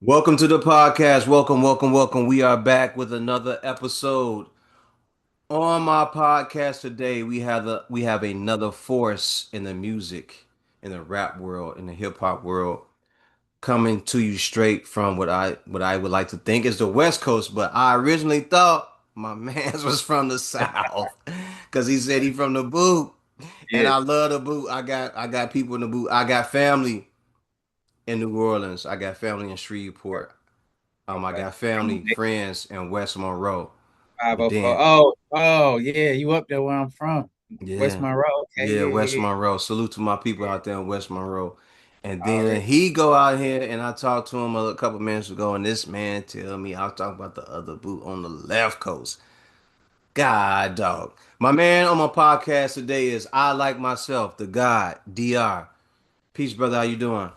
Welcome to the podcast. Welcome. We are back with another episode. On my podcast today, we have another force in the music, in the rap world, in the hip hop world, coming to you straight from what I would like to think is the West Coast, but I originally thought my man's was from the South because he said he from the boot, and Yeah. I love the boot. I got people in the boot. I got family in New Orleans. I got family in Shreveport. I Okay. got family, friends in West Monroe. But 504. then, Oh, yeah. You up there where I'm from. West yeah, Monroe. Okay. yeah, West Yeah. Monroe. Salute to my people out there in West Monroe. And then Already. he go out here and I talked to him a couple minutes ago, and this man tell me I was talking about the other boot on the left coast. God dog. My man on my podcast today is I Like Myself, the God, D.R. Peace, brother. How you doing?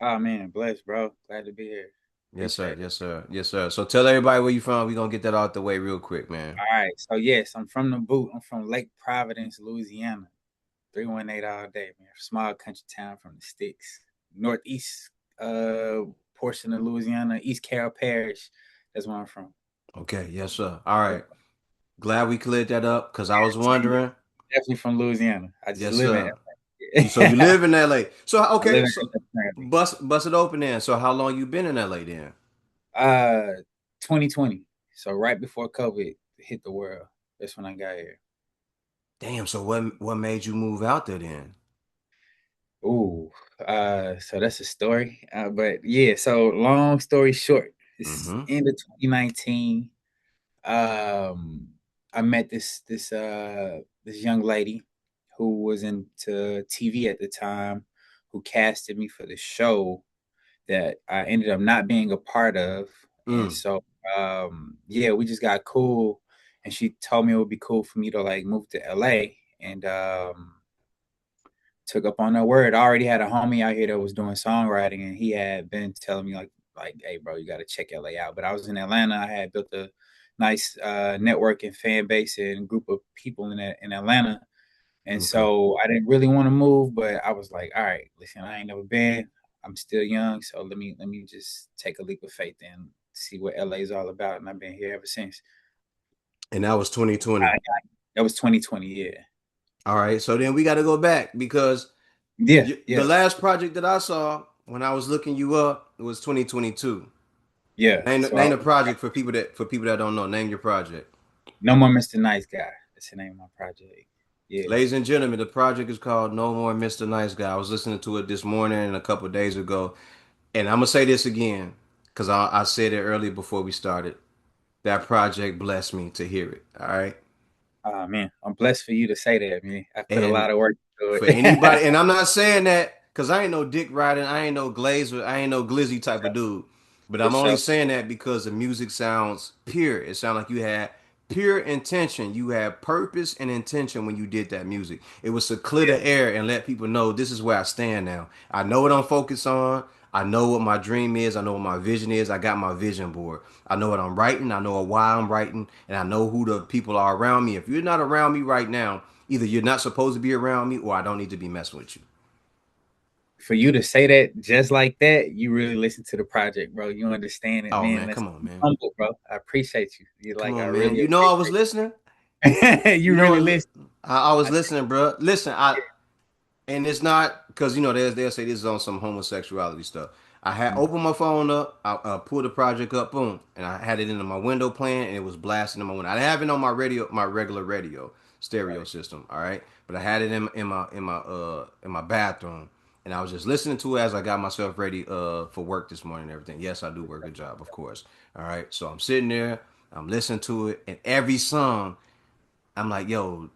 Oh, man. Blessed, bro. Glad to be here. Yes, sir. Appreciate it. Yes, sir. Yes, sir. So tell everybody where you from. We gonna get that out the way real quick, man. All right. So, yes, I'm from the boot. I'm from Lake Providence, Louisiana. 318 all day, man. Small country town from the sticks. Northeast uh portion of Louisiana, East Carroll Parish. That's where I'm from. Okay, yes, sir. All Yeah. right. Glad we cleared that up because I was wondering. Definitely from Louisiana. I just Yes, live in sir. LA. So you live in LA. So I live okay, in so LA currently. bust it open then. So how long you been in LA then? Uh, 2020. So right before COVID hit the world, that's when I got here. Damn. So what made you move out there then? Ooh, so that's a story. But yeah, so long story short, this is Mm-hmm. end of 2019. Um, I met this young lady who was into TV at the time, who casted me for the show that I ended up not being a part of. And Mm. so yeah, we just got cool, and she told me it would be cool for me to like move to LA, and took up on her word. I already had a homie out here that was doing songwriting, and he had been telling me like, hey bro, you gotta check LA out. But I was in Atlanta. I had built a nice network and fan base and group of people in Atlanta. And Okay. so I didn't really want to move, but I was like, all right, listen, I ain't never been. I'm still young, so let me just take a leap of faith and see what LA is all about. And I've been here ever since. And that was 2020. That was 2020. Yeah, All right. So then we got to go back because yeah, the yeah, last project that I saw when I was looking you up was 2022. yeah. Name the project for people that don't know. Name your project. No More Mr. Nice Guy. That's the name of my project. Yeah. Ladies and gentlemen, the project is called No More Mr. Nice Guy. I was listening to it this morning and a couple of days ago. And I'm going to say this again because I said it earlier before we started. That project blessed me to hear it. All right. Oh man, I'm blessed for you to say that, man. I put a And lot of work into for it. anybody, and I'm not saying that because I ain't no dick riding, I ain't no glazer, I ain't no glizzy type of dude. But For I'm only sure. saying that because the music sounds pure. It sounds like you had pure intention. You had purpose and intention when you did that music. It was to clear Yeah, the air and let people know this is where I stand now. I know what I'm focused on. I know what my dream is. I know what my vision is. I got my vision board. I know what I'm writing. I know why I'm writing. And I know who the people are around me. If you're not around me right now, either you're not supposed to be around me or I don't need to be messing with you. for you to say that just like that, you really listen to the project, bro. You understand it, Oh man. man, That's come on, man. humble, bro. I appreciate you. You Come like, I on, man. really You know I was listening. appreciate You you know really listen. I was I, listening, bro. Listen, I and it's not because they'll say this is on some homosexuality stuff. I had opened my phone up, I pulled the project up, boom, and I had it in my window playing, and it was blasting in my window. I didn't have it on my radio, my regular radio stereo right. system, all right, but I had it in my bathroom, and I was just listening to it as I got myself ready for work this morning and everything. Yes, I do work a job, of course. All right, so I'm sitting there, I'm listening to it, and every song, I'm like, yo,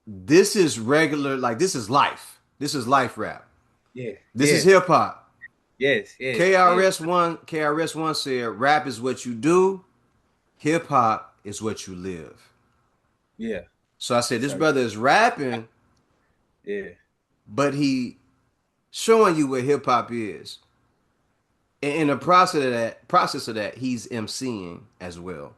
this is regular, like this is life. This is life rap. Yeah, This is yeah, hip hop. yes, yes, yeah, KRS One said, "Rap is what you do, hip hop is what you live." yeah. So I said, this So brother is rapping, yeah, but he showing you what hip hop is. And in the process of that, he's MCing as well.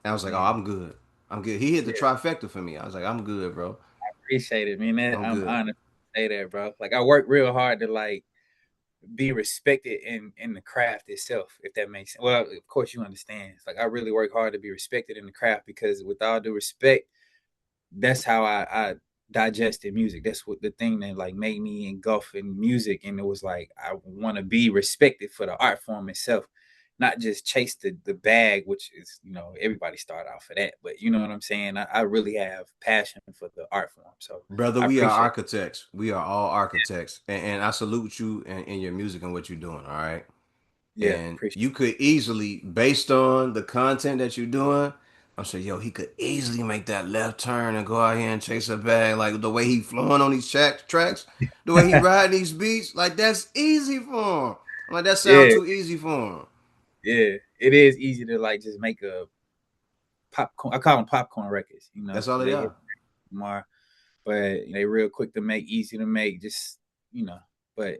And I was like, oh, man. I'm good. I'm good. He hit the Yeah, trifecta for me. I was like, I'm good, bro. appreciate it, man. I'm I'm good. honored to say that, bro. Like I work real hard to like be respected in the craft itself, if that makes sense. Well, of course you understand. It's like I really work hard to be respected in the craft because with all due respect, that's how I digested music. That's what the thing that like made me engulf in music. And it was like I want to be respected for the art form itself, not just chase the bag, which is, everybody start out for that. But you know what I'm saying? I really have passion for the art form. So Brother, I we are appreciate architects. We are all architects. And I salute you and your music and what you're doing, all right? yeah, And appreciate you could easily, based on the content that you're doing, I'm saying, yo, he could easily make that left turn and go out here and chase a bag. Like the way he flowing on these tracks, the way he riding these beats, like that's easy for him. I'm like, that sound yeah, too easy for him. yeah. It is easy to like just make a popcorn. I call them popcorn records, That's all because they they hit are. more, but they real quick to make, easy to make. Just but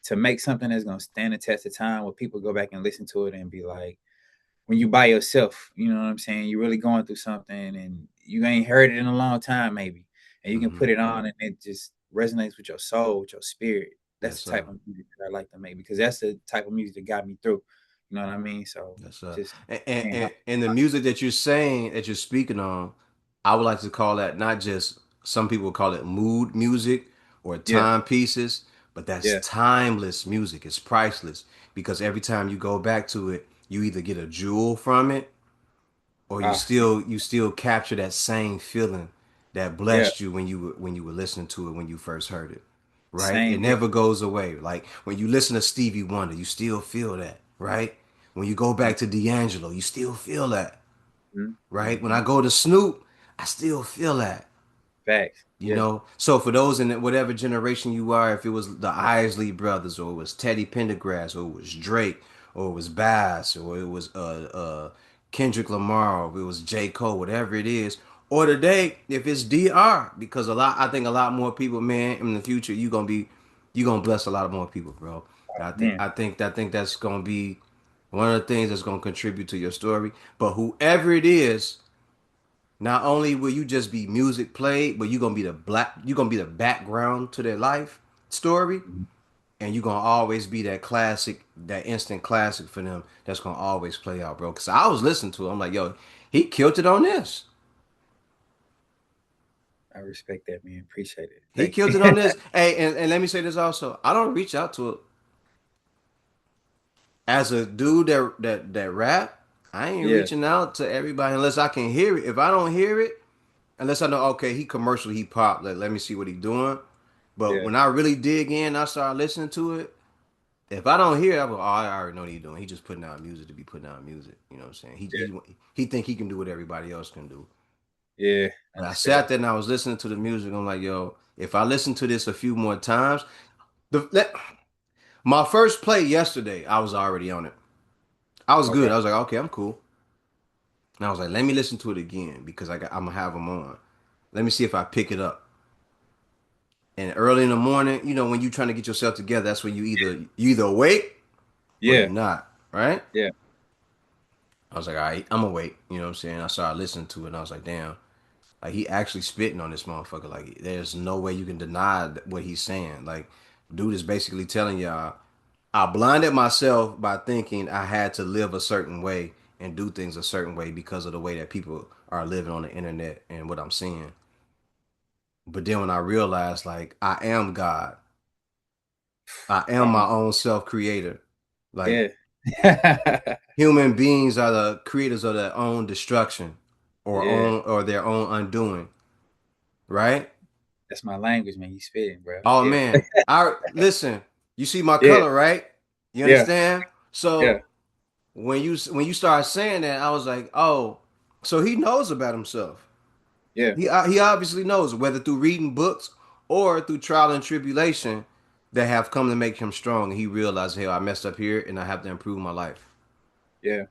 to make something that's gonna stand the test of time, where people go back and listen to it and be like, when you by yourself, you know what I'm saying? You're really going through something and you ain't heard it in a long time, maybe, and you can Hmm. put it on and it just resonates with your soul, with your spirit. Yes, That's the sir. type of music that I like to make because that's the type of music that got me through. You know what I mean? So Yes, sir. just And, and, man, and and the music that you're saying, that you're speaking on, I would like to call that not just, some people call it mood music or yeah, timepieces, but that's yeah, timeless music. It's priceless because every time you go back to it, you either get a jewel from it, or you ah, yeah, still capture that same feeling that yeah, blessed you when you were listening to it when you first heard it. Right? It same here. never goes away. Like when you listen to Stevie Wonder, you still feel that, right? When you go back to D'Angelo, you still feel that, right? When Mm-hmm. I go to Snoop, I still feel that. Facts. You Yeah, know, so for those in whatever generation you are, if it was the Isley brothers, or it was Teddy Pendergrass, or it was Drake, or it was Bass, or it was Kendrick Lamar, or it was J. Cole, whatever it is, or today if it's D.R. because I think a lot more people, man, in the future you gonna bless a lot more people, bro. man. I think that's gonna be one of the things that's gonna contribute to your story. But whoever it is, not only will you just be music played, but you're gonna be the background to their life story, Mhm. and you're gonna always be that classic, that instant classic for them that's gonna always play out, bro. Cause I was listening to it, I'm like, yo, he killed it on this. I respect that, man. Appreciate it. He Thank killed it you. on this. Hey, and let me say this also. I don't reach out to it as a dude that rap. I ain't Yeah, reaching out to everybody unless I can hear it. If I don't hear it, unless I know, okay, he commercial, he pop. Let me see what he doing. But yeah, when I really dig in, I start listening to it. If I don't hear it, I go, oh, I already know what he's doing. He just putting out music to be putting out music. You know what I'm saying? yeah, He think he can do what everybody else can do. yeah. But I Understand. sat there and I was listening to the music. I'm like, yo, if I listen to this a few more times, the that, my first play yesterday, I was already on it. I was good. Okay. I was like, okay, I'm cool. And I was like, let me listen to it again because I'm gonna have them on. Let me see if I pick it up. And early in the morning, you know, when you trying to get yourself together, that's when you either awake or you're Yeah, not, right? yeah, I was like, all right, I'm gonna wait. You know what I'm saying? I started listening to it and I was like, damn, like he actually spitting on this motherfucker. Like there's no way you can deny what he's saying. Like dude is basically telling y'all, I blinded myself by thinking I had to live a certain way and do things a certain way because of the way that people are living on the internet and what I'm seeing. But then when I realized like I am God, I am my um, own self creator. Like yeah, human beings are the creators of their own destruction yeah. or their own undoing, right? That's my language, man. You spitting, bro. Oh Yeah, man, I listen. You see my yeah, color, right? You yeah, understand? yeah, So when you start saying that, I was like, oh, so he knows about himself. yeah, He obviously knows whether through reading books or through trial and tribulation that have come to make him strong. And he realized, hey, I messed up here, and I have to improve my life. yeah.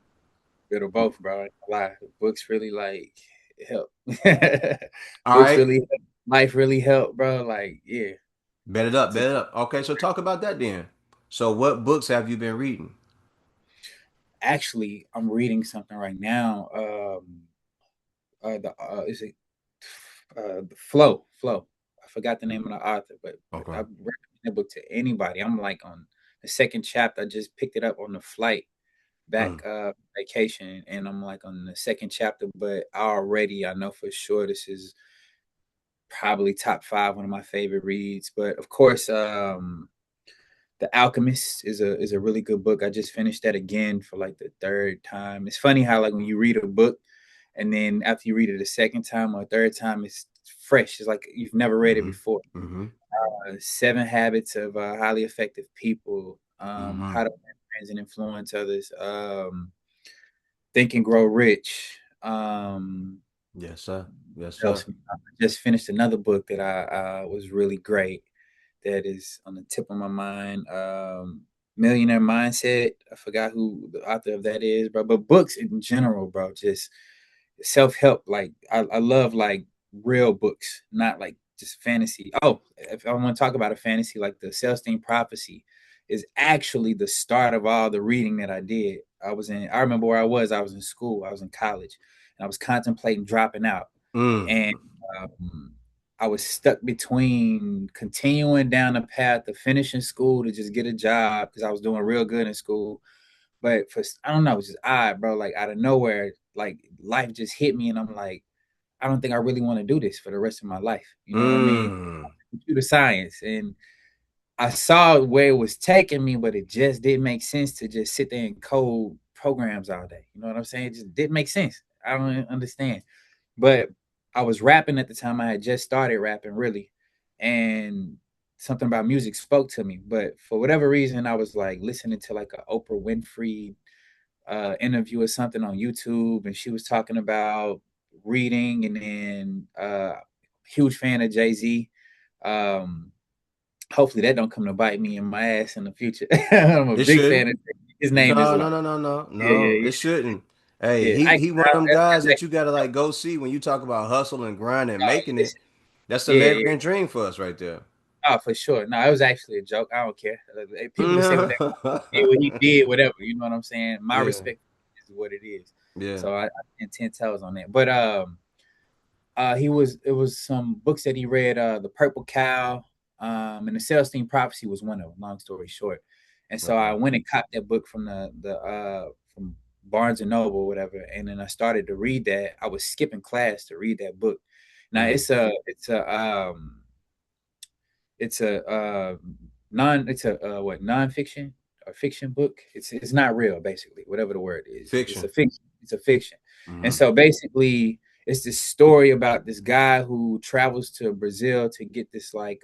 Bit of both, bro. Ain't gonna lie. Books really like help. All Books right, really help. Life really help, bro. Like, yeah. bet it up, To, bet it up. Okay, so talk about that then. So what books have you been reading? actually, I'm reading something right now. The is it the Flow. I forgot the name of the author, but I Okay. recommend the book to anybody. I'm like on the second chapter. I just picked it up on the flight Mm, back vacation, and I'm like on the second chapter, but I know for sure this is probably top five, one of my favorite reads. But of course, The Alchemist is a really good book. I just finished that again for like the third time. It's funny how like when you read a book and then after you read it a second time or a third time, it's fresh. It's like you've never read it mm-hmm, before. mm-hmm, Seven Habits of Highly Effective People, mm-hmm. How to Win Friends and Influence Others, Think and Grow Rich. Yes, sir. Yes, What else? sir. I just finished another book that I was really great. That is on the tip of my mind. Millionaire Mindset. I forgot who the author of that is, bro. But books in general, bro, just self help. Like I love like real books, not like just fantasy. Oh, if I want to talk about a fantasy, like the Celestine Prophecy is actually the start of all the reading that I did. I remember where I was. I was in school. I was in college, and I was contemplating dropping out, Mm, and um, I was stuck between continuing down the path of finishing school to just get a job because I was doing real good in school. But for I don't know, it was just odd, bro. Like out of nowhere, like life just hit me, and I'm like, I don't think I really want to do this for the rest of my life. You know what I mean? mm. Computer science, and I saw where it was taking me, but it just didn't make sense to just sit there and code programs all day. You know what I'm saying? It just didn't make sense. I don't understand. But I was rapping at the time. I had just started rapping, really, and something about music spoke to me. But for whatever reason, I was like listening to like a Oprah Winfrey interview or something on YouTube, and she was talking about reading, and then huge fan of Jay Z. Um, Hopefully that don't come to bite me in my ass in the future. I'm a It big shouldn't. fan of his name is No, no, like no, no, no, yeah, no. yeah, It shouldn't. Hey, yeah, yeah. he one of them guys That's that you gotta like go see when you talk about hustle and grind and no, making it. listen, That's the yeah, yeah. American dream for us right there. Oh, for sure. No, it was actually a joke. I don't care. People can say what they want. He did, what he Yeah, did, whatever. You know what I'm saying? My yeah, respect is what it is. yeah. So I stand 10 toes on that. But he was it was some books that he read. The Purple Cow, and the Celestine Prophecy was one of them. Long story short, and so I Okay. went and copped that book from the from Barnes and Noble, or whatever, and then I started to read that. I was skipping class to read that book. Now Mm. it's a it's a what nonfiction or fiction book. It's not real, basically, whatever the word is. It's Fiction. a fiction. It's a fiction, and Hmm. so basically, it's this story about this guy who travels to Brazil to get this like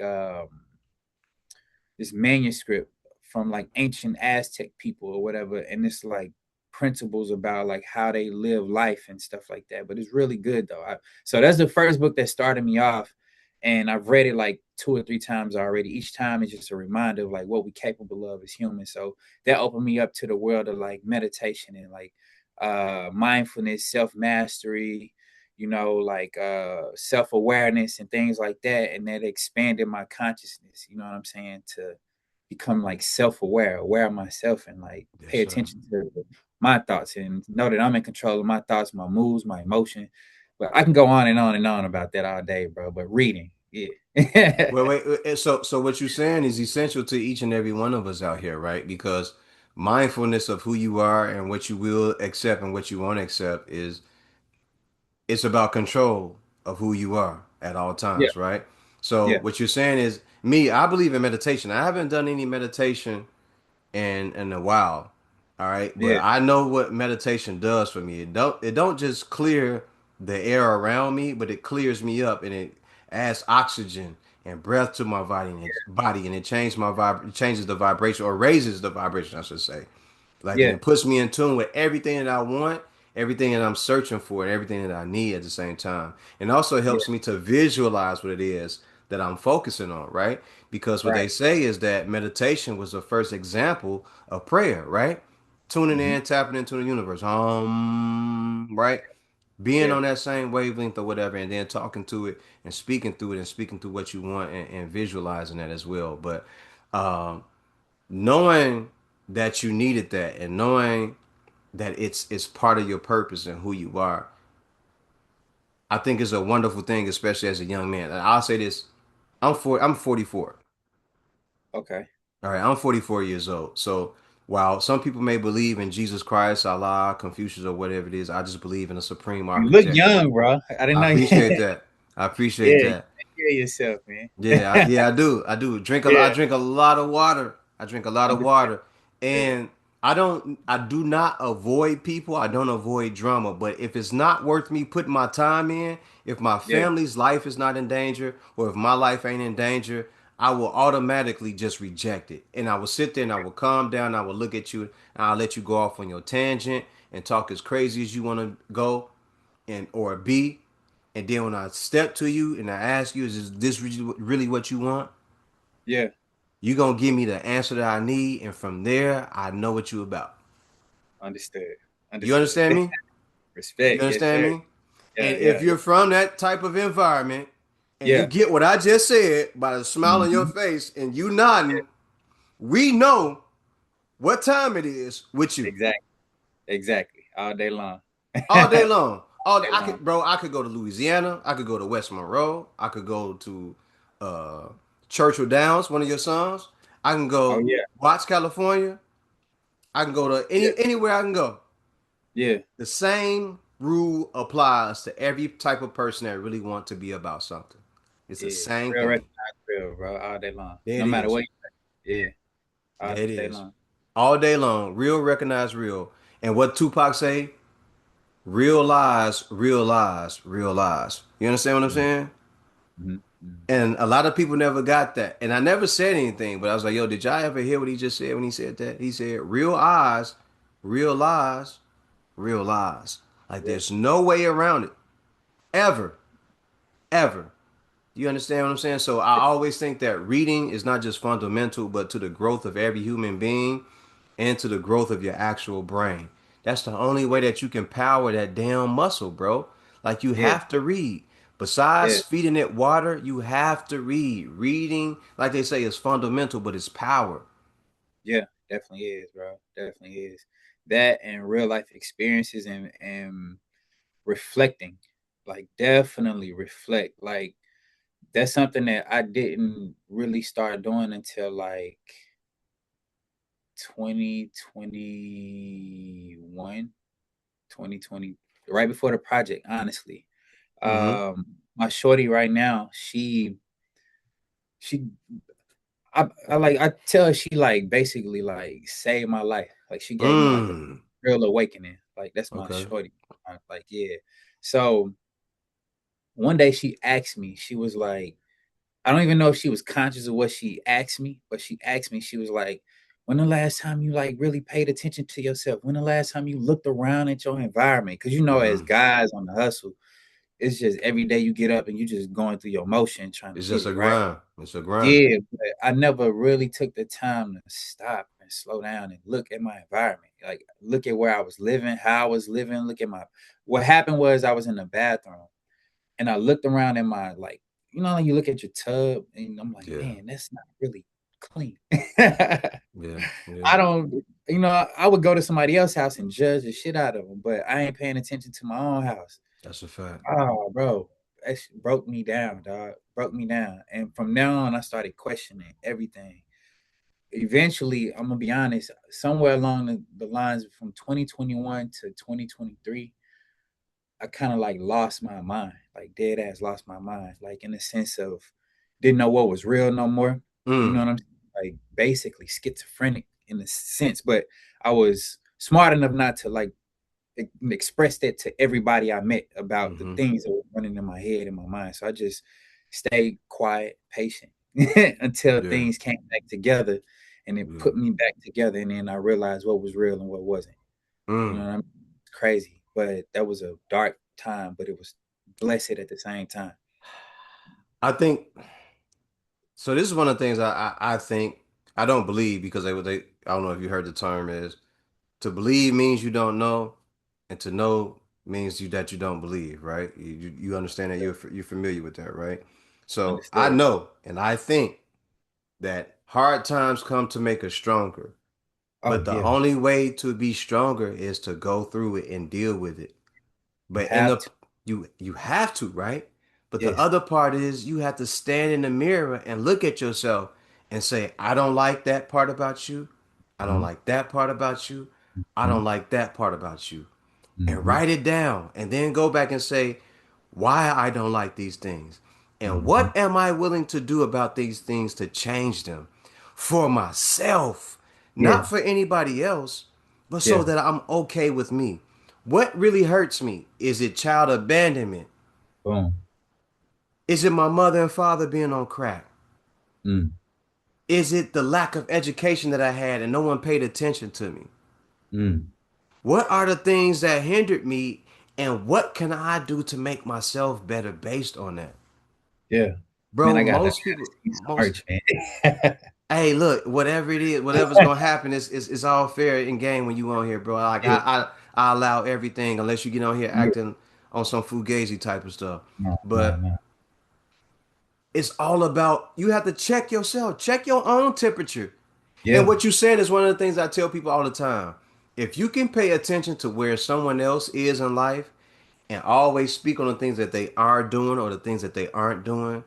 this manuscript from like ancient Aztec people or whatever, and it's like principles about like how they live life and stuff like that. But it's really good though. So that's the first book that started me off, and I've read it like two or three times already. Each time is just a reminder of like what we're capable of as humans. So that opened me up to the world of like meditation and like mindfulness, self mastery, like self awareness and things like that. And that expanded my consciousness, you know what I'm saying, to become like self aware, aware of myself, and like Yes, pay sir. attention to my thoughts and know that I'm in control of my thoughts, my moods, my emotion. But I can go on and on and on about that all day, bro. But reading, yeah. Well, wait. So what you're saying is essential to each and every one of us out here, right? Because mindfulness of who you are and what you will accept and what you won't accept is it's about control of who you are at all Yeah, times, right? So yeah, what you're saying is me, I believe in meditation. I haven't done any meditation in a while. All right. But yeah, I know what meditation does for me. It don't just clear the air around me, but it clears me up and it adds oxygen and breath to my body and it changes the vibration or raises the vibration, I should say. Like, and yeah, it puts me in tune with everything that I want, everything that I'm searching for, and everything that I need at the same time. And also yeah. helps me to visualize what it is that I'm focusing on, right? Because what they Right. say is that meditation was the first example of prayer, right? Tuning Hmm. in, tapping into the universe, right? Being Yeah, on that same wavelength or whatever, and then talking to it and speaking through it and speaking through what you want and visualizing that as well. But um, knowing that you needed that and knowing that it's part of your purpose and who you are, I think is a wonderful thing, especially as a young man. And I'll say this: I'm 44. okay. All right, I'm 44 years old. So while some people may believe in Jesus Christ, Allah, Confucius, or whatever it is, I just believe in a supreme You look architect. young, bro. I didn't I know. appreciate that. I appreciate Yeah, that. take care of yourself, man. Yeah, I do. I do. I Yeah, drink a lot of water. I drink a lot of understand. water. Yeah, And I do not avoid people. I don't avoid drama. But if it's not worth me putting my time in, if my yeah, family's life is not in danger, or if my life ain't in danger, I will automatically just reject it. And I will sit there and I will calm down. I will look at you and I'll let you go off on your tangent and talk as crazy as you want to go and or be. And then when I step to you and I ask you, is this really what you want? yeah. You gonna give me the answer that I need, and from there, I know what you about. Understood. You Understood. understand me? You Respect. Yes, understand sir. me? Yeah, And if yeah, you're from that type of environment, and you yeah. get what I just said by the smile on your Hmm. face, and you nodding, we know what time it is with you. Exactly. Exactly. All day long. All day Day long. I long. could, bro. I could go to Louisiana. I could go to West Monroe. I could go to uh, Churchill Downs, one of your sons. I can Oh go yeah. Watts, California. I can go to Yeah. anywhere I can go. Yeah. The same rule applies to every type of person that really want to be about something. It's the Yeah. same Real thing. recognize real, bro. All day long. There No it matter is. what. Yeah. All There it day is. long. All day long. Real recognize real. And what Tupac say? Real lies, real lies, real lies. You understand what I'm Hmm. saying? Hmm. And a lot of people never got that. And I never said anything, but I was like, yo, did y'all ever hear what he just said when he said that? He said, real eyes, real lies, real lies. Like Yeah. there's no way around it. Ever. Ever. You understand what I'm saying? So I always think that reading is not just fundamental, but to the growth of every human being and to the growth of your actual brain. That's the only way that you can power that damn muscle, bro. Like you Yeah. have to read. Yeah. Besides feeding it water, you have to read. Reading, like they say, is fundamental, but it's power. Yeah. Definitely is, bro. Definitely is. That and real life experiences and reflecting. Like definitely reflect. Like that's something that I didn't really start doing until like 2021, 2020, right before the project, honestly. Mm-hmm. My shorty right now, she I tell her she like basically like saved my life. Like she gave me like a Mm. real awakening. Like that's my Okay. shorty. Like, yeah. So one day she asked me, she was like, I don't even know if she was conscious of what she asked me, but she asked me, she was like, when the last time you like really paid attention to yourself? When the last time you looked around at your environment? Because you know, as Mm-hmm. guys on the hustle, it's just every day you get up and you just going through your motion trying to It's get just a it right. grind. It's a grind. Yeah, but I never really took the time to stop and slow down and look at my environment. Like look at where I was living, how I was living, look at my what happened was I was in the bathroom and I looked around in my like, you know, you look at your tub and I'm like, Yeah. man, that's not really clean. Yeah. Yeah. I don't, you know, I would go to somebody else's house and judge the shit out of them, but I ain't paying attention to my own house. That's a fact. Oh, bro, that shit broke me down, dog. Broke me down. And from now on, I started questioning everything. Eventually, I'm gonna be honest, somewhere along the lines from 2021 to 2023, I kind of like lost my mind, like dead ass lost my mind, like in the sense of didn't know what was real no more. You know Mm. what I'm saying? Like basically schizophrenic in a sense, but I was smart enough not to like express that to everybody I met about the Mm-hmm. things that were running in my head and my mind. So I just stayed quiet, patient until Yeah. things came back together and it Yeah. put me back together. And then I realized what was real and what wasn't. You know Mm. what I mean? It's crazy, but that was a dark time, but it was blessed at the same time. I think so. This is one of the things I think I don't believe because I don't know if you heard the term is to believe means you don't know, and to know means that you don't believe, right? You understand that you're familiar with that, right? So I Understood. know and I think that hard times come to make us stronger, Oh but the yeah, only way to be stronger is to go through it and deal with it. you But in have the to. you have to, right? But the Yes. other part is you have to stand in the mirror and look at yourself and say, I don't like that part about you. I don't Mhm, like that part about you. I don't mhm, like that part about you. And mhm, write it down and then go back and say why I don't like these things and mhm. what am I willing to do about these things to change them for myself, Yeah, not for anybody else, but so yeah, that I'm okay with me. What really hurts me? Is it child abandonment? boom, Is it my mother and father being on crack? mm, Is it the lack of education that I had and no one paid attention to me? mm, What are the things that hindered me and what can I do to make myself better based on that? yeah. Man, Bro, I most gotta people, see some most, merch, man. hey, look, whatever it is, whatever's gonna happen is all fair in game when you on here, bro. Like Yeah, I allow everything unless you get on here yeah. acting on some fugazi type of stuff. No, no, But no. it's all about you have to check yourself, check your own temperature. And Yeah. what you're saying is one of the things I tell people all the time. If you can pay attention to where someone else is in life and always speak on the things that they are doing or the things that they aren't doing,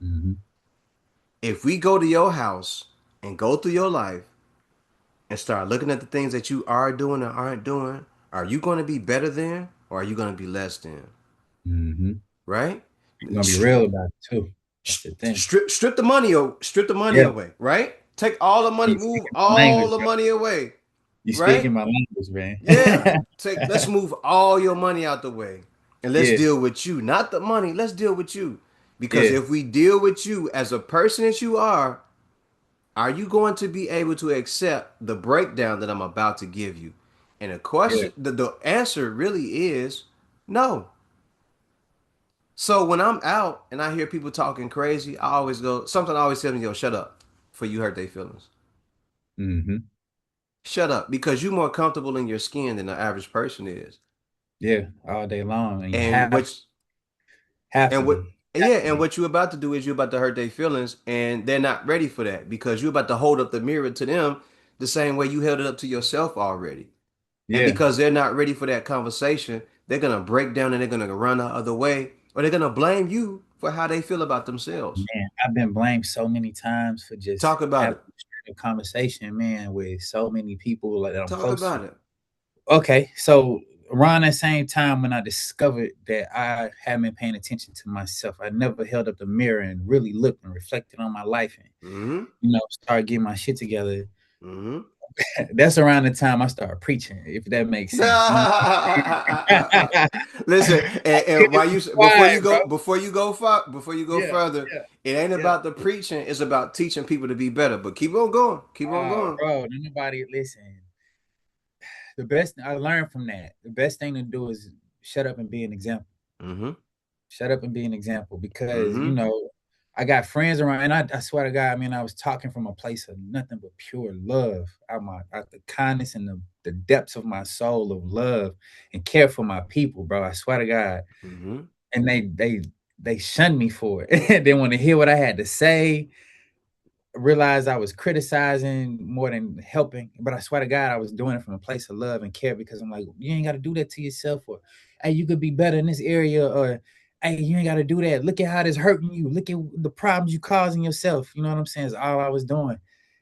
Mhm, if we go to your house and go through your life and start looking at the things that you are doing and aren't doing, are you going to be better than or are you going to be less than? mhm. Right? You're gonna be real about it too. That's the thing. Strip the money, strip the money Yeah. away. Right? Take all the money, You move speaking my all language, the bro. money away. You Right? speaking my language, man. Yeah. Let's move all your money out the way. And let's Yeah, deal with you. Not the money. Let's deal with you. Because yeah, if we deal with you as a person as you are you going to be able to accept the breakdown that I'm about to give you? And yeah. the answer really is no. So when I'm out and I hear people talking crazy, I always go, something always tells me, yo, shut up before you hurt their feelings. Mhm. Shut up because you're more comfortable in your skin than the average person is. Yeah, all day long, and you And have to and what be. yeah, Have to and be. what you're about to do is you're about to hurt their feelings and they're not ready for that because you're about to hold up the mirror to them the same way you held it up to yourself already. And Yeah, because they're not ready for that conversation, they're gonna break down and they're gonna run the other way, or they're gonna blame you for how they feel about themselves. man, I've been blamed so many times for just Talk about having it. a conversation, man, with so many people like that I'm Talk close to. about it. Okay, so around that same time when I discovered that I hadn't been paying attention to myself, I never held up the mirror and really looked and reflected on my life and Mm-hmm. started getting my shit together. Mm-hmm. That's around the time I started preaching, if that makes sense. You know, Listen, I and couldn't while you be quiet, bro. before you go Yeah, further, yeah, it ain't yeah. about the preaching, it's about teaching people to be better. But keep on going. Keep on going. Bro, nobody listen. The best I learned from that, the best thing to do is shut up and be an example. Mm-hmm. Shut up and be an example because Mm-hmm. I got friends around, and I swear to God, I mean, I was talking from a place of nothing but pure love, out the kindness and the depths of my soul of love and care for my people, bro. I swear to God, Mm-hmm. and they shunned me for it. They want to hear what I had to say, realized I was criticizing more than helping. But I swear to God, I was doing it from a place of love and care because I'm like, you ain't got to do that to yourself, or hey, you could be better in this area, or hey, you ain't got to do that. Look at how this hurting you. Look at the problems you causing yourself. You know what I'm saying? Is all I was doing.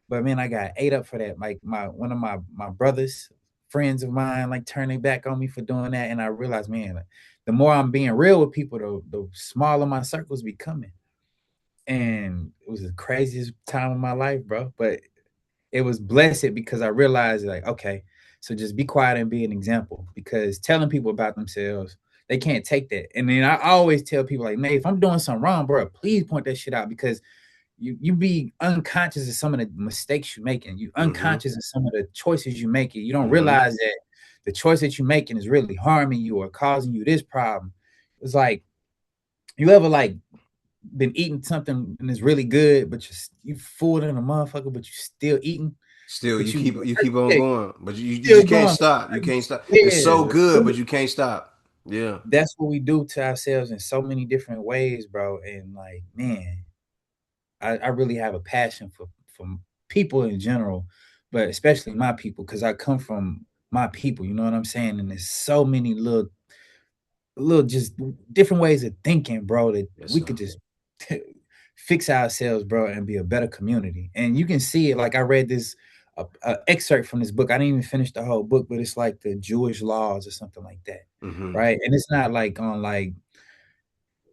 But man, I got ate up for that. Like one of my brothers, friends of mine, like turned their back on me for doing that, and I realized, man, like, the more I'm being real with people, the smaller my circles becoming, and it was the craziest time of my life, bro. But it was blessed because I realized, like, okay, so just be quiet and be an example. Because telling people about themselves, they can't take that. And then I always tell people, like, Nate, if I'm doing something wrong, bro, please point that shit out because you be unconscious of some of the mistakes you're making. You Mm-hmm. unconscious of some of the choices you making. You don't Mm-hmm. realize that the choice that you're making is really harming you or causing you this problem. It's like you ever like been eating something and it's really good, but you full in a motherfucker, but you still eating, Still, but you keep on yeah, going, but you still just can't going. stop. You can't stop. It's Yeah, so good, but you can't stop. Yeah. that's what we do to ourselves in so many different ways, bro. And like, man, I really have a passion for people in general, but especially my people because I come from my people. You know what I'm saying? And there's so many little just different ways of thinking, bro, that Yes, we sir. could just fix ourselves, bro, and be a better community. And you can see it. Like I read this excerpt from this book. I didn't even finish the whole book, but it's like the Jewish laws or something like that, Mm-hmm. right? And it's not like on like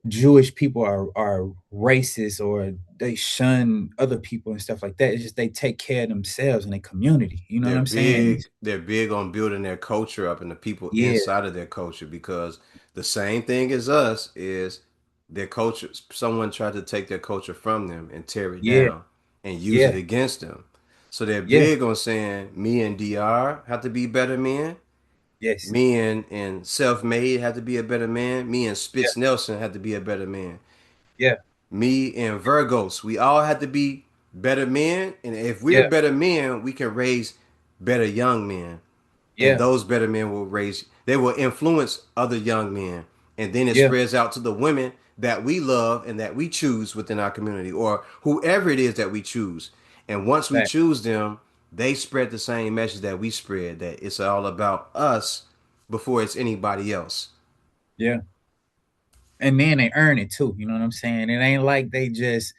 Jewish people are racist or they shun other people and stuff like that. It's just they take care of themselves and their community. You know what I'm saying? They're big on building their culture up and the people Yeah, inside of their culture because the same thing as us is their culture. Someone tried to take their culture from them and tear it yeah, down and use yeah, it against them. So they're yeah, big on saying me and DR have to be better men. yes, Me and self-made have to be a better man. Me and yeah, Spitz Nelson have to be a better man. yeah, Me and Virgos, we all have to be better men. And if we're yeah, better men, we can raise better young men. And yeah, those better men will raise, they will influence other young men. And then it yeah. spreads out to the women that we love and that we choose within our community or whoever it is that we choose. And once we Fact. choose them, they spread the same message that we spread, that it's all about us before it's anybody else. Yeah. And then they earn it too. You know what I'm saying? It ain't like they just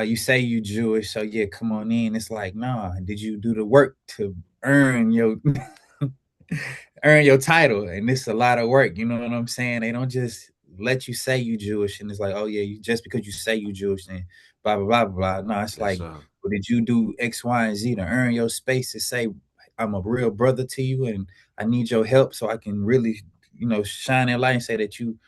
you say you Jewish, so yeah, come on in. It's like, nah, did you do the work to earn your earn your title? And it's a lot of work, you know what I'm saying? They don't just let you say you Jewish and it's like, oh yeah, you just because you say you Jewish and blah blah blah blah. No, it's Yes, like, sir. well, did you do X, Y, and Z to earn your space to say I'm a real brother to you and I need your help so I can really, shine that light and say that you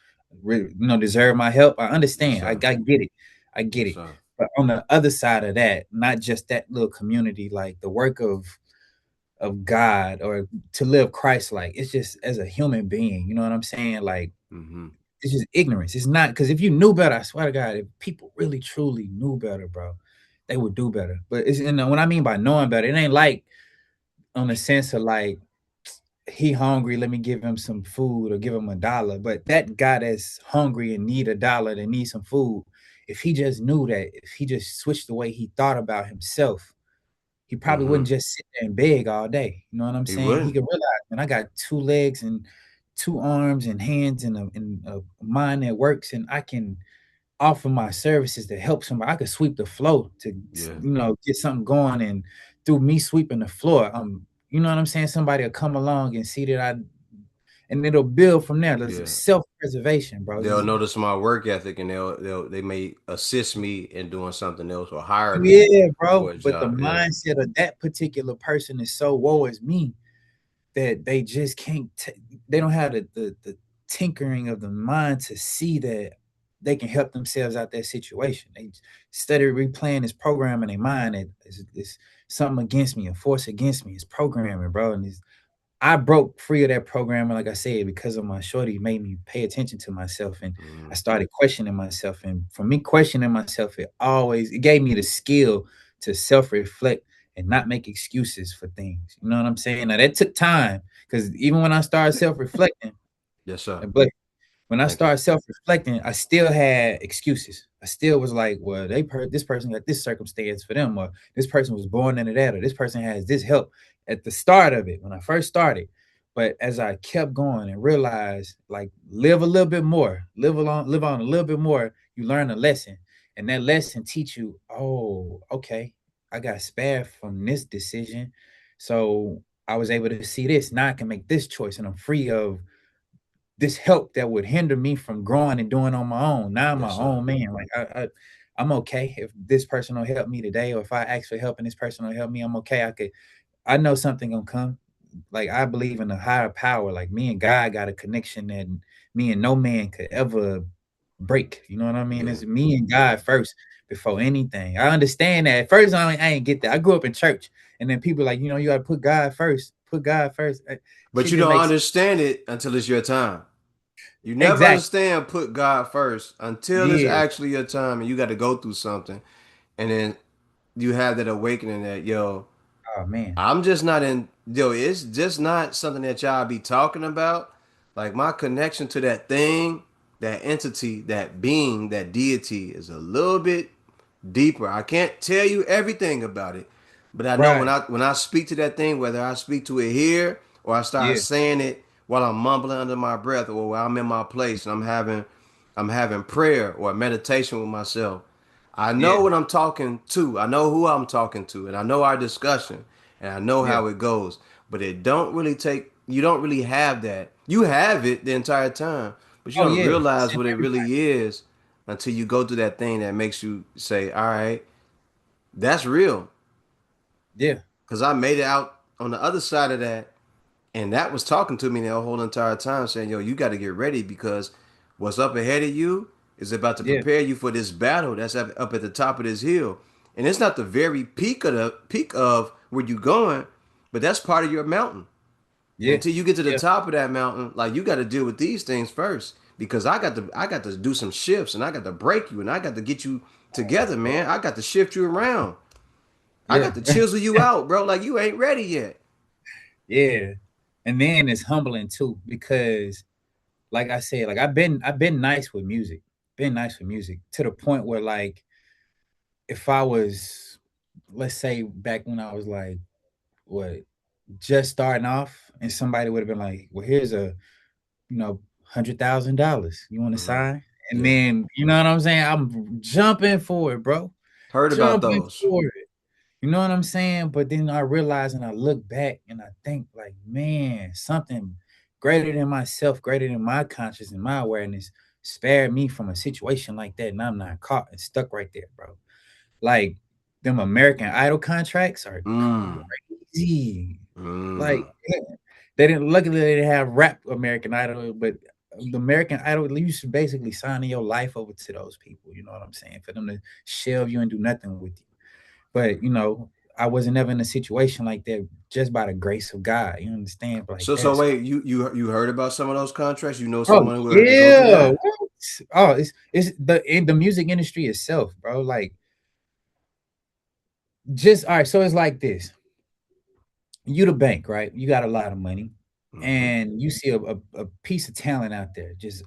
really, deserve my help. I Yes, understand. sir. I get it. I get Yes, it. sir. But on the other side of that, not just that little community, like the work of God or to live Christ like, it's just as a human being, you know what I'm saying? Like Mm-hmm. it's just ignorance. It's not because if you knew better, I swear to God, if people really truly knew better, bro, they would do better. But it's what I mean by knowing better, it ain't like on the sense of like he hungry, let me give him some food or give him $1. But that guy that's hungry and need $1 that need some food, if he just knew that, if he just switched the way he thought about himself, he probably Mm-hmm. wouldn't just sit there and beg all day. You know what I'm He saying? He wouldn't. could realize, man, I got 2 legs and 2 arms and hands and a mind that works, and I can offer my services to help somebody. I could sweep the floor to, Yeah. get something going, and through me sweeping the floor, you know what I'm saying? Somebody will come along and see that and it'll build from there. There's Yeah. self preservation, bro. They'll notice my work ethic and they may assist me in doing something else or hire me Yeah, bro. for a But the job. Yeah. mindset of that particular person is so woe is me that they just can't they don't have the tinkering of the mind to see that they can help themselves out that situation. They study replaying this program in their mind that is something against me, a force against me. It's programming, bro. And I broke free of that programming, like I said, because of my shorty made me pay attention to myself and I Mm-hmm. started questioning myself. And for me questioning myself, it gave me the skill to self-reflect and not make excuses for things. You know what I'm saying? Now that took time because even when I started self-reflecting, Yes, sir. but when I Thank you. started self-reflecting, I still had excuses. I still was like, well, this person got this circumstance for them, or this person was born into that, or this person has this help at the start of it when I first started. But as I kept going and realized, like, live a little bit more, live on a little bit more, you learn a lesson, and that lesson teach you, oh, okay, I got spared from this decision, so I was able to see this. Now I can make this choice, and I'm free of this help that would hinder me from growing and doing on my own. Now I'm my Yes, sir. own man. Like I'm okay if this person will help me today, or if I ask for help and this person will help me, I'm okay. I know something gonna come. Like I believe in a higher power. Like me and God got a connection that me and no man could ever break. You know what I mean? Yeah. It's me and God first before anything. I understand that. At first, I ain't get that. I grew up in church, and then people like, you got to put God first. Put God first. But Shit you just don't makes understand it until it's your time. You never exactly. understand put God first until it's Yeah. actually your time and you got to go through something. And then you have that awakening that, yo, Oh man. I'm just not in, yo, it's just not something that y'all be talking about. Like my connection to that thing, that entity, that being, that deity is a little bit deeper. I can't tell you everything about it, but I know Right. when I speak to that thing, whether I speak to it here or I start Yeah. saying it while I'm mumbling under my breath or while I'm in my place and I'm having prayer or meditation with myself, I Yeah, know what I'm talking to. I know who I'm talking to, and I know our discussion, and I know yeah. how it goes. But it don't really take. You don't really have that. You have it the entire time, but you Oh don't yeah, it's realize in what it everybody. really is until you go through that thing that makes you say, "All right, that's real." Yeah, Because I made it out on the other side of that, and that was talking to me the whole entire time, saying, "Yo, you got to get ready because what's up ahead of you is about to yeah, prepare you for this battle that's up at the top of this hill, and it's not the very peak of where you going, but that's part of your mountain. And yeah, until you get to the yeah, top of that mountain, like you got to deal with these things first, because I got to do some shifts, and I got to break you, and I got to get you together, man. I got to shift you around. I yeah, got to chisel you out, bro. Like you ain't ready yet." yeah. And then it's humbling too because, like I said, like I've been nice with music, been nice with music to the point where like if I was, let's say back when I was like what just starting off, and somebody would have been like, "Well, here's a $100,000. You want to Hmm. sign?" And Yeah, then you know what I'm saying? I'm jumping for it, bro. heard about Jumping those. for it. You know what I'm saying? But then I realize and I look back and I think like, man, something greater than myself, greater than my conscious and my awareness spared me from a situation like that, and I'm not caught and stuck right there, bro. Like them American Idol contracts are Mm. crazy. Like Mm. they didn't. Luckily, they didn't have rap American Idol, but the American Idol, you should basically sign your life over to those people. You know what I'm saying? For them to shelve you and do nothing with you. But I wasn't ever in a situation like that just by the grace of God. You understand? But like So that's wait, you heard about some of those contracts? You know oh someone who had to go through yeah. that? What? Oh, it's the music industry itself, bro. Like just all right. So it's like this. You the bank, right? You got a lot of money, Hmm. and you see a piece of talent out there, just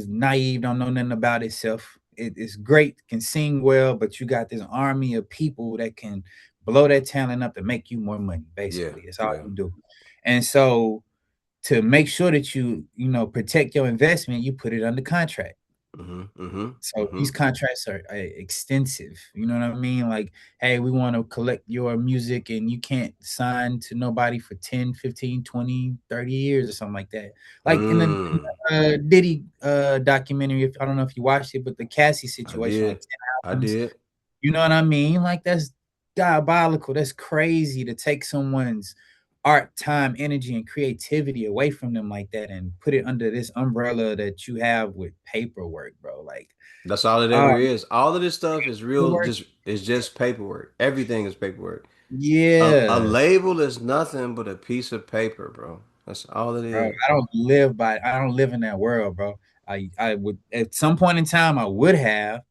naive, don't know nothing about itself. It's great, can sing well, but you got this army of people that can blow that talent up and make you more money. Yeah, Basically, that's all yeah. you do. And so, to make sure that protect your investment, you put it under contract. Hmm. Hmm. So Hmm. these contracts are extensive. You know what I mean? Like, hey, we want to collect your music and you can't sign to nobody for 10, 15, 20, 30 years or something like that. Like Mm. in the Diddy documentary, if I don't know if you watched it, but the Cassie I situation, like did. 10 I albums, did. you know what I mean? Like that's diabolical. That's crazy to take someone's art, time, energy, and creativity away from them like that and put it under this umbrella that you have with paperwork, bro. Like, That's all it um, ever is. All of this stuff is real. paperwork. Just paperwork. Everything is paperwork. A Yeah, label is nothing but a piece of paper, bro. That's all it bro. is. I don't live in that world, bro. I would at some point in time I would have,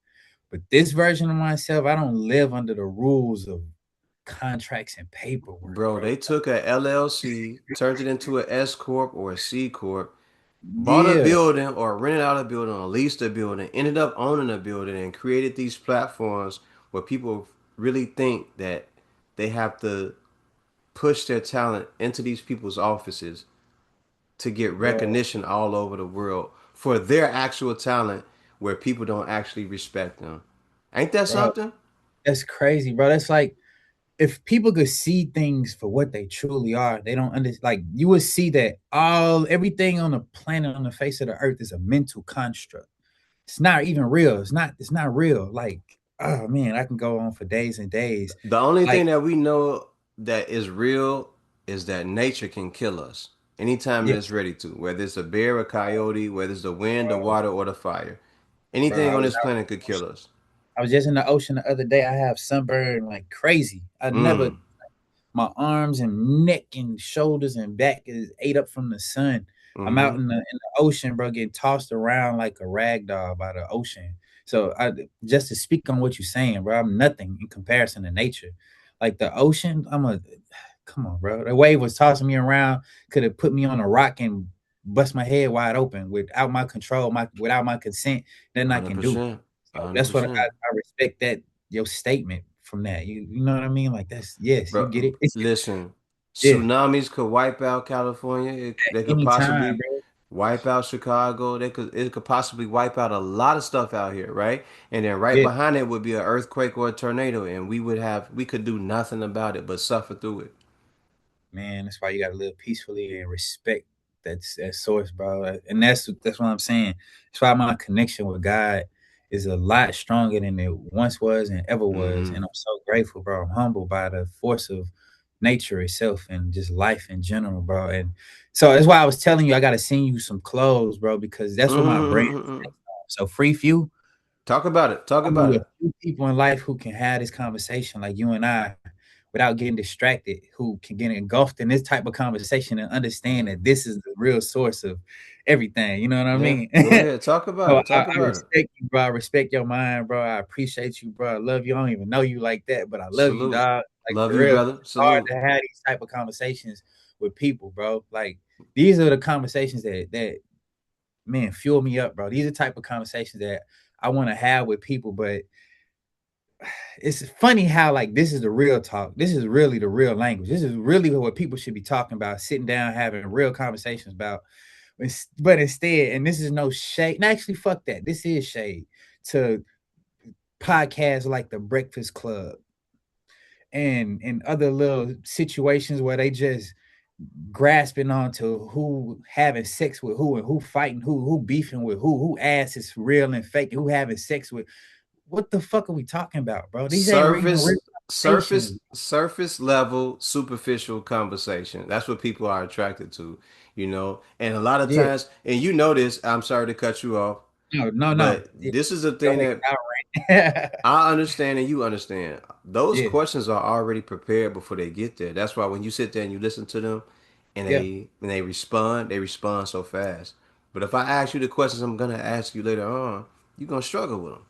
but this version of myself, I don't live under the rules of contracts and paperwork, Bro, bro. they took a LLC, turned it into a S corp or a C corp, bought a Yeah, building or rented out a building or leased a building, ended up owning a building and created these platforms where people really think that they have to push their talent into these people's offices to get bro, recognition all over the world for their actual talent where people don't actually respect them. Ain't that bro. something? That's crazy, bro. That's like if people could see things for what they truly are, they don't understand. Like you would see that everything on the planet, on the face of the earth, is a mental construct. It's not even real. It's not real. Like, oh man, I can go on for days and days. The only Like, thing that we know that is real is that nature can kill us anytime it's yes, ready to, whether it's a bear, a coyote, whether it's the wind, the bro, water, or the fire. bro. Anything on this planet could kill us. I was just in the ocean the other day. I have sunburn like crazy. I never Mm. my arms and neck and shoulders and back is ate up from the sun. I'm out Mm-hmm. in the ocean, bro, getting tossed around like a rag doll by the ocean. So I just to speak on what you're saying, bro, I'm nothing in comparison to nature. Like the ocean, come on, bro. The wave was tossing me around, could have put me on a rock and bust my head wide open without my control, my without my consent. Nothing I can do. 100%. So that's what 100%. I respect that your statement from that. You know what I mean? Like that's yes, you get Bro, it. It's listen, yeah, tsunamis could wipe out California. They could anytime, possibly bro. wipe out Chicago. It could possibly wipe out a lot of stuff out here, right? And then right Yeah, behind it would be an earthquake or a tornado, and we could do nothing about it but suffer through it. man, that's why you gotta live peacefully and respect that source, bro. And that's what I'm saying. That's why my connection with God is a lot stronger than it once was and ever was. Hmm. And I'm so grateful, bro. I'm humbled by the force of nature itself and just life in general, bro. And so that's why I was telling you I gotta send you some clothes, bro, because that's what my brain is Hmm. based on. So free few, Talk about it. Talk I about need it. a few people in life who can have this conversation like you and I without getting distracted, who can get engulfed in this type of conversation and understand that this is the real source of everything. You know what I Yeah, mean? go ahead. Talk about So it. Talk I about it. respect you, bro. I respect your mind, bro. I appreciate you, bro. I love you. I don't even know you like that, but I love you, Salute. dog. Like Love for you, real, brother. it's hard Salute. to have these type of conversations with people, bro. Like these are the conversations that man fuel me up, bro. These are the type of conversations that I want to have with people, but it's funny how like this is the real talk. This is really the real language. This is really what people should be talking about, sitting down having real conversations about. But instead, and this is no shade. And actually, fuck that. This is shade to podcasts like the Breakfast Club and other little situations where they just grasping onto who having sex with who and who fighting who beefing with who ass is real and fake, who having sex with. What the fuck are we talking about, bro? These ain't even real conversations. Surface level, superficial conversation. That's what people are attracted to, you know. And a lot of Yeah. times, and you know this, I'm sorry to cut you off, No, no, no. but Yeah, this is a go thing ahead. that I'll rant. I understand and you understand. Those Yeah, questions are already prepared before they get there. That's why when you sit there and you listen to them and yeah, they respond so fast. But if I ask you the questions I'm gonna ask you later on, you're gonna struggle with them.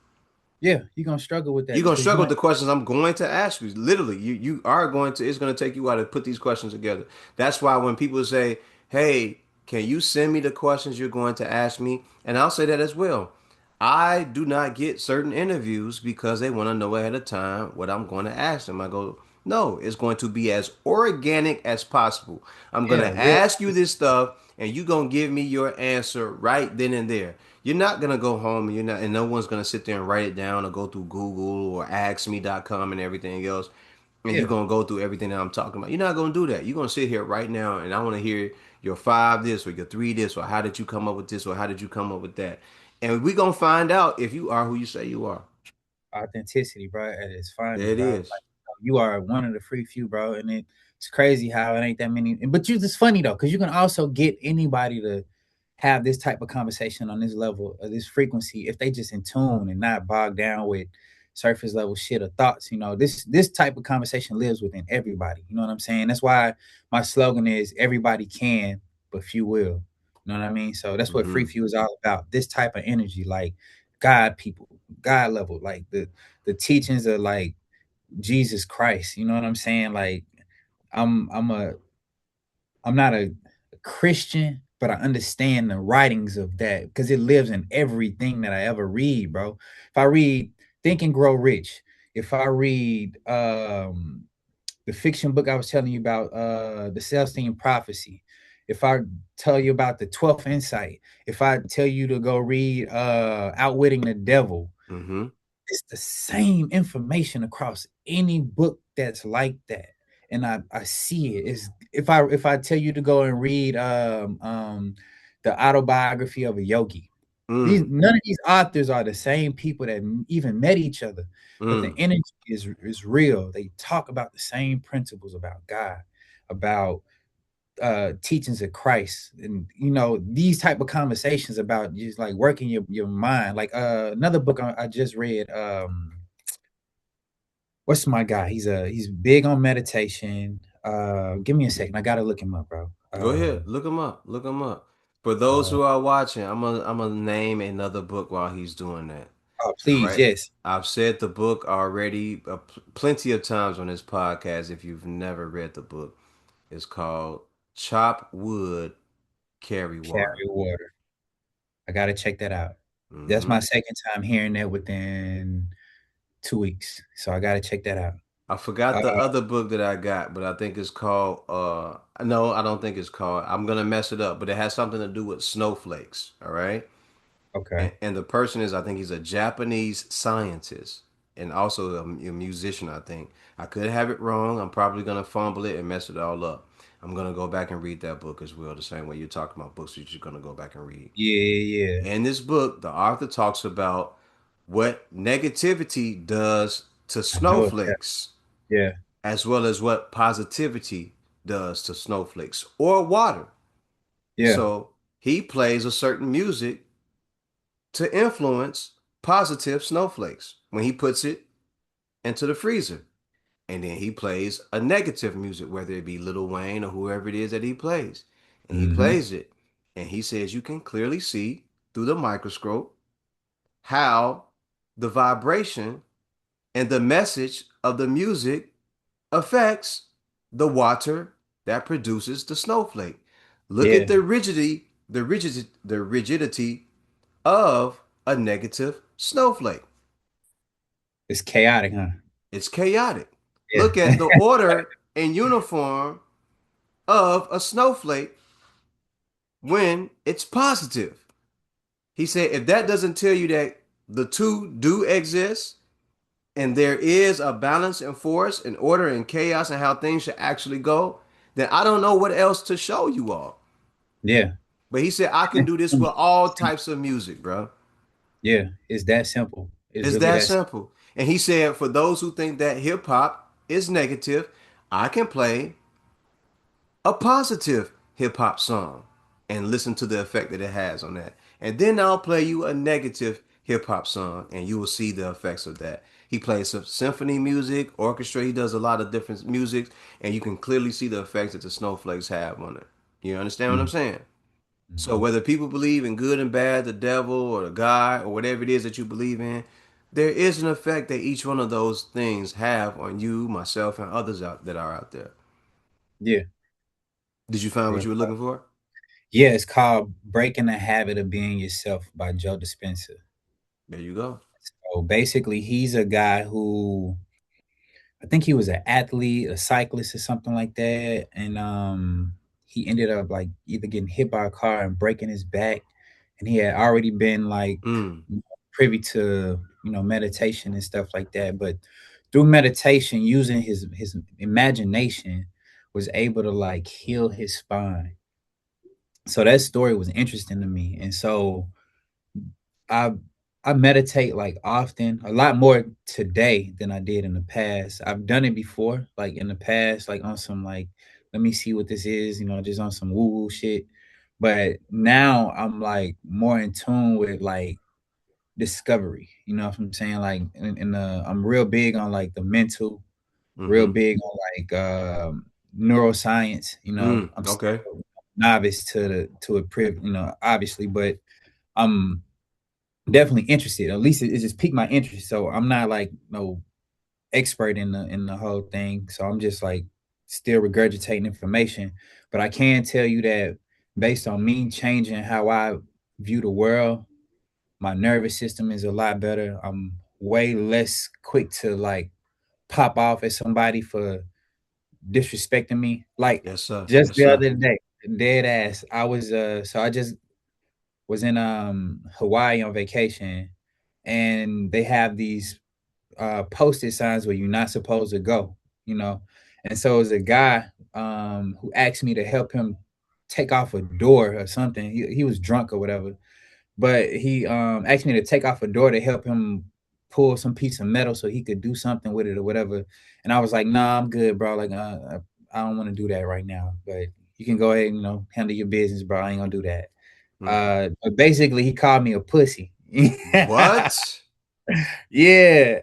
yeah. You're gonna struggle with that You're gonna because you struggle ain't. with the questions I'm going to ask you. Literally, you are going to. It's gonna take you a while to put these questions together. That's why when people say, "Hey, can you send me the questions you're going to ask me?" and I'll say that as well. I do not get certain interviews because they want to know ahead of time what I'm going to ask them. I go, no, it's going to be as organic as possible. I'm going Yeah, to real. ask you this stuff and you're going to give me your answer right then and there. You're not going to go home and you're not, and no one's going to sit there and write it down or go through Google or askme.com and everything else. And you're Yeah, going to go through everything that I'm talking about. You're not going to do that. You're going to sit here right now and I want to hear your five this or your three this or how did you come up with this or how did you come up with that. And we're going to find out if you are who you say you are. authenticity, bro, at its There finest, it bro. is. Like you are one of the free few, bro, and it's crazy how it ain't that many. But you, it's funny though, because you can also get anybody to have this type of conversation on this level, of this frequency, if they just in tune and not bogged down with surface level shit or thoughts. You know, this type of conversation lives within everybody. You know what I'm saying? That's why my slogan is everybody can, but few will. You know what I mean? So that's what free Mm-hmm. few is all about. This type of energy, like God people, God level, like the teachings of like Jesus Christ. You know what I'm saying? Like I'm I'm a I'm not a Christian, but I understand the writings of that because it lives in everything that I ever read, bro. If I read Think and Grow Rich, if I read the fiction book I was telling you about, the Celestine Prophecy, if I tell you about the 12th Insight, if I tell you to go read Outwitting the Devil, Mm-hmm. it's the same information across any book that's like that. And I see it. Is if I tell you to go and read the autobiography of a yogi, these Mm. none of these authors are the same people that even met each other, but the Mm. energy is real. They talk about the same principles about God, about teachings of Christ, and you know these type of conversations about just like working your mind. Like another book I just read. What's my guy? He's big on meditation. Give me a second. I gotta look him up, bro. Go ahead. Look him up. Look him up. For those Uh, who are watching, I'm gonna name another book while he's doing that. oh, All please, right. yes. I've said the book already plenty of times on this podcast. If you've never read the book, it's called Chop Wood, Carry Carry Water. water. I gotta check that out. That's Mm-hmm. my second time hearing that within 2 weeks, so I gotta check that out. I forgot Uh, the other book that I got, but I think it's called no, I don't think it's called. I'm gonna mess it up, but it has something to do with snowflakes, all right? okay. And the person is, I think he's a Japanese scientist and also a musician, I think. I could have it wrong. I'm probably gonna fumble it and mess it all up. I'm gonna go back and read that book as well, the same way you're talking about books that you're gonna go back and read. Yeah, yeah, yeah. In this book, the author talks about what negativity does to I know it. snowflakes, Yeah, as well as what positivity does to snowflakes or water. yeah. So he plays a certain music to influence positive snowflakes when he puts it into the freezer. And then he plays a negative music, whether it be Lil Wayne or whoever it is that he plays. And he Mm-hmm. plays it. And he says you can clearly see through the microscope how the vibration and the message of the music affects the water that produces the snowflake. Look at Yeah. the rigidity of a negative snowflake. It's chaotic, huh? It's chaotic. Yeah. Look at the order and uniform of a snowflake when it's positive. He said if that doesn't tell you that the two do exist and there is a balance and force and order and chaos and how things should actually go, then I don't know what else to show you all. Yeah. But he said I can do this with all types of music, bro. Yeah. It's that simple. It's It's really that that simple. simple. And he said for those who think that hip hop is negative, I can play a positive hip hop song and listen to the effect that it has on that. And then I'll play you a negative hip hop song and you will see the effects of that. He plays some symphony music, orchestra, he does a lot of different music, and you can clearly see the effects that the snowflakes have on it. You understand what I'm saying? So Mm-hmm. whether people believe in good and bad, the devil or the God or whatever it is that you believe in, there is an effect that each one of those things have on you, myself, and others out that are out there. Yeah. Did you find what Real you were talk. looking for? Yeah, it's called Breaking the Habit of Being Yourself by Joe Dispenza. There you go. So basically, he's a guy who I think he was an athlete, a cyclist, or something like that, and he ended up like either getting hit by a car and breaking his back, and he had already been like Mm, privy to meditation and stuff like that, but through meditation, using his imagination, was able to like heal his spine. So that story was interesting to me, and so I I meditate like often, a lot more today than I did in the past. I've done it before, like in the past, like on some like, let me see what this is, just on some woo woo shit. But now I'm like more in tune with like discovery. You know what I'm saying? Like, I'm real big on like the mental, real mm-hmm. big on like neuroscience. I'm Okay. still novice to a priv, obviously, but I'm definitely interested. At least it just piqued my interest. So I'm not like no expert in the whole thing. So I'm just like still regurgitating information. But I can tell you that based on me changing how I view the world, my nervous system is a lot better. I'm way less quick to like pop off at somebody for disrespecting me. Like Yes, sir. just Yes, the sir. other day, dead ass. I was so I just was in Hawaii on vacation, and they have these posted signs where you're not supposed to go, you know. And so it was a guy who asked me to help him take off a door or something. He was drunk or whatever, but he asked me to take off a door to help him pull some piece of metal so he could do something with it or whatever. And I was like, "Nah, I'm good, bro. Like, I don't want to do that right now. But you can go ahead and handle your business, bro. I ain't gonna do that." Mm. But basically, he called me a pussy. What? Yeah,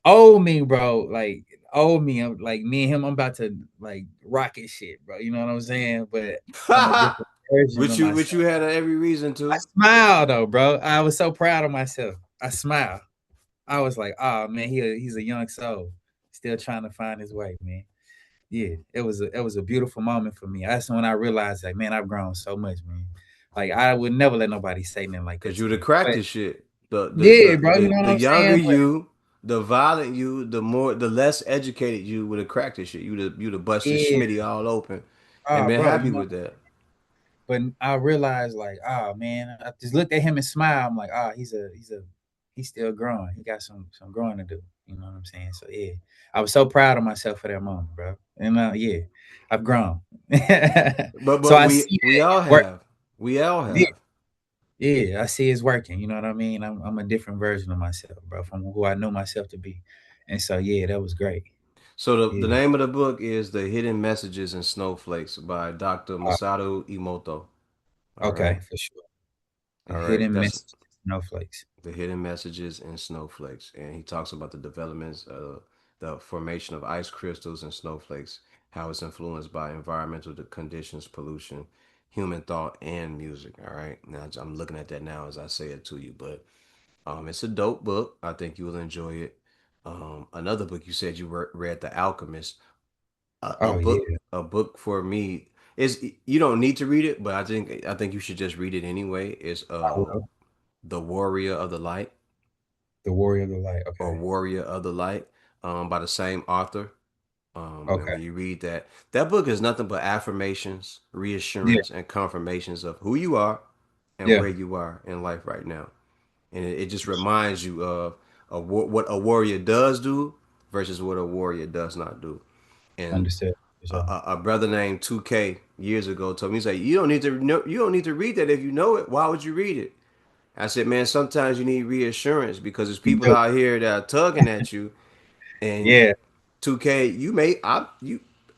owe me, bro. Like, owe me. I'm like me and him. I'm about to like rocket shit, bro. You know what I'm saying? But I'm a different version which of you which myself. you had every reason I to. smile though, bro. I was so proud of myself. I smile. I was like, oh man, he's a young soul, still trying to find his way, man. Yeah, it was a beautiful moment for me. That's when I realized, like, man, I've grown so much, man. Like, I would never let nobody say nothing like that Cause to you the me. cracked But the shit. The the yeah, the bro, you the know what the I'm younger saying? But you. the violent you, the less educated you would have cracked this shit. You'd have busted Yeah. Schmitty all open and Oh, been bro, happy with that. but I realized like, oh man, I just looked at him and smiled. I'm like, oh, he's still growing. He got some growing to do. You know what I'm saying? So yeah, I was so proud of myself for that moment, bro. And yeah, I've grown. So But I we see we that all it's work. have. We all Yeah, have. yeah, I see it's working. You know what I mean? I'm a different version of myself, bro, from who I know myself to be. And so yeah, that was great. So the Yeah. name of the book is The Hidden Messages in Snowflakes by Dr. Uh, Masato Emoto. All okay, right. for sure. The All right. hidden That's messages, snowflakes. The Hidden Messages in Snowflakes. And he talks about the developments of the formation of ice crystals and snowflakes, how it's influenced by environmental conditions, pollution, human thought, and music. All right. Now I'm looking at that now as I say it to you, but it's a dope book. I think you will enjoy it. Another book you said you read, The Alchemist. A Oh yeah, book for me is you don't need to read it, but I think you should just read it anyway. Is I will. The Warrior of the Light The Warrior of the Light. or Okay. Warrior of the Light, by the same author. And Okay. when you read that book is nothing but affirmations, Yeah. reassurance, and confirmations of who you are and Yeah. where you are in life right now. And it just reminds you of what a warrior does do versus what a warrior does not do. And Understood. For sure. a brother named 2K years ago told me, he's like, you don't need to know, you don't need to read that if you know it. Why would you read it? I said, man, sometimes you need reassurance because there's You people do. out here that are tugging at you, and Yeah. 2K,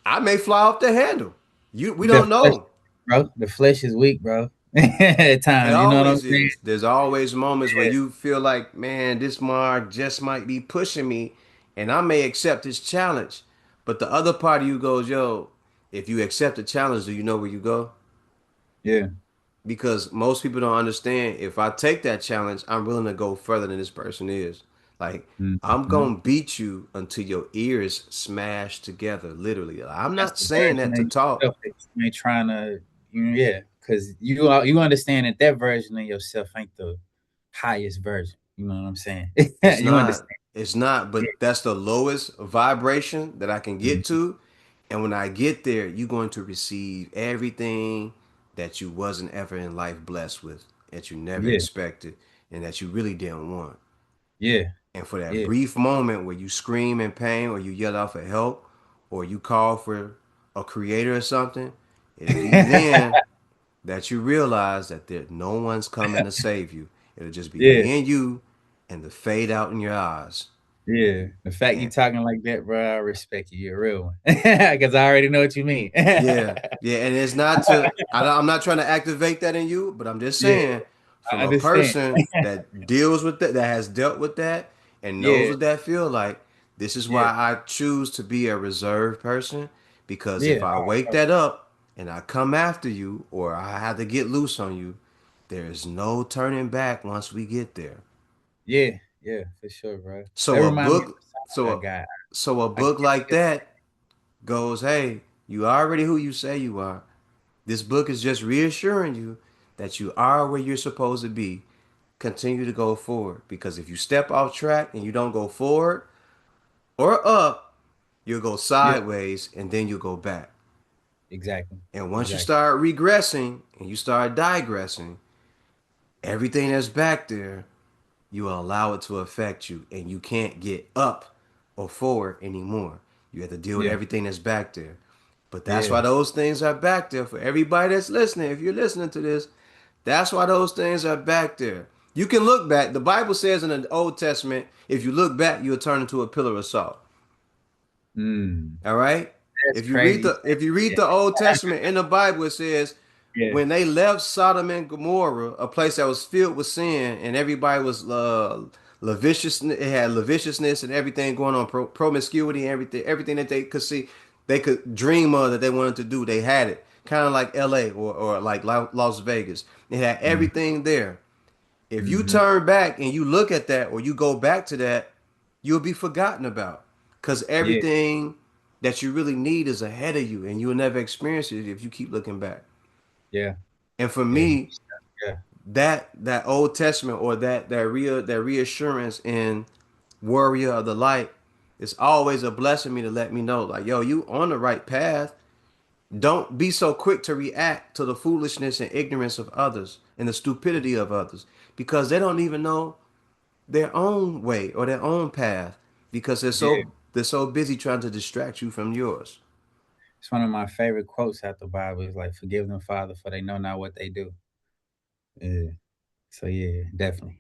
I may fly off the handle. We The don't flesh, know. bro. The flesh is weak, bro. At It times, you know what I'm always saying? is. There's always moments where Yeah. you feel like, man, this mark just might be pushing me, and I may accept this challenge. But the other part of you goes, yo, if you accept the challenge, do you know where you go? Yeah. Because most people don't understand, if I take that challenge, I'm willing to go further than this person is. Like, I'm Mm-hmm. gonna beat you until your ears smash together, literally. I'm That's not the saying version that of to talk. yourself that you ain't trying to. Yeah, because you understand that that version of yourself ain't the highest version. You know what I'm saying? It's You not. understand? It's not, Yeah. but that's the lowest vibration that I can get Mhm. to. And when I get there, you're going to receive everything that you wasn't ever in life blessed with, that you never Yeah. expected, and that you really didn't want. Yeah. And for that Yeah. brief moment where you scream in pain or you yell out for help or you call for a creator or something, it'll be then that you realize that there no one's coming to save you. It'll just be Yeah. me and you and the fade out in your eyes. Yeah, the fact you And talking like that, bro, I respect you. You're a real one, because I already know what you mean. yeah, yeah, and it's not to. I'm not trying to activate that in you, but I'm just Yeah, saying, I from a understand. person that deals with that, that has dealt with that, and knows Yeah, what that feel like. This is yeah, why I choose to be a reserved person, because if yeah, I oh, wake bro. that up and I come after you, or I have to get loose on you, there is no turning back once we get there. Yeah, yeah, for sure, bro. That So a remind me of book, a song so I a, got. so a I can't book like think of that goes, hey, you already who you say you are. This book is just reassuring you that you are where you're supposed to be. Continue to go forward because if you step off track and you don't go forward or up, you'll go yeah, sideways and then you'll go back. exactly, And once you exactly. start regressing and you start digressing, everything that's back there, you will allow it to affect you and you can't get up or forward anymore. You have to deal with Yeah, everything that's back there. But that's yeah. why those things are back there for everybody that's listening. If you're listening to this, that's why those things are back there. You can look back. The Bible says in the Old Testament, if you look back, you'll turn into a pillar of salt. Mm, All right. that's If you read crazy. the if you read the Old Testament in the Bible, it says Yeah, when they left Sodom and Gomorrah, a place that was filled with sin, and everybody was lascivious, it had lasciviousness and everything going on, promiscuity, and everything that they could see, they could dream of that they wanted to do. They had it, kind of like L.A. or like Las Vegas. It had mm, everything there. If you mm-hmm. turn back and you look at that or you go back to that, you'll be forgotten about. Because Yeah, everything that you really need is ahead of you and you'll never experience it if you keep looking back. yeah, And for yeah, me, yeah. that Old Testament or that reassurance in warrior of the light, it's always a blessing me to let me know, like, yo, you on the right path. Don't be so quick to react to the foolishness and ignorance of others and the stupidity of others because they don't even know their own way or their own path because Yeah, they're so busy trying to distract you from yours. it's one of my favorite quotes out the Bible. It's like, "Forgive them, Father, for they know not what they do." Yeah. So yeah, definitely.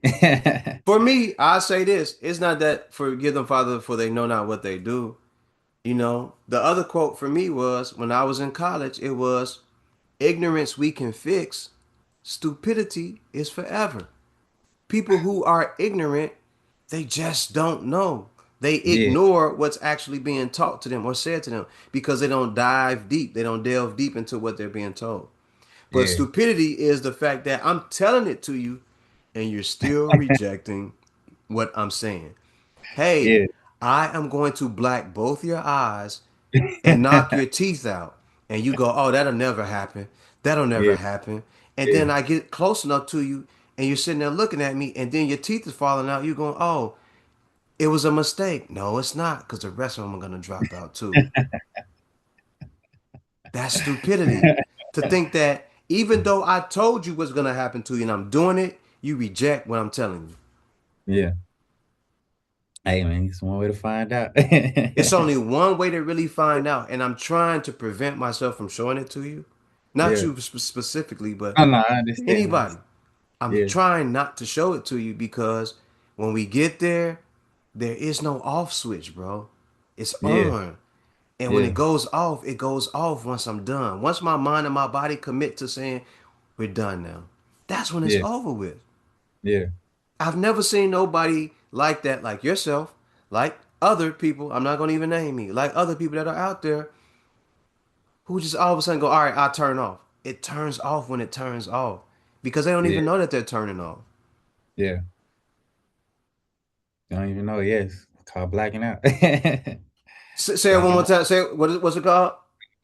For me, I say this: it's not that forgive them, Father, for they know not what they do. The other quote for me was when I was in college. It was ignorance we can fix, stupidity is forever. People who are ignorant, they just don't know. They Yeah, ignore what's actually being taught to them or said to them because they don't dive deep. They don't delve deep into what they're being told. But yeah, stupidity is the fact that I'm telling it to you and you're still rejecting what I'm saying. Hey, yeah, I am going to black both your eyes and knock your teeth out. And you go, oh, that'll never happen. That'll never yeah, happen. And yeah, then I get close enough to you and you're sitting there looking at me and then your teeth is falling out. You're going, oh, it was a mistake. No, it's not because the rest of them are going to drop out too. That's stupidity. To think that even though I told you what's going to happen to you and I'm doing it, you reject what I'm telling you. yeah. Hey man, it's one way to find out. It's only one way to really find out, and I'm trying to prevent myself from showing it to you. Not Yeah. you specifically, but Oh no, I understand. I anybody. understand. I'm Yeah, trying not to show it to you because when we get there, there is no off switch, bro. It's yeah, on. And when yeah, it goes off once I'm done. Once my mind and my body commit to saying, we're done now, that's when it's yeah, over with. yeah, I've never seen nobody like that, like yourself, like other people. I'm not going to even name me, like other people that are out there who just all of a sudden go, all right, I'll turn off. It turns off when it turns off because they don't yeah, even know that they're turning off. yeah. Don't even know. Yes, called blacking out. Say it one Blacking more out. time. What's it called?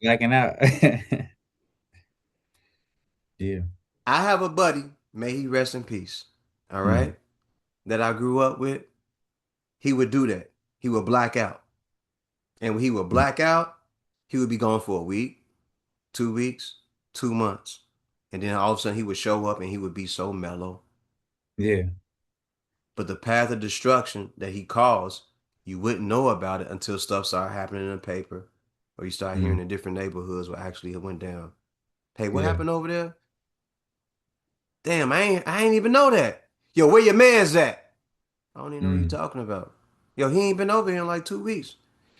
Blacking out. Yeah. I have a buddy, may he rest in peace. All Mm. right, that I grew up with. He would do that. He would black out, and when he would Mm. black out, he would be gone for a week, 2 weeks, 2 months, and then all of a sudden he would show up and he would be so mellow. Yeah. But the path of destruction that he caused, you wouldn't know about it until stuff started happening in the paper, or you start hearing Mm. in different neighborhoods what actually it went down. Hey, what Yeah. happened over there? Damn, I ain't even know that. Yo, where your man's at? I don't even know what you're Mm. talking about. Yo, he ain't been over here in like 2 weeks.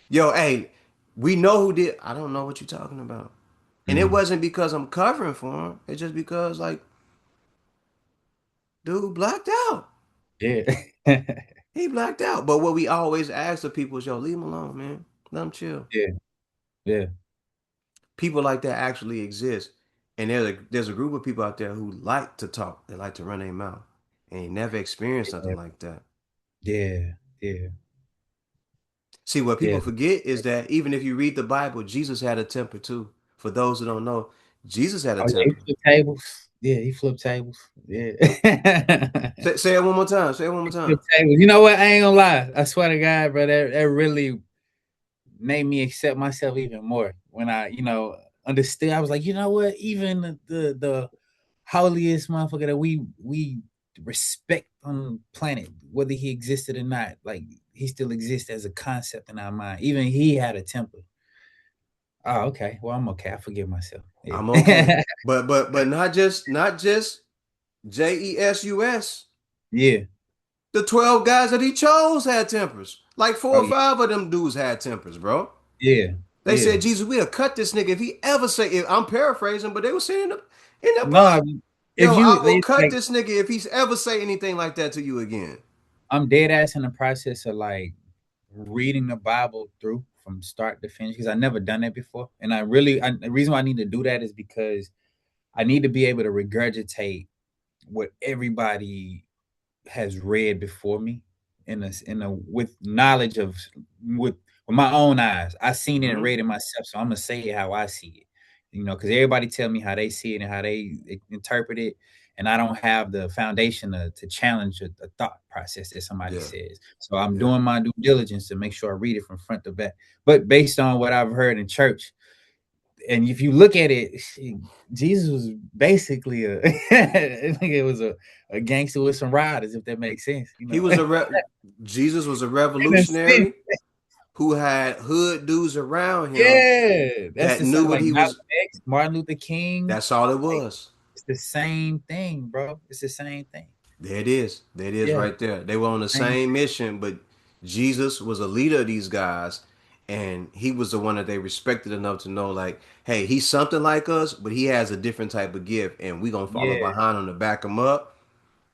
Yo, hey, we know who did. I don't know what you're talking about. And it Mm. wasn't because I'm covering for him. It's just because like dude blacked out. Yeah. He blacked out. But what we always ask the people is, yo, leave him alone, man. Let him chill. Yeah. Yeah. People like that actually exist. And there's a group of people out there who like to talk. They like to run their mouth. And they never experienced Yeah. nothing like that. Yeah. Yeah. See, what people Yeah. forget is that even if you read the Bible, Jesus had a temper too. For those who don't know, Jesus had a Oh yeah, he temper. flipped tables. Yeah, he flipped tables. Yeah. Say it one more time. Say it one more time. Flipped tables. You know what? I ain't gonna lie. I swear to God, bro, that really made me accept myself even more when I, understood. I was like, you know what? Even the holiest motherfucker that we respect on the planet, whether he existed or not, like he still exists as a concept in our mind. Even he had a temper. Oh, okay. Well, I'm okay. I forgive myself. I'm okay. Yeah. But not just Jesus. Yeah. The 12 guys that he chose had tempers. Like four Oh or yeah. five of them dudes had tempers, bro. Yeah. They Yeah. said, Jesus, we'll cut this nigga if he ever say, if, I'm paraphrasing, but they were saying in the No, book, if yo, you I will it's cut like this nigga if he's ever say anything like that to you again. I'm dead ass in the process of like reading the Bible through from start to finish because I never done that before, and the reason why I need to do that is because I need to be able to regurgitate what everybody has read before me in a with knowledge of with with my own eyes. I seen it and Hmm. read it myself, so I'm gonna say it how I see it. Because everybody tell me how they see it and how they interpret it, and I don't have the foundation to challenge a thought process that somebody Yeah. says. So I'm Yeah. doing my due diligence to make sure I read it from front to back. But based on what I've heard in church, and if you look at it, Jesus was basically a I think it was a gangster with some riders, if that makes sense, you He know. was a Jesus was a In a sense, revolutionary who had hood dudes around him yeah, that's that the knew same. what Like he Malcolm was. X, Martin Luther King, That's all it like was. it's the same thing, bro. It's the same thing. There it is. There it is Yeah, right there. They were on the same same thing. mission, but Jesus was a leader of these guys, and he was the one that they respected enough to know, like, hey, he's something like us, but he has a different type of gift, and we gonna follow Yeah, behind him to back him up.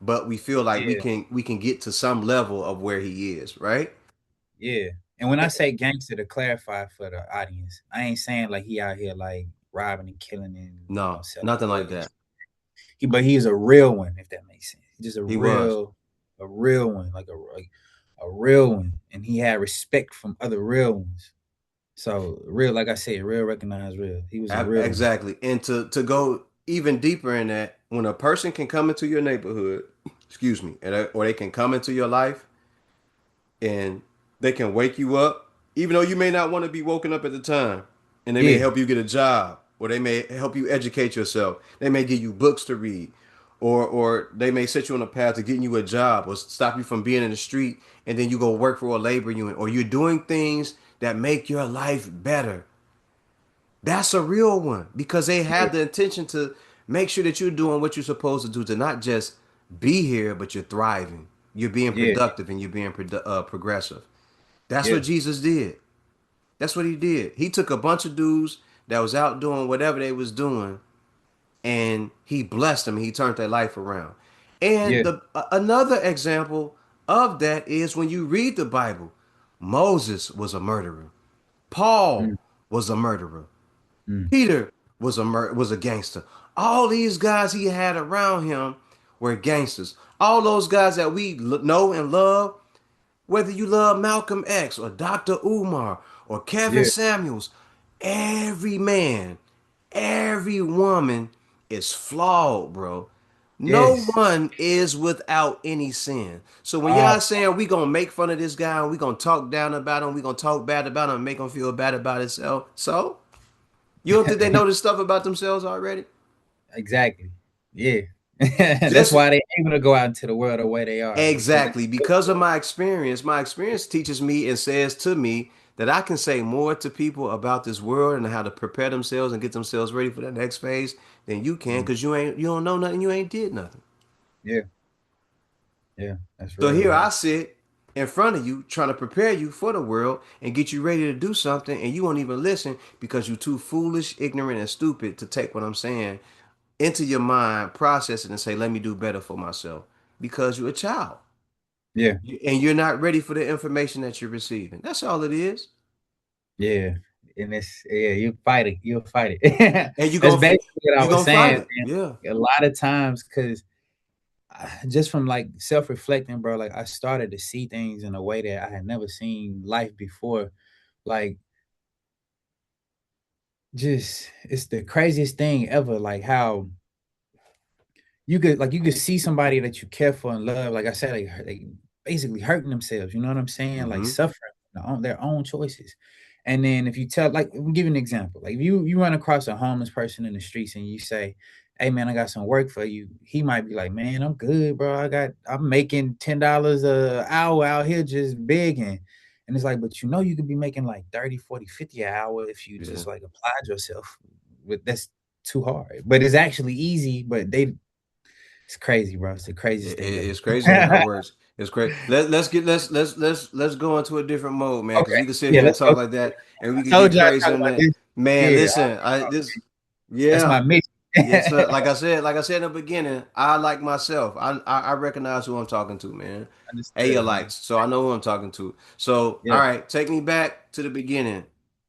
But we feel like yeah, we can get to some level of where he is, right? yeah. And when I say gangster, to clarify for the audience, I ain't saying like he out here like robbing and killing and No, selling nothing like drugs. that. But he's a real one, if that makes sense. He's just He was. a real one, like a real one, and he had respect from other real ones. So real, like I said, real recognized real. He was a real one. Exactly. And to go even deeper in that, when a person can come into your neighborhood, excuse me, or they can come into your life and they can wake you up, even though you may not want to be woken up at the time, and they may Yeah, help you get a job, or they may help you educate yourself. They may give you books to read, or they may set you on a path to getting you a job, or stop you from being in the street, and then you go work for a labor union, or you're doing things that make your life better. That's a real one because they yeah, have the intention to make sure that you're doing what you're supposed to do to not just be here, but you're thriving. You're being yeah, productive and you're being progressive. That's yeah, what Jesus did. That's what he did. He took a bunch of dudes that was out doing whatever they was doing, and he blessed them. He turned their life around. And yeah, the another example of that is when you read the Bible. Moses was a murderer. mm, Paul was a murderer. mm, Peter was a gangster. All these guys he had around him were gangsters. All those guys that we know and love, whether you love Malcolm X or Dr. Umar or Kevin yeah, Samuels, every man, every woman is flawed, bro. No yes. one is without any sin. So when Uh, y'all saying we gonna make fun of this guy and we gonna talk down about him, we gonna talk bad about him and make him feel bad about himself, so you don't think they know this stuff about themselves already? exactly. Yeah. That's Just why they able to go out into the world the way they are. Because they exactly because of my experience teaches me and says to me that I can say more to people about this world and how to prepare themselves and get themselves ready for the next phase than you can mm, because you don't know nothing, you ain't did nothing. yeah, yeah, that's So real, here bro. I sit in front of you trying to prepare you for the world and get you ready to do something and you won't even listen because you're too foolish, ignorant, and stupid to take what I'm saying into your mind, process it, and say, let me do better for myself because you're a child. Yeah, And you're not ready for the information that you're receiving. That's all it is. yeah. And it's yeah, you fight it. You'll fight it. And That's basically what I you was gonna saying, fight it. man. Yeah. A lot of times, because just from like self-reflecting, bro, like I started to see things in a way that I had never seen life before. Like, just it's the craziest thing ever. Like how you could see somebody that you care for and love, like I said, like they basically hurting themselves, you know what I'm saying? Like Mm-hmm. suffering their own choices. And then if you tell, like, I'll give you an example. Like if you run across a homeless person in the streets and you say, "Hey man, I got some work for you." He might be like, "Man, I'm good, bro. I'm making $10 a hour out here just begging." And it's like, but you know you could be making like 30, 40, 50 an hour if you Yeah. just like applied yourself. But that's too hard. But it's actually easy, but they it's crazy, bro. It's the craziest thing It's crazy how ever. that works. It's crazy. Let's go into a different mode, man, because Okay. we can sit Yeah, here and let's go. talk like that, and we I could get told you I'd crazy talk on about that. this. Man, Yeah, listen, I this, that's yeah, my mission. yes, like I said in the beginning, I like myself. I recognize who I'm talking to, man. Understood, man. Lights, so I know who I'm talking to. So, all Yeah. right, take me back to the beginning.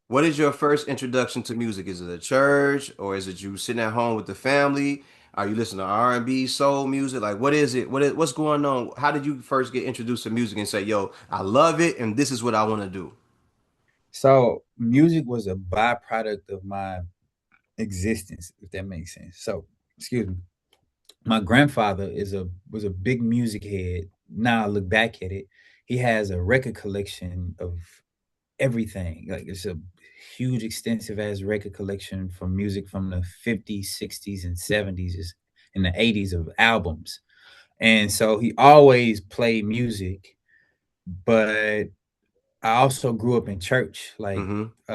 What is your first introduction to music? Is it a church or is it you sitting at home with the family? Are you listening to R&B, soul music? Like, what is it? What's going on? How did you first get introduced to music and say, "Yo, I love it, and this is what I want to do"? So music was a byproduct of my existence, if that makes sense. So, excuse me. My grandfather is a was a big music head. Now I look back at it, he has a record collection of everything. Like it's a huge, extensive ass record collection from music from the 50s, 60s, and 70s and the 80s of albums. And so he always played music, but I also grew up in church, like Mm-hmm. uh,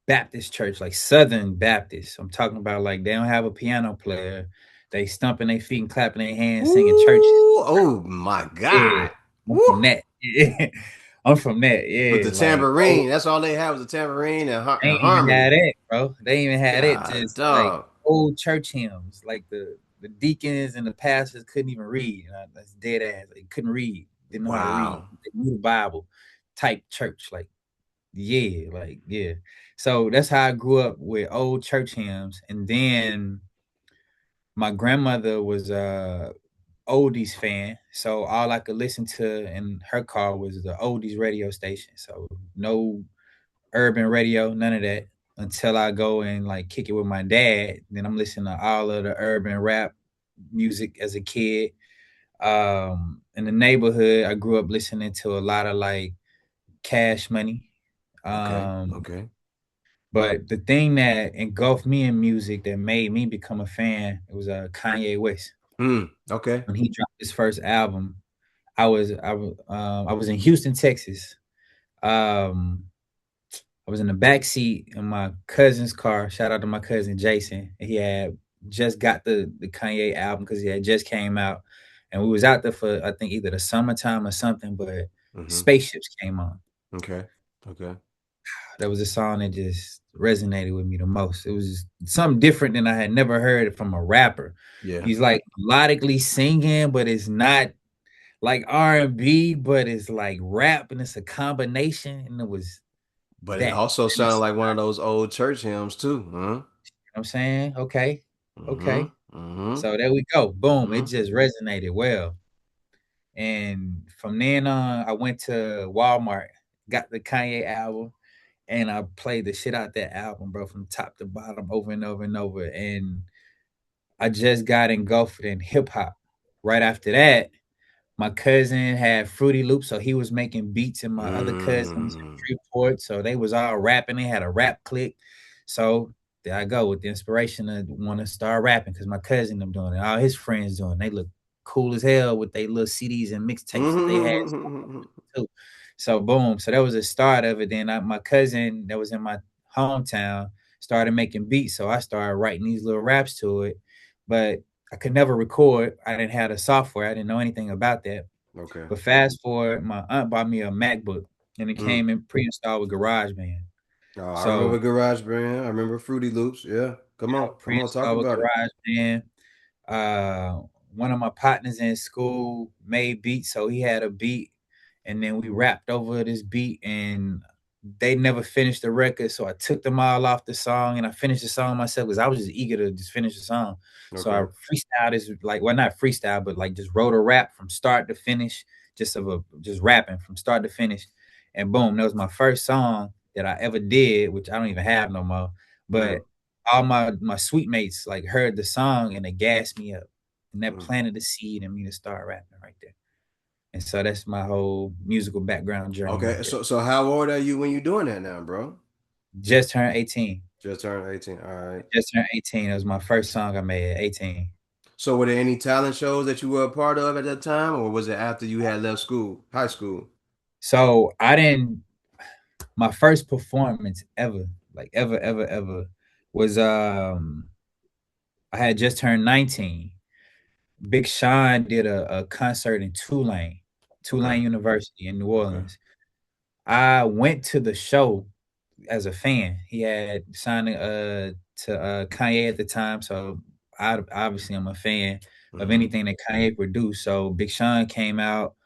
Baptist church, like Southern Baptist. I'm talking about like they don't have a piano player. They stumping their feet and clapping their hands, singing church. Ooh, oh my Yeah, God. I'm Woo. from that. Yeah. I'm from that. With Yeah, the like oh, tambourine. That's all they have was the tambourine they and ain't even had harmony. that, bro. They ain't even had it. God, Just like dog. old church hymns, like the deacons and the pastors couldn't even read. That's dead ass. They couldn't read. Didn't know how to read. Wow. They knew the Bible. Type church, like yeah, like yeah. So that's how I grew up with old church hymns, and then my grandmother was a oldies fan, so all I could listen to in her car was the oldies radio station. So no urban radio, none of that until I go and like kick it with my dad. Then I'm listening to all of the urban rap music as a kid. In the neighborhood, I grew up listening to a lot of like Cash Money. Okay. Um, Okay. but the thing that engulfed me in music that made me become a fan, it was Kanye West. Okay. When he dropped his first album, I was in Houston, Texas. Um, I was in the back seat in my cousin's car. Shout out to my cousin Jason. He had just got the Kanye album because he had just came out, and we was out there for I think either the summertime or something. But Mm-hmm. Spaceships came on. Okay. Okay. That was a song that just resonated with me the most. It was just something different than I had never heard from a rapper. Yeah. He's like melodically singing, but it's not like R&B, but it's like rap, and it's a combination, and it was But it that. also sounded like one of those old church hymns too, huh? I'm saying? Okay. Mm-hmm. Okay. Mm-hmm. So there we go. Boom. It Mm-hmm. just resonated well. And from then on, I went to Walmart, got the Kanye album, and I played the shit out that album, bro, from top to bottom over and over and over. And I just got engulfed in hip hop. Right after that, my cousin had Fruity Loops, so he was making beats, and my other cousin was Mm. in Freeport, so they was all rapping. They had a rap clique. So there I go with the inspiration to want to start rapping because my cousin them doing it, all his friends doing it. They look cool as hell with their little CDs and mixtapes that they had Mm-hmm. too. So boom, so that was the start of it. Then my cousin that was in my hometown started making beats, so I started writing these little raps to it, but I could never record. I didn't have the software. I didn't know anything about that. Okay. But fast forward, my aunt bought me a MacBook, and it Mm. came in pre-installed with GarageBand. Oh, I So remember Garage Band. I remember Fruity Loops. Yeah. Come on. Come on. Talk pre-installed with about it. GarageBand. One of my partners in school made beats, so he had a beat, and then we rapped over this beat, and they never finished the record, so I took them all off the song, and I finished the song myself because I was just eager to just finish the song. So I Okay. freestyled this, like, well, not freestyle, but like just wrote a rap from start to finish, just rapping from start to finish, and boom, that was my first song that I ever did, which I don't even have no more. Mm. But all my sweet mates like heard the song and they gassed me up, and that Mm. planted the seed in me to start rapping right there. And so that's my whole musical background journey right Okay. there. So how old are you when you're doing that now, bro? Just turned 18. Just turned 18. All right. Just turned 18. It was my first song I made at 18. So were there any talent shows that you were a part of at that time, or was it after you had left school, high school? So I didn't my first performance ever, like ever, was I had just turned 19. Big Sean did a concert in Okay. Tulane University in New Okay. Orleans. I went to the show as a fan. He had signed to Kanye at the time, so I obviously I'm a fan of Mm-hmm. anything that Kanye produced. So Big Sean came out.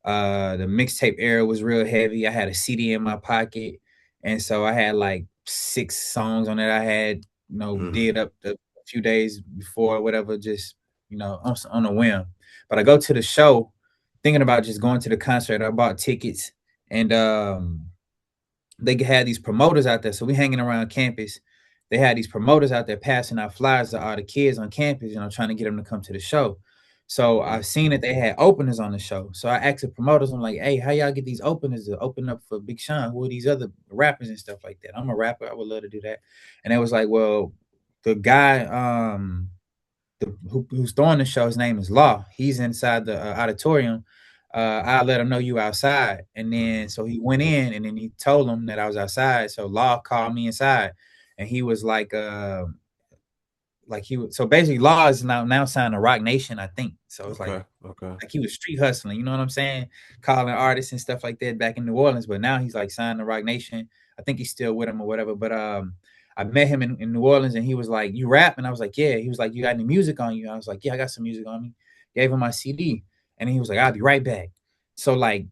The mixtape era was real heavy. I had a CD in my pocket, and so I had like 6 songs on it. I had Mm-hmm. did up a few days before, whatever, just on a whim. But I go to the show, thinking about just going to the concert. I bought tickets, and they had these promoters out there. So we hanging around campus, they had these promoters out there passing out flyers to all the kids on campus, trying to get them to come to the show. So Mm-hmm. I've seen that they had openers on the show. So I asked the promoters, I'm like, hey, how y'all get these openers to open up for Big Sean? Who are these other rappers and stuff like that? I'm a rapper. I would love to do that. And it was like, well, the guy, who's throwing the show, his name is Law. He's inside the auditorium. I let him know you outside, and then Mm-hmm. so he went in, and then he told him that I was outside. So Law called me inside, and he was like he was so basically Law is now signed to Rock Nation, I think. So it's Okay. Okay. like he was street hustling, you know what I'm saying? Calling artists and stuff like that back in New Orleans, but now he's like signed to Rock Nation. I think he's still with him or whatever. But I met him in New Orleans and he was like, you rap? And I was like, yeah. He was like, you got any music on you? I was like, yeah, I got some music on me. Gave him my CD. And he was like, I'll be right back. So like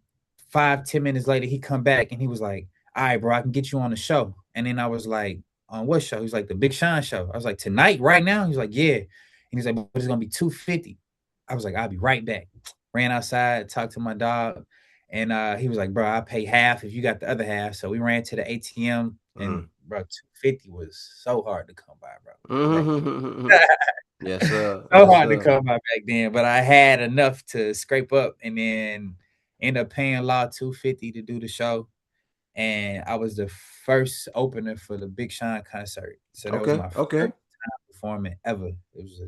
5, 10 minutes later, he come back and he was like, all right, bro, I can get you on the show. And then I was like, on what show? He was like, the Big Sean show. I was like, tonight, right now? He's like, yeah. And he's like, but it's gonna be 250. I was like, I'll be right back. Ran outside, talked to my dog, and he was like, bro, I'll pay half if you got the other half. So we ran to the ATM, and Mm-hmm. bro, 250 was so hard to come by, bro, back then. Mm-hmm. Yes, sir. So Yes, hard to sir. come by back then, but I had enough to scrape up and then end up paying Law 250 to do the show. And I was the first opener for the Big Sean concert. So that was Okay. my first Okay. performance ever. It was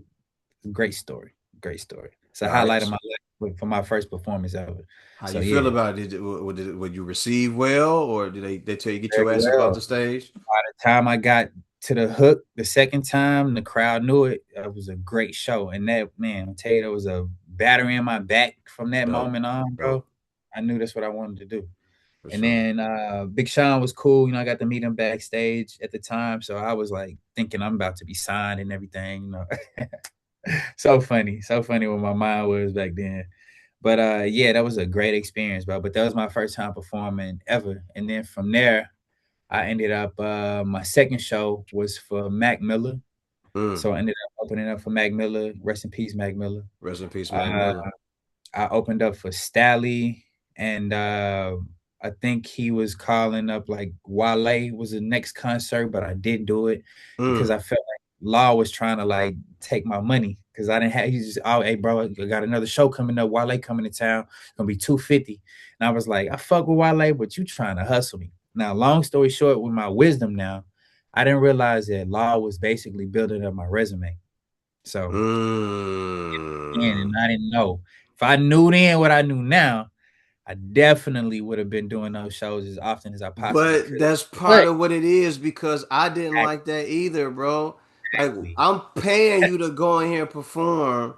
a great story. Great story. It's a highlight of Yikes. my life for my first performance ever. How So you feel yeah, about it? Would you receive well, or did they tell you get very your ass up off well. the stage? By the time I got to the hook the second time, the crowd knew it. It was a great show. And that man, I tell you, there was a battery in my back from that Dope. moment on, bro. Dope. I knew that's what I wanted to do. For And sure. then Big Sean was cool. I got to meet him backstage at the time. So I was like thinking I'm about to be signed and everything. So funny. So funny what my mind was back then. But yeah, that was a great experience, bro. But that was my first time performing ever. And then from there, I ended up my second show was for Mac Miller. Mm. So I ended up opening up for Mac Miller. Rest in peace, Mac Miller. Rest in peace, Mac Uh, Miller. I opened up for Stally, and I think he was calling up like Wale was the next concert, but I didn't do it because Mm. I felt like Law was trying to like take my money because I didn't have. He's just, oh, hey, bro, I got another show coming up. Wale coming to town, gonna be 250, and I was like, I fuck with Wale, but you trying to hustle me. Now, long story short, with my wisdom now, I didn't realize that Law was basically building up my resume. So Mm. and I didn't know. If I knew then what I knew now, I definitely would have been doing those shows as often as I possibly But could. that's part But of what it is because I didn't like that either, bro. Like exactly, I'm paying you to go in here and perform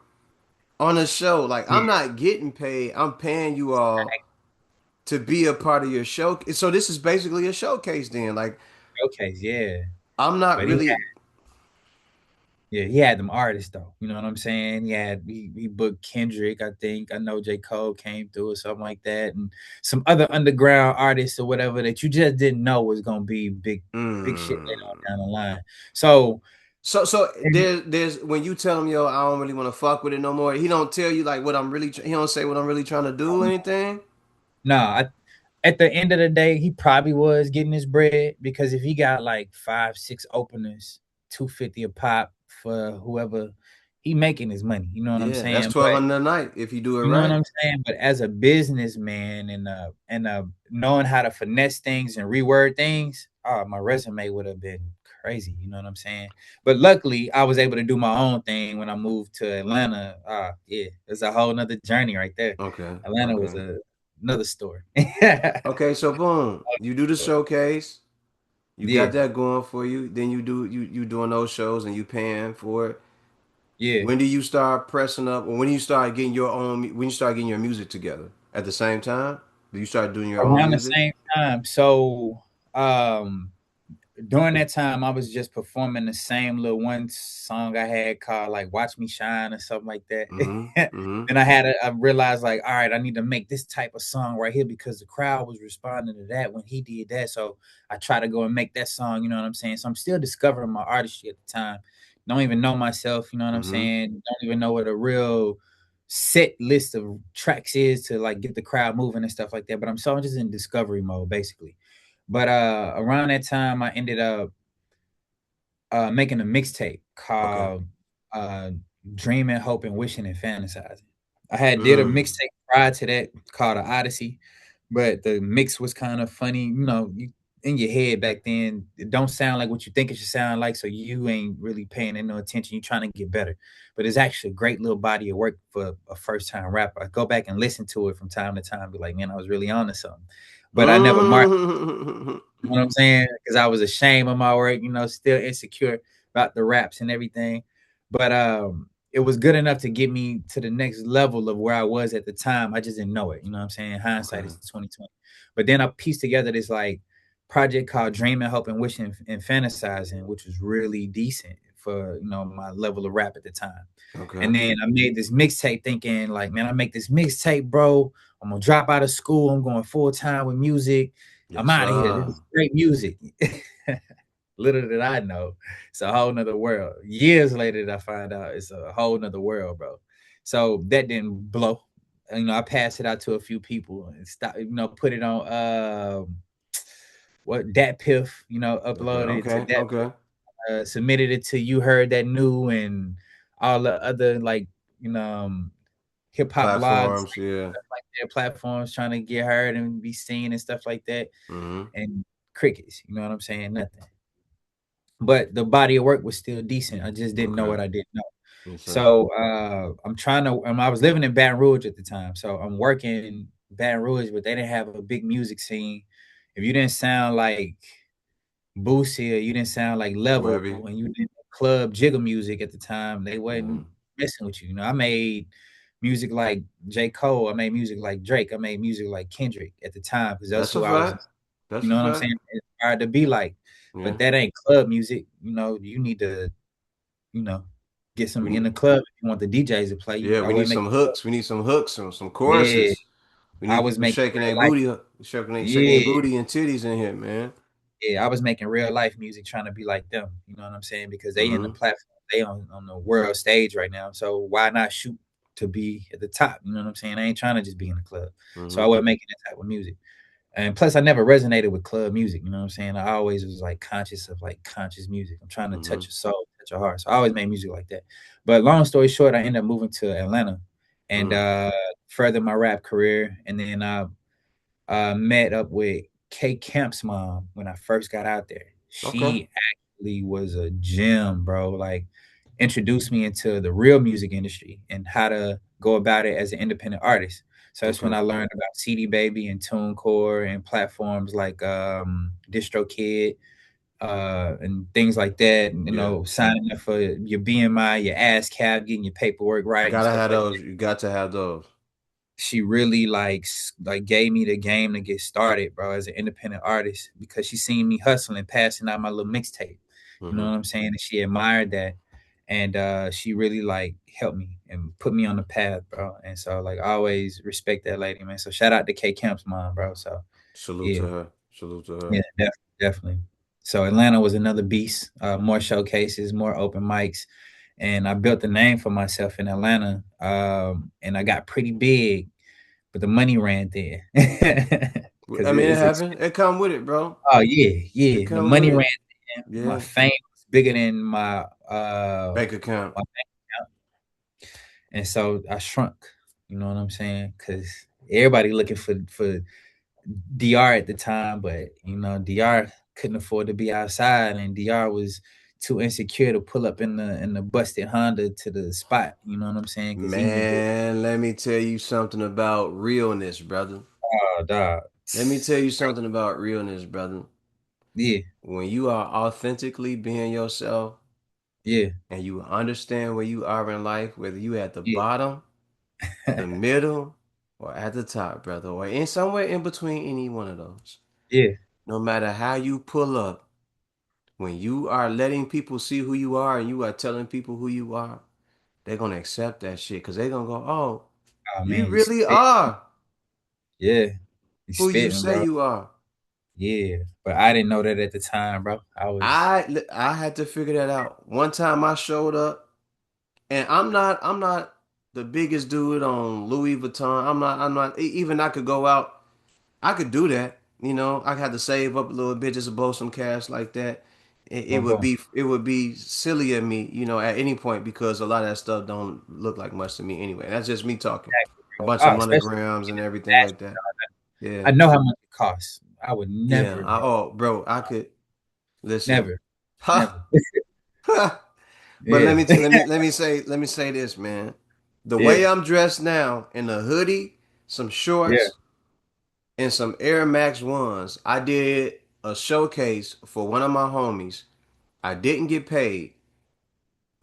on a show. Like yeah, I'm not getting paid. I'm paying you all to be a part of your show. So this is basically a showcase then. Like okay, yeah. I'm not But he really. he had them artists though. You know what I'm saying? He booked Kendrick, I think. I know J. Cole came through or something like that, and some other underground artists or whatever that you just didn't know was gonna be big shit later on Mm. down the line. So So and there's when you tell him yo I don't really want to fuck with it no more. He don't tell you like what I'm really. He don't say what I'm really trying to do or anything. no, at the end of the day, he probably was getting his bread because if he got like 5, 6 openers, 250 a pop for whoever, he making his money. You know what I'm Yeah, that's saying? But 1,200 a night if you do it you know what right. I'm saying? But as a businessman and knowing how to finesse things and reword things, my resume would have been crazy. You know what I'm saying? But luckily, I was able to do my own thing when I moved to Atlanta. Yeah, it's a whole nother journey right there. Okay, Atlanta was okay. another story. Okay, so boom, you do the showcase. You got Yeah, that going for you. Then you doing those shows and you paying for it. yeah. When do you start pressing up, or when do you start getting your own? When you start getting your music together at the same time? Do you start doing your own Around the music? same time. So um during that time, I was just performing the same little one song I had called like "Watch Me Shine" or something like that. Mm-hmm. Mm-hmm. Then I realized like, all right, I need to make this type of song right here because the crowd was responding to that when he did that. So I try to go and make that song. You know what I'm saying? So I'm still discovering my artistry at the time. Don't even know myself. You know what I'm Mm-hmm. saying? Don't even know what a real set list of tracks is to like get the crowd moving and stuff like that. But I'm just in discovery mode basically. But around that time, I ended up making a mixtape Okay. called uh Dreaming, Hoping, Wishing, and Fantasizing. I had did a Mm. mixtape prior to that called a Odyssey, but the mix was kind of funny. In your head back then, it don't sound like what you think it should sound like, so you ain't really paying no attention. You trying to get better, but it's actually a great little body of work for a first time rapper. I go back and listen to it from time to time, be like, man, I was really on to something. But I never marked. Mm. You know what I'm saying? Because I was ashamed of my work, still insecure about the raps and everything. But it was good enough to get me to the next level of where I was at the time. I just didn't know it. You know what I'm saying? Hindsight Okay. is 2020. But then I pieced together this like project called Dreaming, Hoping, Wishing, and Fantasizing, which was really decent for my level of rap at the time. Okay. And then I made this mixtape thinking like, man, I make this mixtape, bro. I'm gonna drop out of school. I'm going full time with music. I'm Yes, out of here. This sir. is great music. Little did I know, it's a whole nother world. Years later, did I find out it's a whole nother world, bro. So that didn't blow. I passed it out to a few people and stop. Put it on what Dat Piff. Okay. Uploaded it to Okay. Dat Okay. submitted it to You Heard That New and all the other like you know hip hop blogs Platforms. Yeah. stuff like that, platforms trying to get heard and be seen and stuff like that, Mm-hmm. and crickets. You know what I'm saying? Nothing. But the body of work was still decent. I just didn't know Okay. what I didn't know. Yes, sir. So I'm trying to. I was living in Baton Rouge at the time, so I'm working in Baton Rouge, but they didn't have a big music scene. If you didn't sound like Boosie, or you didn't sound like Level, Webby. and you didn't club jiggle music at the time, they Mm-hmm. wasn't messing with you. I made music like J. Cole, I made music like Drake, I made music like Kendrick at the time because that's That's a who I was, fact. That's you a know what I'm fact. saying? It's hard to be like, Yeah. but that ain't club music. You need to, you know, get some We in need, the club if you want the DJs to play. yeah, I we need wasn't making some hooks. We need some hooks and some yeah, choruses. We I need was people making shaking their real life. booty, shaking their Yeah, booty and titties in here, man. yeah, I was making real life music trying to be like them. You know what I'm saying? Because they in the Mm-hmm. platform, they on the world stage right now. So why not shoot to be at the top? You know what I'm saying? I ain't trying to just be in the club. So I Mm-hmm. wasn't making that type of music. And plus I never resonated with club music, you know what I'm saying? I always was like conscious of like conscious music. I'm trying to Mm-hmm. touch your soul, touch your heart. So I always made music like that. But long story short, I ended up moving to Atlanta and Mm. further my rap career. And then I met up with K Camp's mom when I first got out there. Okay. She actually was a gem, bro. Like, introduced me into the real music industry and how to go about it as an independent artist. So that's when Okay. I learned about CD Baby and TuneCore and platforms like DistroKid and things like that. Yeah. Signing up for your BMI, your ASCAP, getting your paperwork right and Gotta stuff have like those. that. You got to have those. She really like gave me the game to get started, bro, as an independent artist because she seen me hustling, passing out my little mixtape. You know Mm-hmm. what I'm saying? And she admired that. And she really like helped me and put me on the path, bro. And so like I always respect that lady, man. So shout out to K Camp's mom, bro. So Salute yeah, to her. Salute to her. yeah, definitely. So Atlanta was another beast. More showcases, more open mics, and I built a name for myself in Atlanta. And I got pretty big, but the money ran thin because I mean, it it's happened. expensive. It come with it, bro. Oh yeah, It yeah. The come with money ran it. thin. My Yeah. fame was bigger than Bank account. my bank account, and so I shrunk. You know what I'm saying? Because everybody looking for De.R at the time, but De.R couldn't afford to be outside, and De.R was too insecure to pull up in the busted Honda to the spot. You know what I'm saying? Because he was just Man, let me tell you something about realness, brother. oh dog, Let me tell you something about realness, brother. yeah, When you are authentically being yourself yeah, and you understand where you are in life, whether you at the yeah, bottom, the middle, or at the top, brother, or in somewhere in between any one of those. yeah. No matter how you pull up, when you are letting people see who you are and you are telling people who you are, they're gonna accept that shit because they're gonna go, oh, Oh you man, you really spit. are Yeah, you who you spitting, say bro. you are. Yeah, but I didn't know that at the time, bro. I was I had to figure that out. One time I showed up, and I'm not the biggest dude on Louis Vuitton. Even I could go out. I could do that. I had to save up a little bit just to blow some cash like that. it Boom, would boom. be silly of me, at any point because a lot of that stuff don't look like much to me anyway. That's just me talking. Exactly, A bro. bunch of Oh, especially monograms and being a everything like bastard, that. dog. Yeah. I know how much it costs. I would Yeah. never, bro. Oh, bro, I could listen. Never, Ha. never. Ha. But Yeah, let me say this, man. The yeah, way I'm dressed now in a hoodie, some yeah. shorts, and some Air Max ones, I did a showcase for one of my homies. I didn't get paid.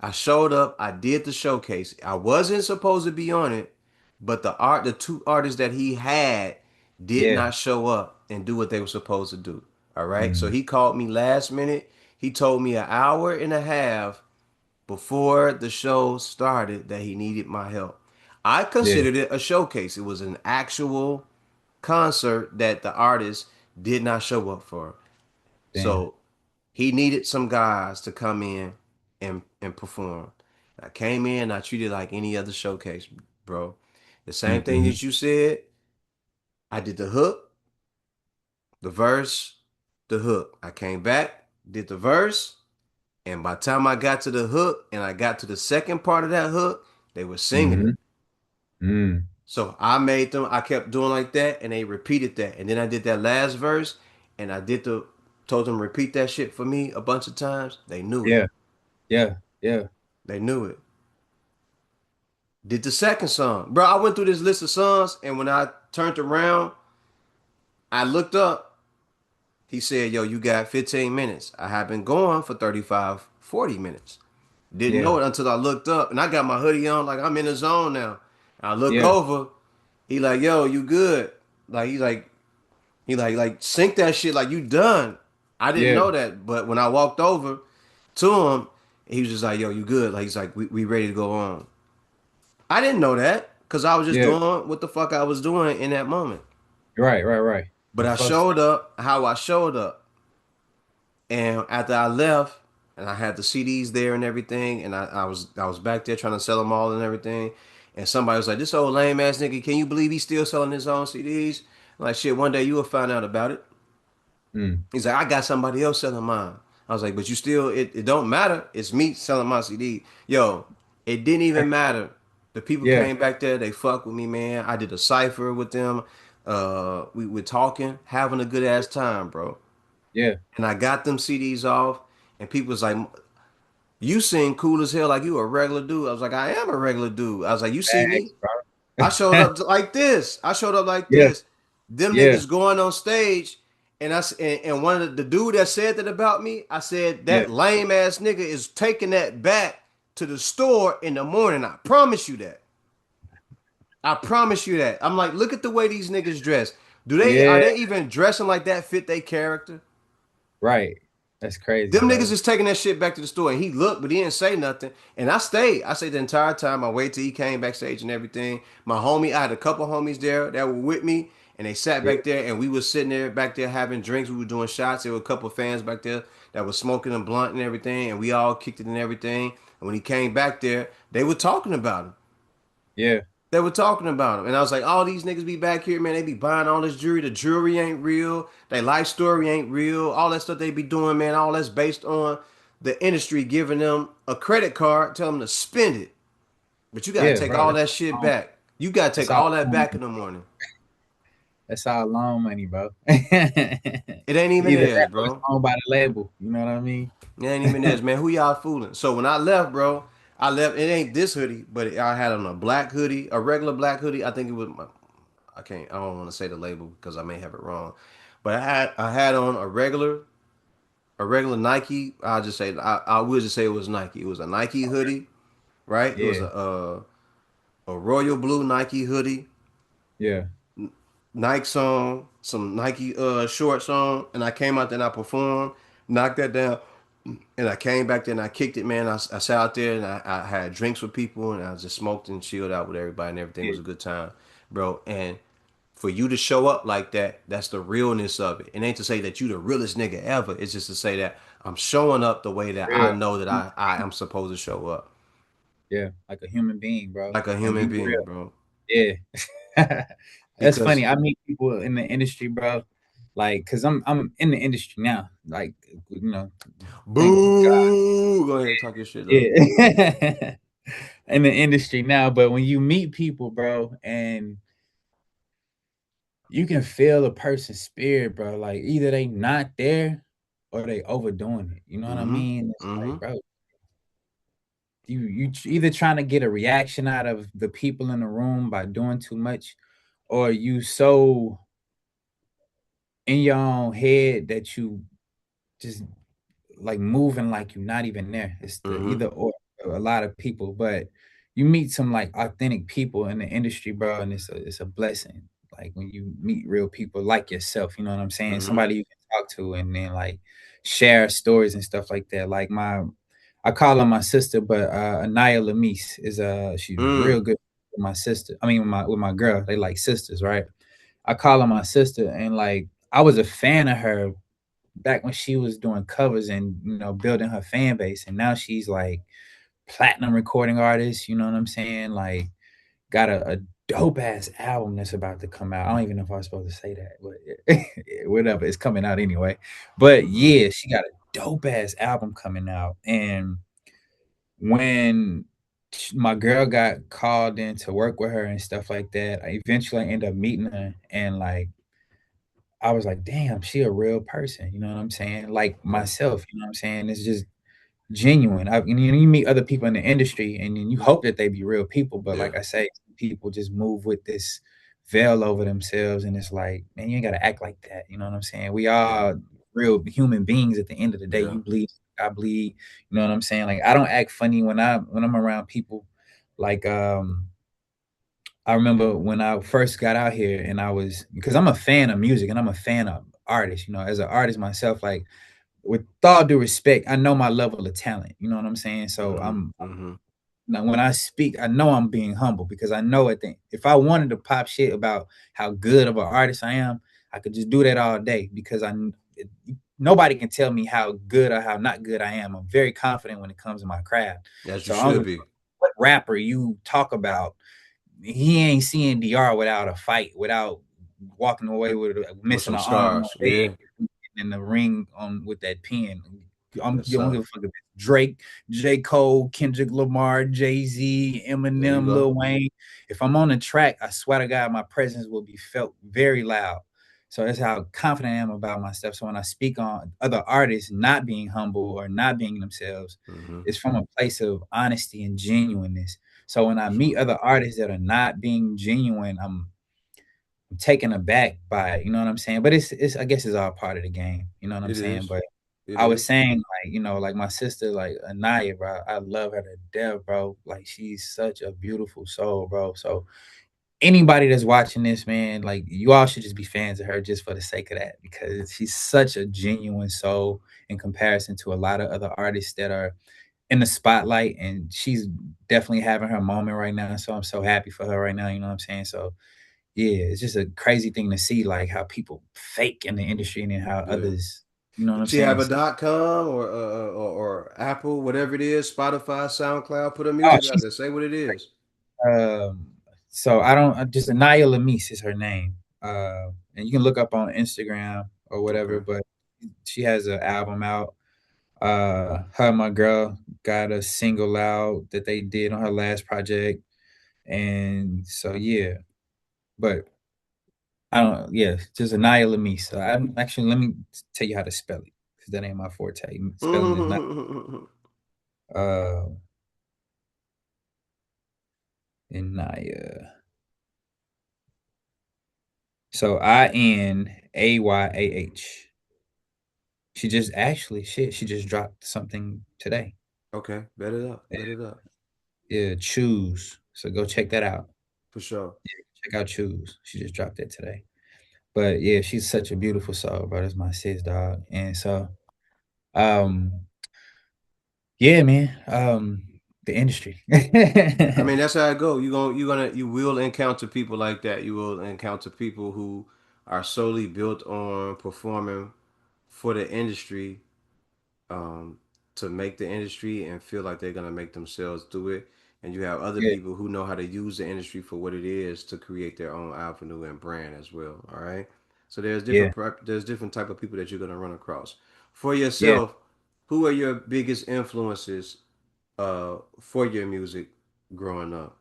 I showed up, I did the showcase. I wasn't supposed to be on it, but the two artists that he had did Yeah. not show up and do what they were supposed to do. All right. So Mm, he called me last minute. He told me an hour and a half before the show started that he needed my help. I yeah, considered it a showcase. It was an actual concert that the artist did not show up for. damn. So he needed some guys to come in and perform. I came in, I treated it like any other showcase, bro. The same thing Mm-hmm. that you said. I did the hook, the verse, the hook. I came back, did the verse, and by the time I got to the hook and I got to the second part of that hook, they were singing Mm-hmm. it. Mm. So I kept doing like that, and they repeated that. And then I did that last verse, and told them repeat that shit for me a bunch of times. They knew it. Yeah, yeah, yeah, They knew it. Did the second song. Bro, I went through this list of songs, and when I turned around, I looked up. He said, yo, you got 15 minutes. I have been going for 35, 40 minutes. Didn't yeah, know it until I looked up, and I got my hoodie on like I'm in the zone now. I look yeah, over. He like, yo, you good. Like, he like, sync that shit like you done. I didn't yeah, know that, but when I walked over to him, he was just like, yo, you good. Like, he's like, we ready to go on. I didn't know that because I was just yeah. doing what the fuck I was doing in that moment. Right, right, right. But The I flow state. showed up how I showed up. And after I left, and I had the CDs there and everything, and I was back there trying to sell them all and everything. And somebody was like, "This old lame ass nigga, can you believe he's still selling his own CDs?" I'm like, shit, one day you will find out about it. Mm. He's like, I got somebody else selling mine. I was like, but you still, it don't matter. It's me selling my CD. Yo, it didn't even matter. The people Yeah, came back there, they fucked with me, man. I did a cipher with them. We were talking, having a good ass time, bro. yeah. And I got them CDs off, and people was like, you seem cool as hell, like you a regular dude. I was like, I am a regular dude. I was like, you see me? Thanks, bro. I showed up like this. I showed up like Yeah, this. Them yeah, niggas going on stage, and one of the dude that said that about me, I said yeah. that lame ass nigga is taking that back to the store in the morning. I promise you that. I promise you that. I'm like, look at the way these niggas dress. Are Yeah, they even dressing like that fit their character? right. That's crazy, Them niggas bro. is taking that shit back to the store, and he looked, but he didn't say nothing. And I stayed. I stayed the entire time. I waited till he came backstage and everything. My homie, I had a couple homies there that were with me, and they sat Yeah, back there, and we was sitting there back there having drinks. We were doing shots. There were a couple fans back there that was smoking a blunt and everything, and we all kicked it and everything. And when he came back there, they were talking about him. yeah, They were talking about him. And I was like, all these niggas be back here, man. They be buying all this jewelry. The jewelry ain't real. Their life story ain't real. All that stuff they be doing, man, all that's based on the industry giving them a credit card, tell them to spend it. But you got to yeah, take bro. all that shit All, back. You got to that's take all all that loan back in money. the morning. That's all loan money, bro. It ain't even Either is, that or it's bro. owned by the label. You know what I mean? It ain't even is, man. Who y'all fooling? So when I left, bro, I left. It ain't this hoodie, but I had on a black hoodie, a regular black hoodie. I think it was my, I can't. I don't want to say the label because I may have it wrong. But I had on a regular Nike. I'll just say I will just say it was Nike. It was a Nike hoodie, right? It was Yeah, a royal blue Nike hoodie, yeah, Nike on, some Nike shorts on, and I came out there and I performed, knocked that down, and I came back there and I kicked it, man. I sat out there and I had drinks with people and I just smoked and chilled out with everybody and everything yeah, was a good time, bro. And for you to show up like that, that's the realness of it. It ain't to say that you the realest nigga ever. It's just to say that I'm showing up the way that I real. know that I am supposed to show up. Yeah, like a human being, bro, Like a and human be being, real. bro. Yeah. That's Because funny. I meet people in the industry, bro. like, cause I'm in the industry now, like, you know, thank Boo! Go ahead, talk your shit though. yeah, in the industry now. But when you meet people, bro, and you can feel a person's spirit, bro. Like either they not there or they overdoing it. You know what I Mm-hmm. mean? It's Mm-hmm. like, bro, either trying to get a reaction out of the people in the room by doing too much, or you so in your own head that you just like moving like you're not even there. It's the Mm-hmm. either or for a lot of people, but you meet some like authentic people in the industry, bro, and it's a blessing. Like when you meet real people like yourself, you know what I'm saying? Mm-hmm. Somebody you can talk to and then like share stories and stuff like that. Like I call her my sister, but Anaya Lamise is she's real Mm. good with my sister. I mean with my girl. They like sisters, right? I call her my sister and like I was a fan of her back when she was doing covers and building her fan base, and now she's like platinum recording artist. You know what I'm saying? Like got a dope ass album that's about to come out. I don't even know if I was supposed to say that, but whatever, it's coming out anyway. But Mm-hmm. yeah, she got a dope ass album coming out, and when my girl got called in to work with her and stuff like that, I eventually ended up meeting her and like I was like, damn, she a real person. You know what I'm saying? Like Yeah. myself, you know what I'm saying? It's just genuine. You meet other people in the industry and then you hope that they be real people. But Yeah. like I say, people just move with this veil over themselves. And it's like, man, you ain't got to act like that. You know what I'm saying? We Yeah. are real human beings at the end of the day. Yeah. You bleed, I bleed. You know what I'm saying? Like I don't act funny when I'm around people. Like I remember when I first got out here and I was because I'm a fan of music and I'm a fan of artists, as an artist myself, like with all due respect, I know my level of talent. You know what I'm saying? So Mm-hmm. Mm-hmm. now when I speak, I know I'm being humble because I know at the if I wanted to pop shit about how good of an artist I am, I could just do that all day because nobody can tell me how good or how not good I am. I'm very confident when it comes to my craft. As you So I don't give should a be. fuck what rapper you talk about, he ain't seeing DR without a fight, without walking away with With missing some an arm or scars. leg Yeah. in the ring with that pen. Yes, You don't sir. give a fuck if it's Drake, J. Cole, Kendrick Lamar, Jay Z, There you Eminem, go. Lil Wayne. If I'm on the track, I swear to God, my presence will be felt very loud. So that's how confident I am about my stuff. So when I speak on other artists not being humble or not being themselves, Mm-hmm. it's from a place of honesty and genuineness. So when I For meet sure. other artists that are not being genuine, I'm taken aback by it. You know what I'm saying? But it's I guess it's all part of the game. You know what I'm It saying? is. But It I was is. saying like like my sister like Anaya, bro. I love her to death, bro. Like she's such a beautiful soul, bro. So anybody that's watching this, man, like you all should just be fans of her just for the sake of that because she's such a genuine soul in comparison to a lot of other artists that are in the spotlight, and she's definitely having her moment right now. So I'm so happy for her right now. You know what I'm saying? So yeah, it's just a crazy thing to see, like how people fake in the industry and then how Yeah. others, you know what Does I'm she have saying? a .com or Apple, whatever it is, Spotify, SoundCloud? Put her Oh, music out she's there. Say what it is. um. So I don't just Anaya Lamise is her name, and you can look up on Instagram or whatever. Okay. But she has an album out. Her and my girl got a single out that they did on her last project, and so yeah. But I don't. Yeah, just Anaya Lamise. So I'm actually let me tell you how to spell it because that ain't my forte. Spelling is not. Uh, Anaya. So Inayah. She just actually shit. She just dropped something today. Okay. Bet it up. Bet it up. Yeah, choose. So go check that out. For sure. Check out choose. She just dropped that today. But yeah, she's such a beautiful soul, bro. That's my sis, dog. And so, um, yeah, man. The industry. I mean, that's how it go. You will encounter people like that. You will encounter people who are solely built on performing for the industry, um, to make the industry and feel like they're gonna make themselves do it. And you have other Yeah, people who know how to use the industry for what it is to create their own avenue and brand as well. All right. So there's Yeah. there's different type of people that you're gonna run across. For Yeah. yourself, who are your biggest influences for your music growing up?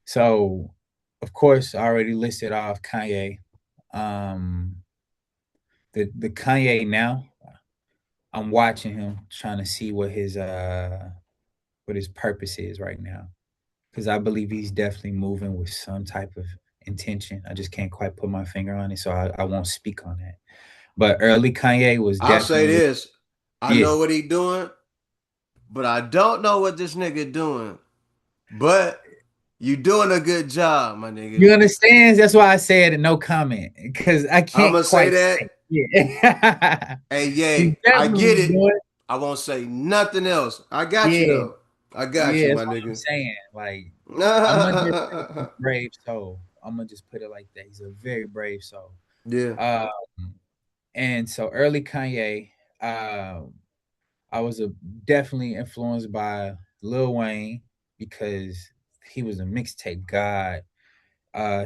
So, of course, I already listed off Kanye. Um, the Kanye now, I'm watching him, trying to see what his purpose is right now, because I believe he's definitely moving with some type of intention. I just can't quite put my finger on it, so I won't speak on that. But early Kanye was I'll say definitely, this: I yeah. know what he doing, but I don't know what this nigga doing. But you doing a good job, my nigga. You understand? That's why I said no comment, because I I'ma can't say quite that. say. Yeah. Hey, He's yay, I definitely get it. doing. I won't say nothing else. I got you Yeah, though. I got yeah, you, that's my what I'm nigga. saying. Like, I'm gonna just say he's a brave soul. I'm gonna just put it like that. He's a very brave soul. Yeah, Um, and so early Kanye, um, I was definitely influenced by Lil Wayne because he was a mixtape god.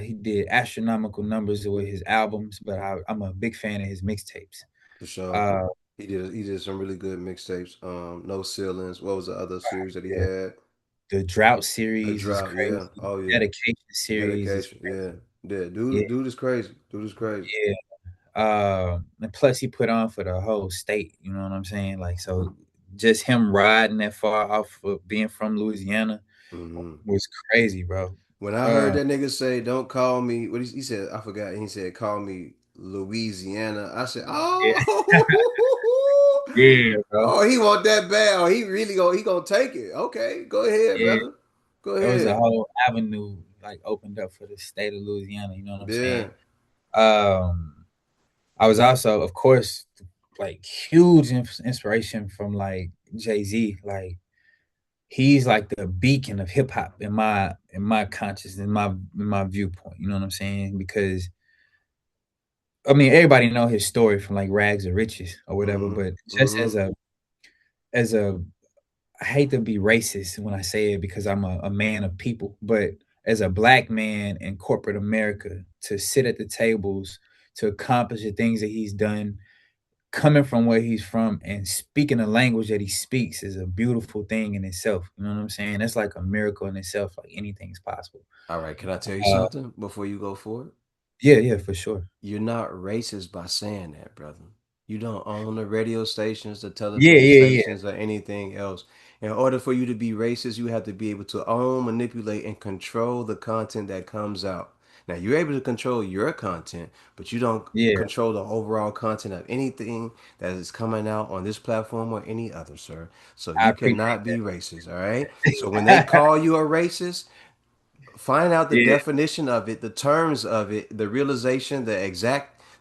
He did astronomical numbers with his albums, but I'm a big fan of his mixtapes. for sure. Uh, He did some really good mixtapes. No ceilings. What was the other series that he yeah, had? the Drought A series is drought. Yeah. crazy. Oh yeah. Dedication series is Dedication. Yeah. Yeah. yeah, Dude is crazy. Dude is crazy. yeah. And plus he put on for the whole state. You know what I'm saying? Like, so just him riding that far off of being from Louisiana Hmm. was crazy, bro. When I heard Uh, that nigga say, "Don't call me," what he said, I forgot. He said, "Call me Louisiana." I said, yeah, "Oh, yeah, bro. oh, he want that bad. Oh, he gonna take it. Okay, go ahead, Yeah, brother. Go it was a ahead." whole avenue like opened up for the state of Louisiana. You know what I'm saying? Yeah, Um, I was also, of course, like huge inspiration from like Jay Z. Like he's like the beacon of hip hop in my conscious in my viewpoint. You know what I'm saying? Because I mean, everybody know his story from like rags to riches or whatever. mm-hmm, But just mm-hmm. as a I hate to be racist when I say it because I'm a man of people, but as a black man in corporate America, to sit at the tables to accomplish the things that he's done, coming from where he's from and speaking the language that he speaks is a beautiful thing in itself. You know what I'm saying? It's like a miracle in itself. Like anything's possible. All right, can I tell you Uh, something before you go forward? yeah, yeah, for sure. You're not racist by saying that, brother. You don't own the radio stations, the Yeah, television yeah, yeah, stations, or anything else. In order for you to be racist, you have to be able to own, manipulate, and control the content that comes out. Now, you're able to control your content, but you don't yeah. control the overall content of anything that is coming out on this platform or any other, sir. So I you appreciate cannot be racist, all right? So when they that. call you a racist, find out the Yeah, definition of it, the terms of it, the realization, the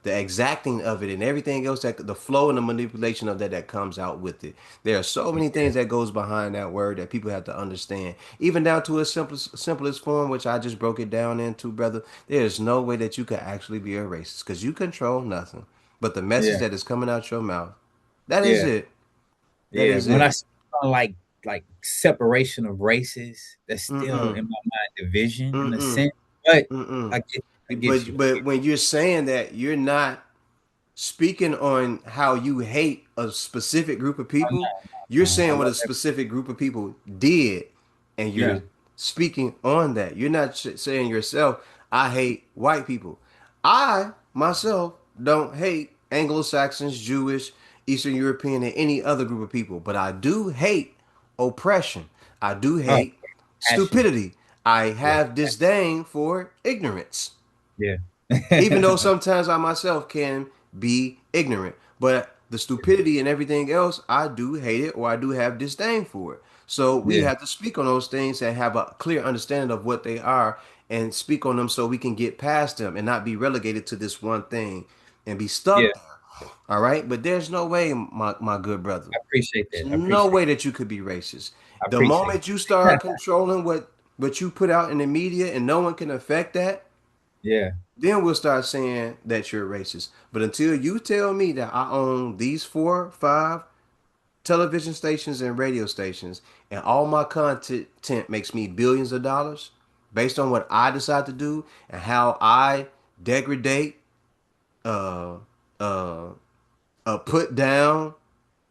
exacting of it, and everything else that the flow and the manipulation of that comes out with it. There are so many yeah, things that goes behind that word that people have to understand, even down to its simplest form, which I just broke it down into, brother. There is no way that you could actually be a racist because you control nothing but the message yeah, that is coming out your mouth. That is yeah. it. That Yeah, is when I it. speak on like separation of races, that's still Mm-mm. in my mind division in a Mm-mm. sense. But Mm-mm. I get you. But when you're saying that, you're not speaking on how you hate a specific group of I people. You're I saying what love a that. specific group of people did, and Yeah, you're speaking on that. You're not saying yourself, I hate white people. I myself don't hate Anglo-Saxons, Jewish, Eastern European, and any other group of people, but I do hate oppression. I do oh, hate passionate. stupidity. I Yeah, have disdain for ignorance, yeah, even though sometimes I myself can be ignorant. But the stupidity and everything else, I do hate it or I do have disdain for it. So we yeah, have to speak on those things and have a clear understanding of what they are and speak on them so we can get past them and not be relegated to this one thing and be yeah. stuck there. All right. But there's no way, my good brother. I appreciate There's that. I no appreciate. way that you could be racist. I The appreciate. moment you start controlling what you put out in the media and no one can affect that, Yeah, then we'll start saying that you're racist. But until you tell me that I own these 4, 5 television stations and radio stations, and all my content makes me billions of dollars based on what I decide to do and how I degrade uh, uh, put down,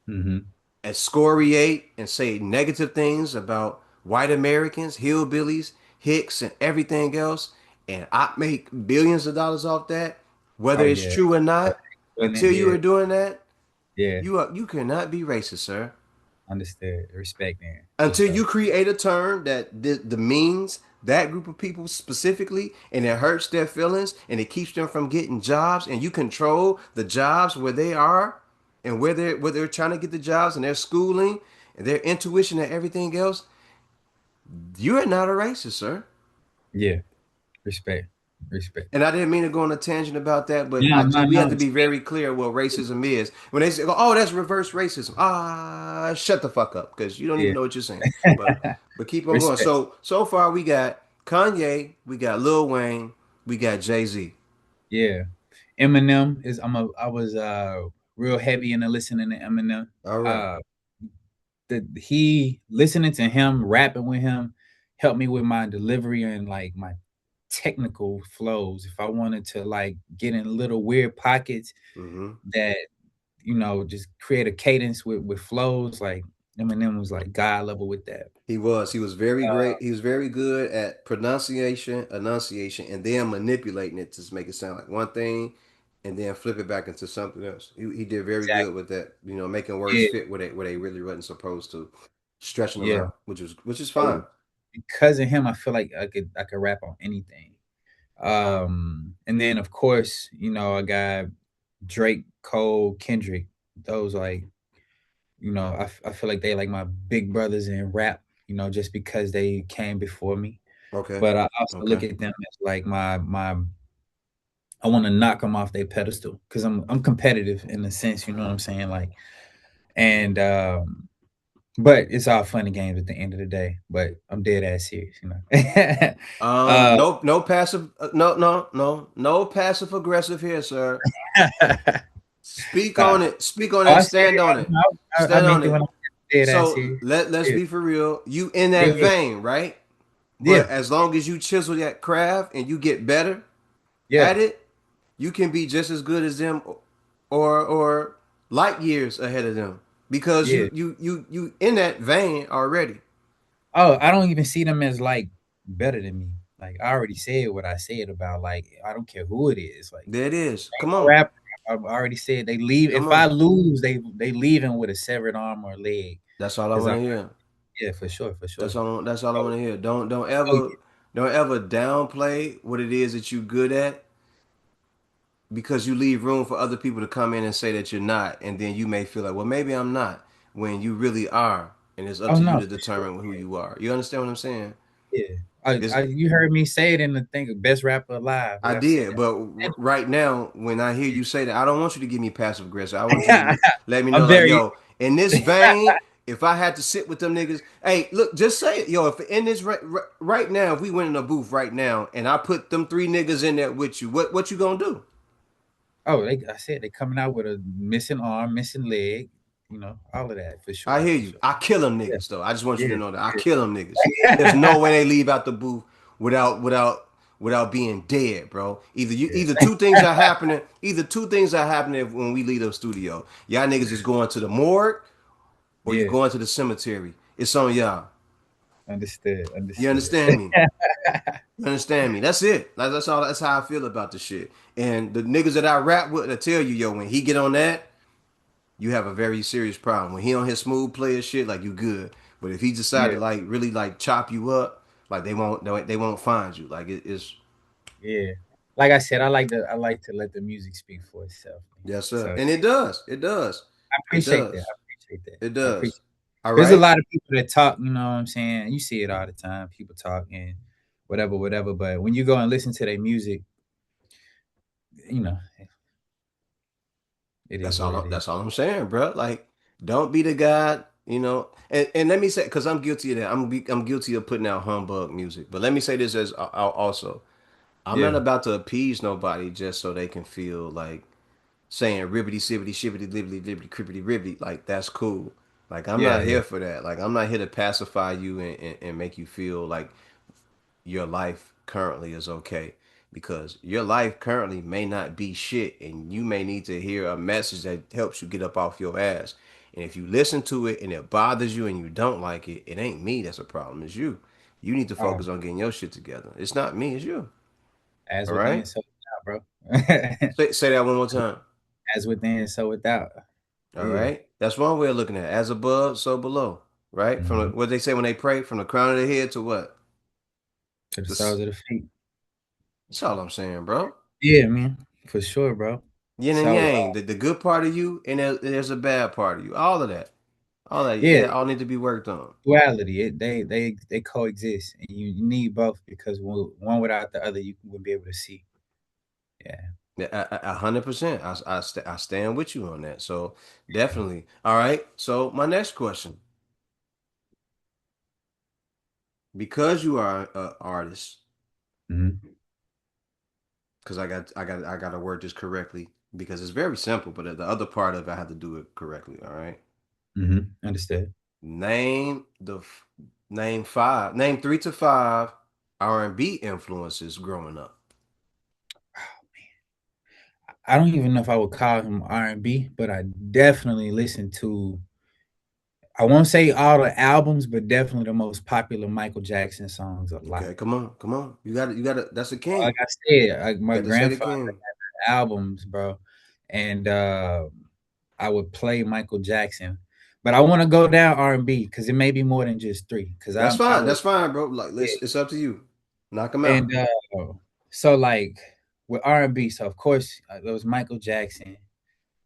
Hmm. excoriate, and say negative things about white Americans, hillbillies, Hicks, and everything else, and I make billions of dollars off that, whether Oh it's yeah. true or Oh, not. goodness, Until you yeah, are doing that, yeah. you cannot be racist, sir. Understood. Respect, man, for Until sure. you create a term that demeans that group of people specifically and it hurts their feelings and it keeps them from getting jobs and you control the jobs where they are and where they're trying to get the jobs and their schooling and their intuition and everything else, you are not a racist, sir. Yeah, respect, respect. And I didn't mean to go on a tangent about that, but No, no, we have no. to be very clear what racism is. When they say, "Oh, that's reverse racism," shut the fuck up, because you don't even Yeah, know what you're saying. But keep on going. respect. So far we got Kanye, we got Lil Wayne, we got Jay Z. Yeah, Eminem is. I was real heavy into listening to Eminem. All right. Uh, he listening to him rapping with him helped me with my delivery and like my technical flows. If I wanted to like get in little weird pockets hmm that just create a cadence with flows, like Eminem was like god level with that. He was. He was very Uh, great. He was very good at pronunciation, enunciation, and then manipulating it to make it sound like one thing, and then flip it back into something else. He did very good exactly. with that. Making words Yeah, fit where they really wasn't supposed to, stretching them yeah. out, which is So fine. because of him, I feel like I could rap on anything. And then of course, I got Drake, Cole, Kendrick. Those like, I feel like they like my big brothers in rap, just because they came before me. Okay. But I also look Okay. at them as like my I want to knock them off their pedestal because I'm competitive in the sense, you know what I'm saying? Like, and but it's all fun and games at the end of the day. But I'm dead ass serious. uh, No passive. No passive aggressive here, sir. Speak nah. on it. Speak on Oh, it. I said Stand it. on it. I Stand meant on it when it. I said dead ass So serious. let's Yeah, be for real. You in that yeah, yeah, vein, right? yeah, But as long as you chisel that craft and you get better yeah, at it, you can be just as good as them or light years ahead of them because yeah. you in that vein already. Oh, I don't even see them as like better than me. Like I already said what I said about like I don't care who it is. Like There it is. Come a on. rapper, I've already said they leave. Come If I on. lose, they leaving with a severed arm or leg. That's all I Cause want I to hear. Yeah, for sure, for sure. That's all I So, want to hear. oh Don't ever downplay what it is that you good at because you leave room for other people to come in and say that you're not, and then you may feel like, well, maybe I'm not, when you really are, and it's up oh to you no, to for sure. determine who you are. You understand what I'm saying? Yeah. I, It's, I you heard me say it in the thing of best rapper alive. I I've said did, but right now, when I hear you say that, I don't want you to give me passive aggressive. I want you to that. let me know, I'm like, very yo, in this vein, if I had to sit with them niggas, hey, look, just say it, yo. If in this right now, if we went in a booth right now, and I put them three niggas in there with you, what you gonna do? Oh, I said they coming out with a missing arm, missing leg, all of that for I sure, hear for you. sure. I kill them Yeah, niggas though. I just want you to yeah, know that I kill them niggas. There's yeah. no way they leave out the booth without being dead, bro. Either Yeah. two things are happening. Either two things are happening when we leave the studio. Y'all niggas is going to the morgue or you Yeah, going to the cemetery. It's on y'all. understood, You understood. understand me? You understand me? That's it. That's all. That's how I feel about the shit. And the niggas that I rap with, I tell you, yo, when he get on that, you have a very serious problem. When he on his smooth player shit, like you good. But if he decide Yeah, to like really like chop you up, like they won't find you. Like it's yeah. Like I said, I like to let the music speak for itself, man. yes sir, So and it does, it does, I it appreciate that. does, I appreciate that. it I does. appreciate. All There's a right, lot of people that talk, you know what I'm saying? You see it all the time. People talk and whatever, whatever. But when you go and listen to their music, you know, it is that's what it all. is. That's all I'm saying, bro. Like don't be the guy. And let me say, because I'm guilty of that. I'm guilty of putting out humbug music. But let me say this as also, I'm Yeah, not about to appease nobody just so they can feel like saying ribbity sibbity shibbity libbity libbity cribbity ribbity. Like that's cool. Like I'm yeah, not yeah, here for that. Like I'm not here to pacify you and make you feel like your life currently is okay. because your life currently may not be shit, and you may need to hear a message that helps you get up off your ass. And if you listen to it and it bothers you and you don't like it, it ain't me that's a problem. It's you. You need to Oh, focus on getting your shit together. It's not me. It's you. as All within, right. so without, bro. Say that one more time. As within, so without. All Yeah. right. That's one way of looking at it. As above, so below. Right. From Mhm. what they say when they pray, from the crown of their head to what? To the This, soles of the feet. that's all I'm saying, bro. Yeah, man, for sure, bro. Yin and So, yang, the good part of you, and there's a bad part of you. All of that. All that. yeah, They all need to be worked on. duality. They coexist, and you need both because one without the other, you wouldn't be able to see. Yeah. Yeah, 100%. I stand with you on that. So definitely. All right. So my next question, because you are an artist, Hmm. because I got to word this correctly because it's very simple, but the other part of it, I have to do it correctly. All right. Hmm. Understood. Name the name 3 to 5 R&B influences growing up. I don't even know if I would call him R&B, but I definitely listen to. I won't say all the albums, but definitely the most popular Michael Jackson songs a lot. Okay, come on, come on. You got to. That's a Like king. I said, like my Got to say the grandfather king. albums, bro, and I would play Michael Jackson, but I want to go down R&B because it may be more than just three. Because That's I fine. would, That's fine, bro. Like, yeah. it's up to you. Knock him And out. so like with R&B, so of course there was Michael Jackson.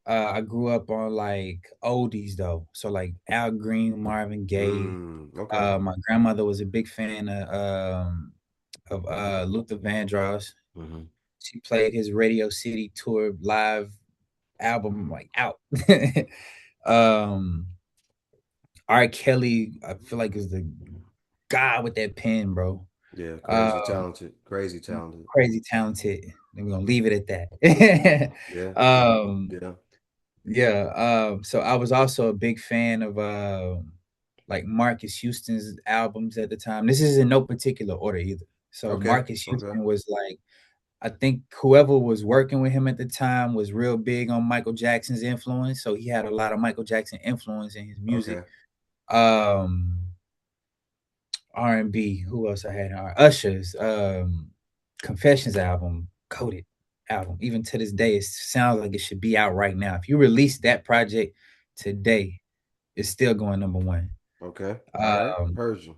I grew up on like oldies though, so like Al Green, Marvin Gaye. Okay. My grandmother was a big fan of Luther Vandross. Hmm. She played his Radio City tour live album like out. um R. Kelly, I feel like is the guy with that pen, bro. Yeah, Uh crazy talented. Crazy talented. Crazy talented. And we're gonna leave it at that. Yeah, um yeah. yeah, so I was also a big fan of like Marcus Houston's albums at the time. This is in no particular order either. So Okay, Marcus okay, Houston was like I think whoever was working with him at the time was real big on Michael Jackson's influence. So he had a lot of Michael Jackson influence in his music. okay. Um, R&B. Who else I had? Usher's Confessions album, Coded album. Even to this day, it sounds like it should be out right now. If you release that project today, it's still going number one. Okay. All right. Um, Heard you.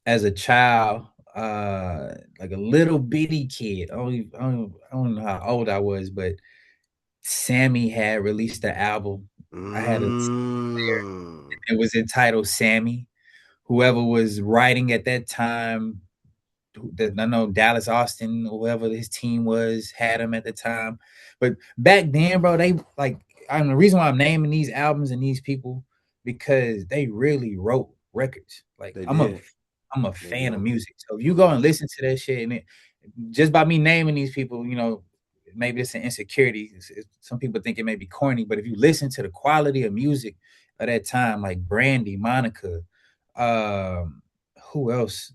as a child, like a little bitty kid, I don't know how old I was, but Sammy had released the album. I had a Mm. it was entitled Sammy. Whoever was writing at that time, I know Dallas Austin, whoever his team was, had him at the time. But back then, bro, they like the reason why I'm naming these albums and these people because they really wrote records. Like They did. I'm a They fan of did. music. So if you go Hmm. and listen to that shit and just by me naming these people, maybe it's an insecurity. Some people think it may be corny, but if you listen to the quality of music at that time, like Brandy, Monica, um, who else?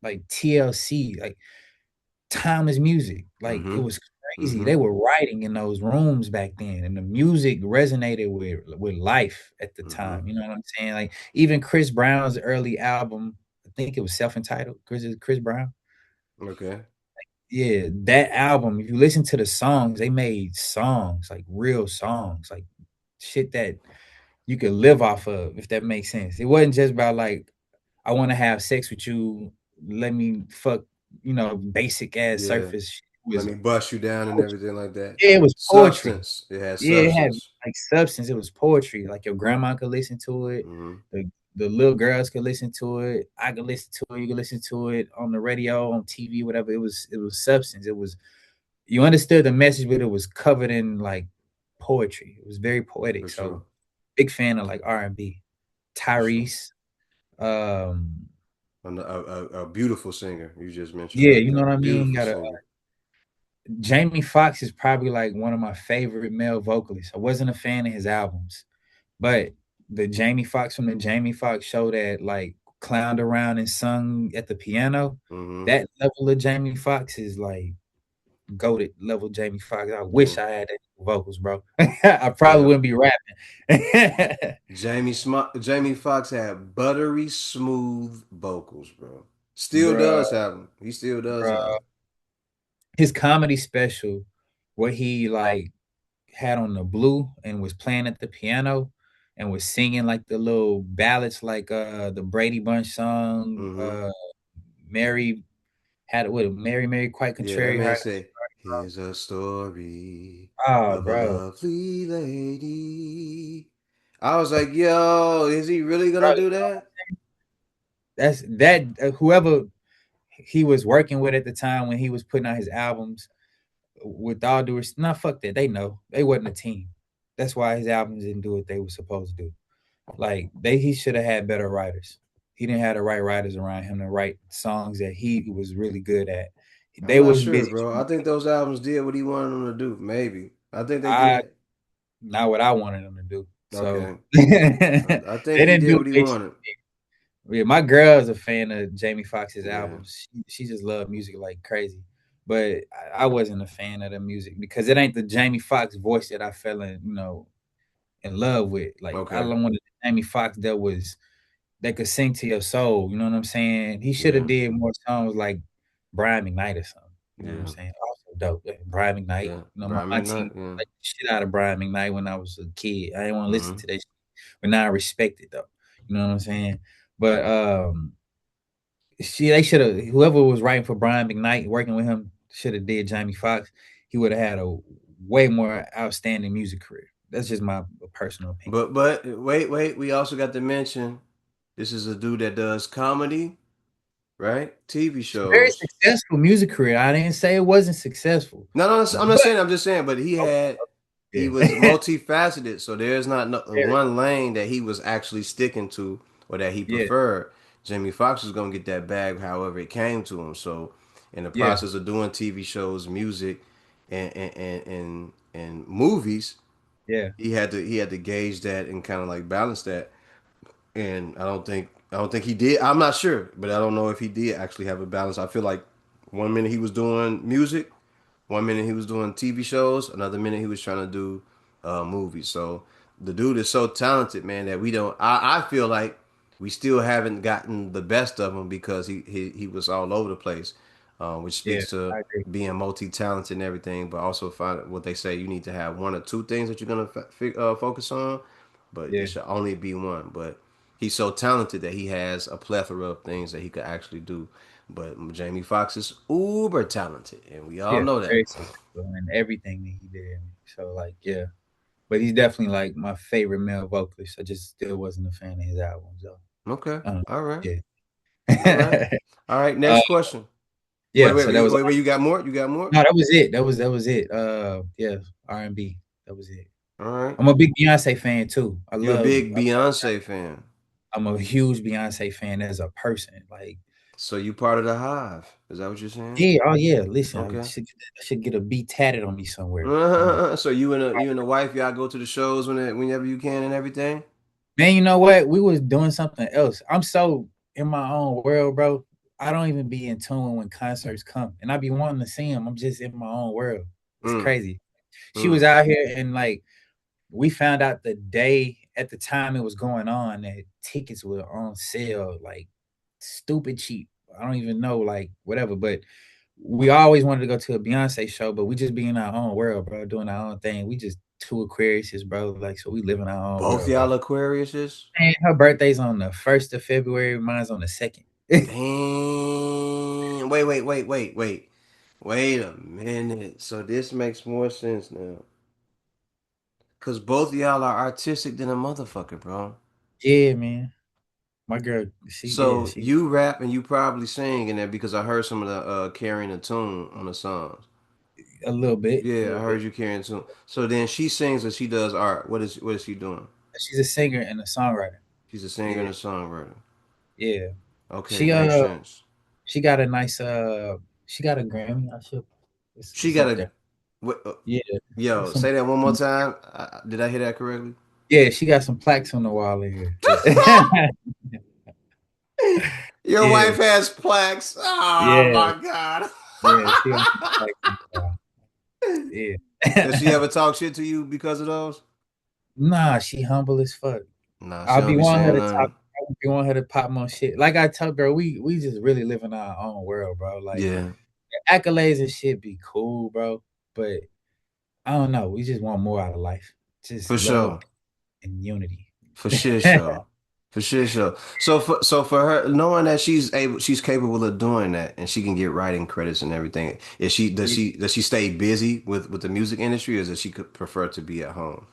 Like TLC, like timeless music. Like it Hmm. was crazy. Hmm. They were writing in those rooms back then, and the music resonated with life at the Hmm. time. You know what I'm saying? Like even Chris Brown's early album, I think it was self-entitled. Chris Brown. Okay. Yeah, that album. If you listen to the songs, they made songs like real songs, like shit that you could live off of. If that makes sense, it wasn't just about like I want to have sex with you. Let me fuck, basic ass Yeah. surface shit. It Let was me bust you down and poetry. everything like that. Yeah, it was poetry. Substance. It has Yeah, it had substance. like substance. It was poetry. Like your grandma could listen to it. Hmm. The little girls could listen to it. I could listen to it. You could listen to it on the radio, on TV, whatever. It was substance. It was you understood the message, but it was covered in like poetry. It was very poetic. For So sure. big fan of like R&B. For sure. Tyrese. Um, A beautiful singer you just mentioned yeah, right you know what there. I mean. Beautiful Got a singer. Jamie Foxx is probably like one of my favorite male vocalists. I wasn't a fan of his albums, but the Jamie Foxx from the Jamie Foxx show that like clowned around and sung at the piano. Mm-hmm. That level of Jamie Foxx is like goated level Jamie Foxx. I Yeah. wish I had that vocals, bro. I probably Yeah. wouldn't be rapping. Jamie Foxx had buttery smooth vocals, bro. Still Bruh, does have them. He still does have bruh. 'em. His comedy special, where he like had on the blue and was playing at the piano and was singing like the little ballads like the Brady Bunch song, Mm-hmm. Mary had it with Mary, Mary quite Yeah, that contrary. man said, "Here's a story Oh, of a bro. lovely lady." I was like, "Yo, is he really Bro, gonna do that?" that's that whoever he was working with at the time when he was putting out his albums, with all due respect, nah, fuck that. They know they wasn't a team. That's why his albums didn't do what they were supposed to do. Like he should have had better writers. He didn't have the right writers around him to write songs that he was really good at. I'm They not was sure, busy. bro. I think those albums did what he wanted them to do. Maybe. I think they I did. not what I wanted them to do. So Okay. they I think he didn't did do what what he they should. wanted. Yeah, my girl is a fan of Jamie Foxx's Yeah. albums. She just loved music like crazy. But I wasn't a fan of the music because it ain't the Jamie Foxx voice that I fell in, in love with. Like I Okay. don't want a Jamie Foxx that could sing to your soul. You know what I'm saying? He should have Yeah. did more songs like Brian McKnight or something. You know what I'm Yeah. saying? Also dope. Brian McKnight. Yeah. My Brian auntie McKnight. Yeah. like the shit out of Brian McKnight when I was a kid. I didn't want to listen Mm-hmm. to that shit, but now I respect it though. You know what I'm saying? But they should have whoever was writing for Brian McKnight, working with him, should have did Jamie Foxx. He would have had a way more outstanding music career. That's just my personal opinion. But wait. We also got to mention this is a dude that does comedy, right? TV Very shows. successful music career. I didn't say it wasn't successful, No, no, I'm not but saying. I'm just saying. But he yeah, was multifaceted. So there's not very, one lane that he was actually sticking to or that he yeah, preferred. Jamie Foxx was gonna get that bag, however it came to him. So in the yeah, process of doing TV shows, music, and movies, yeah, he had to gauge that and kind of like balance that. And I don't think he did. I'm not sure, but I don't know if he did actually have a balance. I feel like one minute he was doing music, one minute he was doing TV shows, another minute he was trying to do movies. So the dude is so talented, man, that we don't. I feel like we still haven't gotten the best of him because he was all over the place, which yeah. speaks to I agree. being multi-talented and everything. But also find what they say you need to have one or two things that you're gonna focus on, but it Yeah, should only be one. But he's so talented that he has a plethora of things that he could actually do. But Jamie Foxx is uber talented, and we all yeah, know that. very successful in everything that he did. So like, yeah, but he's definitely like my favorite male vocalist. I just still wasn't a fan of his albums though. Okay. All right. Yeah. All right. All right. uh, Next question. Wait, yeah. wait, So that wait, was wait, wait. You got more? You got more? no, that was it. That was it. Yeah, R&B. That was it. All right. I'm a big Beyonce fan too. You're a big Beyonce fan. I'm a huge Beyonce fan as a person. Like, So you part of the hive. Is that what you're saying? yeah, oh yeah. Listen, Okay. I should get a B tatted on me somewhere. So you and the wife, y'all go to the shows whenever you can and everything? Man, you know what? We was doing something else. I'm so in my own world, bro. I don't even be in tune when concerts come, and I be wanting to see them. I'm just in my own world. It's Mm, crazy. She was mm. out here, and like we found out the day at the time it was going on that tickets were on sale, like stupid cheap. I don't even know, like whatever. But we always wanted to go to a Beyonce show, but we just be in our own world, bro, doing our own thing. We just two Aquariuses, bro. Like, so we live in our own Both world, bro. y'all Aquariuses? And her birthday's on the 1st of February. Mine's on the 2nd. Damn. Wait. Wait a minute. So this makes more sense now. Cause both of y'all are artistic than a motherfucker, bro. Yeah, man. My girl, So she you rap and you probably sing in there because I heard some of the carrying a tune on the songs. a Yeah, I little bit. heard you carrying a tune. So then she sings or she does art. What is she doing? She's a singer and a songwriter. She's a singer Yeah, and a songwriter. yeah. Okay, She makes sense. she got a nice she got a Grammy. I should She it's got up a there. what, Yeah. yo. Some Say that one more time. Did I hear that correctly? yeah, she got some plaques on the wall in here. Yeah. Your Yeah, wife has plaques. Oh yeah, my God. yeah. She on some like, yeah. Does she ever talk shit to you because of those? Nah, she humble as fuck. Nah, she I'll don't be be wanting her saying to talk. nothing. I be wanting her to pop more shit. Like I tell girl, we just really live in our own world, bro. Like Yeah, accolades and shit be cool, bro. But I don't know. We just want more out of life. Just for love sure. and unity. For shit show. For shit show. So for her, knowing that she's capable of doing that and she can get writing credits and everything, is she does Yeah. she stay busy with the music industry or does she could prefer to be at home?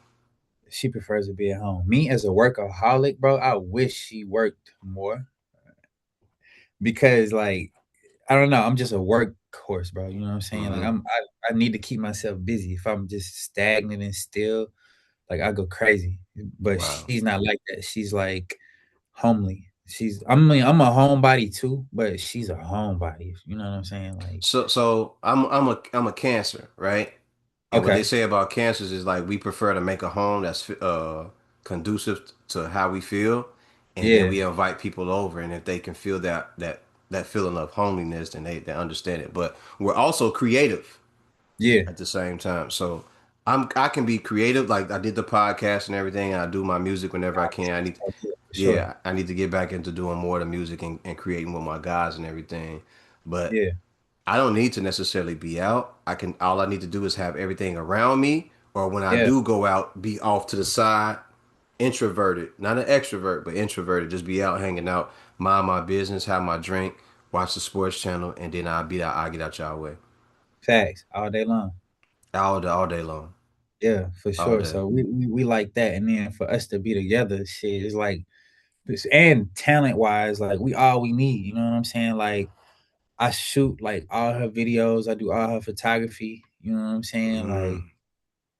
She prefers to be at home. Me as a workaholic, bro, I wish she worked more because like I don't know, I'm just a workhorse, bro. You know what I'm saying? Like Hmm. I need to keep myself busy. If I'm just stagnant and still, like I go crazy. But Wow. she's not like that. She's like homely. I mean I'm a homebody too, but she's a homebody. You know what I'm saying? Like So I'm a Cancer, right? And what they okay, say about cancers is like we prefer to make a home that's conducive to how we feel, and then yeah, we invite people over, and if they can feel that feeling of homeliness, then they understand it. But we're also creative yeah, at the same time. So I can be creative. Like I did the podcast and everything, and I do my music whenever I can. yeah, for sure. Yeah, I need to get back into doing more of the music and creating with my guys and everything. But Yeah, I don't need to necessarily be out. All I need to do is have everything around me, or when I yeah, do go out, be off to the side, introverted, not an extrovert, but introverted. Just be out hanging out, mind my business, have my drink, watch the sports channel, and then I get out y'all way facts all day long. all day long, Yeah, for all sure. day. So we like that, and then for us to be together, shit, it's like and talent wise, like we all we need. You know what I'm saying? Like I shoot like all her videos, I do all her photography. You know what I'm saying? Like Mm.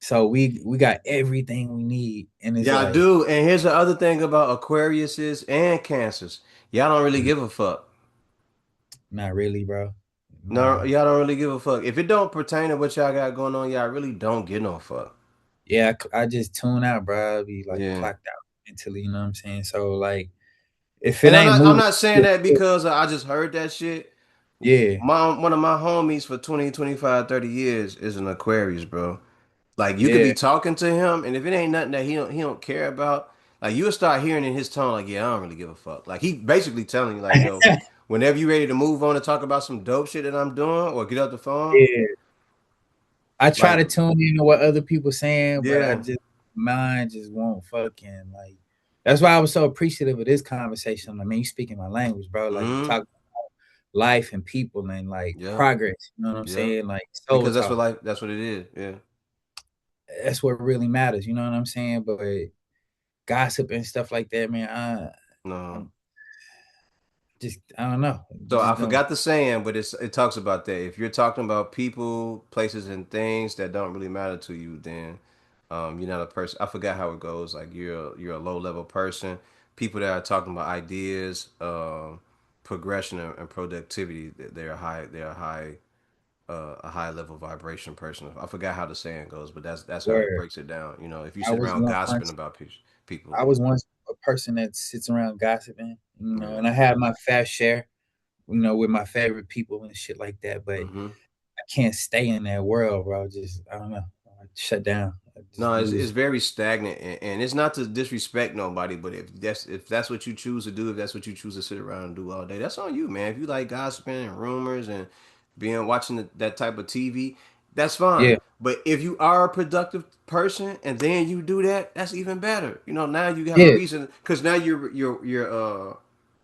so we got everything we need, and it's Yeah, I like do. And here's the other thing about Aquariuses and Cancers. Y'all don't really mm, give a fuck. not really, bro. No, Nah. y'all don't really give a fuck. If it don't pertain to what y'all got going on, y'all really don't give no fuck. Yeah, I just tune out, bro. I be like Yeah. clocked out mentally. You know what I'm saying? So like if it And I'm ain't not I'm moving, not saying that because I just heard that shit. yeah, One of my homies for 20, 25, 30 years is an Aquarius, bro. Like you could yeah, be talking to him and if it ain't nothing that he don't care about, like you'll start hearing in his tone like, yeah, I don't really give a fuck. Like he basically telling you like, yo, whenever you ready to move on and talk about some dope shit that I'm doing or get up the phone, yeah. I try like to tune into what other people saying, but I yeah. just mine just won't fucking like. That's why I was so appreciative of this conversation. I mean, you speaking my language, bro. Like you Mm-hmm. talk life and people and like Yep. progress. You know what I'm Yep. saying? Like soul Because talk. that's what it is. Yeah. That's what really matters. You know what I'm saying? But gossip and stuff like that, man. No. I'm just I don't know. So I Just don't. forgot the saying, but it talks about that. If you're talking about people, places, and things that don't really matter to you, then you're not a person. I forgot how it goes. Like you're a low level person. People that are talking about ideas, progression, and productivity, they're a high level vibration person. I forgot how the saying goes, but that's how it Where breaks it down. You know, if you I sit was around one gossiping once. about people, I was once a person that sits around gossiping, you know, and yeah. I had my fair share, you know, with my favorite people and shit like that. But Hmm. I can't stay in that world, bro. Just I don't know. I shut down. I just No, it's lose. very stagnant, and it's not to disrespect nobody, but if that's what you choose to do, if that's what you choose to sit around and do all day, that's on you, man. If you like gossiping and rumors and being watching that type of TV, that's fine. Yeah, But if you are a productive person and then you do that, that's even better. You know, now you have a yeah, reason because now you're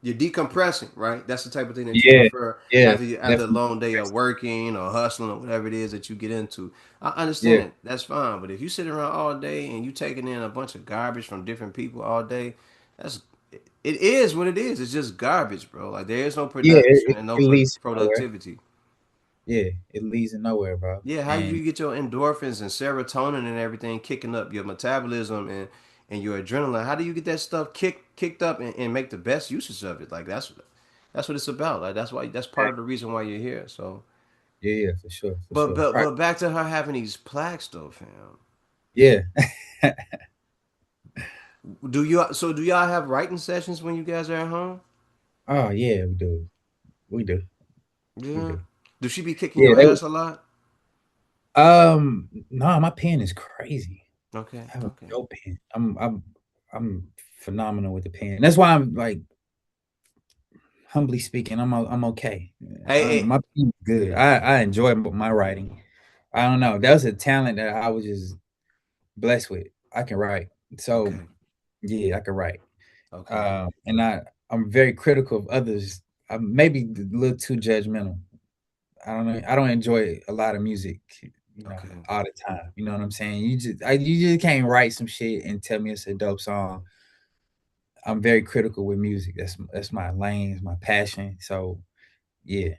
decompressing, right? That's the type of thing that you yeah, prefer yeah. after a Definitely. long day of working or hustling or whatever it is that you get into. I Yeah, understand that's fine, but if you sit around all day and you taking in a bunch of garbage from different people all day, that's it is what it is. It's just garbage, bro. Like there is no yeah. production and no It leads nowhere. productivity. Yeah, it leads to nowhere, bro. Yeah, how And you get your endorphins and serotonin and everything kicking up, your metabolism and your adrenaline? How do you get that stuff kicked up and make the best uses of it? Like that's what it's about. Like that's part of the reason why you're here. So, yeah, yeah, for sure, for but sure. but but back to her having these plaques though, fam. Yeah. Do y'all have writing sessions when you guys are at home? Oh yeah, we do. We do. We Yeah. do. Do she be kicking Yeah. your ass a lot? No, my pen is crazy. Okay. I have a Okay. dope pen. I'm phenomenal with the pen. That's why I'm like, humbly speaking, I'm okay. Hey, hey. My pen is good. I enjoy my writing. I don't know. That was a talent that I was just blessed with. I can write. So Okay. yeah, I can write. Okay. And I'm very critical of others. I'm maybe a little too judgmental. I don't know. I don't enjoy a lot of music, Okay. all the time. You know what I'm saying? You just can't write some shit and tell me it's a dope song. I'm very critical with music. That's my lane, my passion. So yeah,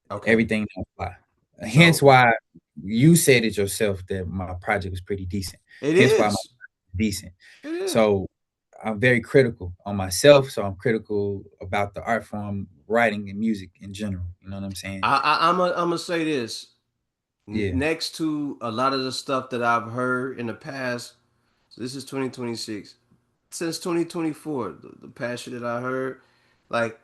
Okay. everything don't fly. Hence So why you said it yourself that my project was pretty decent. it Hence why my is. project is decent. It is. So I'm very critical on myself. So I'm critical about the art form, writing and music in general. You know what I'm saying? I'm gonna say this. Yeah, Next to a lot of the stuff that I've heard in the past, so this is 2026. Since 2024, the past shit that I heard, like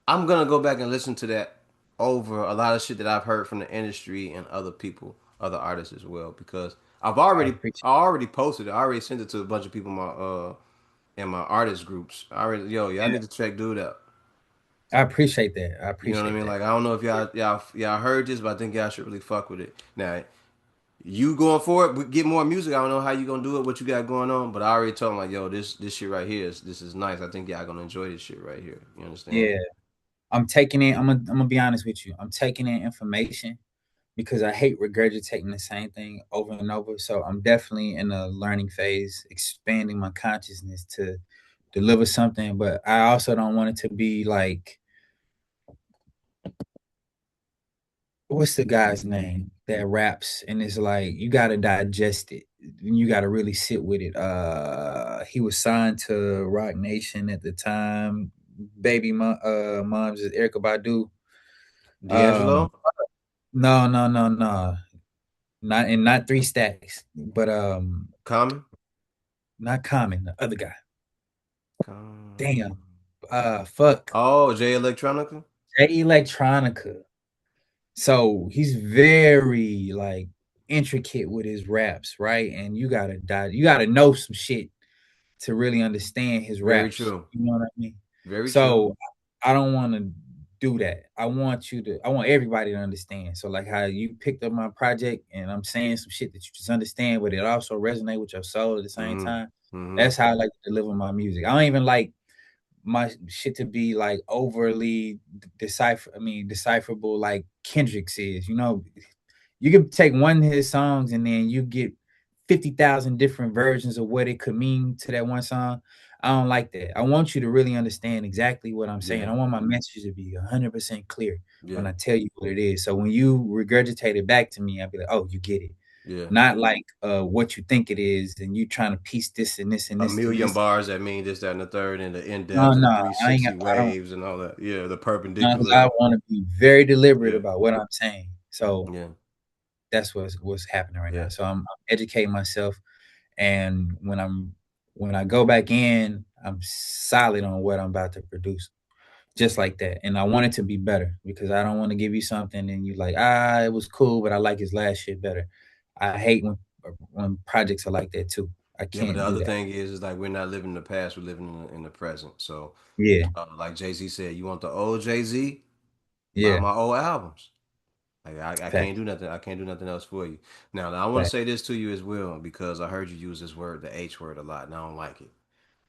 I'm gonna go back and listen to that over a lot of shit that I've heard from the industry and other people, other artists as well, because I appreciate. I already posted it. I already sent it to a bunch of people in my artist groups. I already y'all Yeah, need to check dude out. I appreciate that. I You know what I appreciate mean? that. Like I don't know if y'all heard this, but I think y'all should really fuck with it. Now you going for it, get more music. I don't know how you gonna do it, what you got going on, but I already told him like, yo, this shit right here is this is nice. I think y'all gonna enjoy this shit right here. You understand? Yeah, I'm taking in. I'm gonna be honest with you. I'm taking in information because I hate regurgitating the same thing over and over. So I'm definitely in a learning phase, expanding my consciousness to deliver something. But I also don't want it to be like, what's the guy's name that raps and it's like you gotta digest it. You gotta really sit with it. He was signed to Rock Nation at the time. Moms is Erica Badu. Um, D'Angelo, no, no, no, no. Not Three Stacks, but Common, not Common, the other guy. Damn. Com- Fuck. oh Jay Electronica, J Electronica. So he's very like intricate with his raps, right? And you gotta know some shit to really understand his very raps. true, You know what I mean? very true. So I don't want to do that. I want everybody to understand. So like how you picked up my project and I'm saying some shit that you just understand, but it also resonate with your soul at the same Mm-hmm. time. Mm-hmm. That's how I like to deliver my music. I don't even like my shit to be like overly decipherable like Kendrick's is. You know, you can take one of his songs and then you get 50,000 different versions of what it could mean to that one song. I don't like that. I want you to really understand exactly what I'm saying. Yeah, I want my message to be 100% clear yeah, when I tell you what it is. So when you regurgitate it back to me, I'll be like, oh, you get it. yeah. Not like what you think it is, and you trying to piece this and this and A this and million this. bars that mean this, that, and the third, and the in No, depth and the no, I ain't. 360 I don't. waves and all that. Yeah, the No, because I perpendicular. want to be very deliberate Yeah, about what I'm saying. So yeah, that's what's happening right now. yeah. So I'm educating myself, and when I go back in, I'm solid on what I'm about to produce, just like that. And I want it to be better because I don't want to give you something and you like, it was cool, but I like his last shit better. I hate when projects are like that too. I Yeah, but the can't do other that. thing is like we're not living in the past; we're living in the present. So, Yeah, like Jay Z said, you want the old Jay Z? Buy yeah, my old albums. Like I can't fact, do nothing. I can't do nothing else for you. Now I want to fact. say this to you as well because I heard you use this word, the H word, a lot, and I don't like it.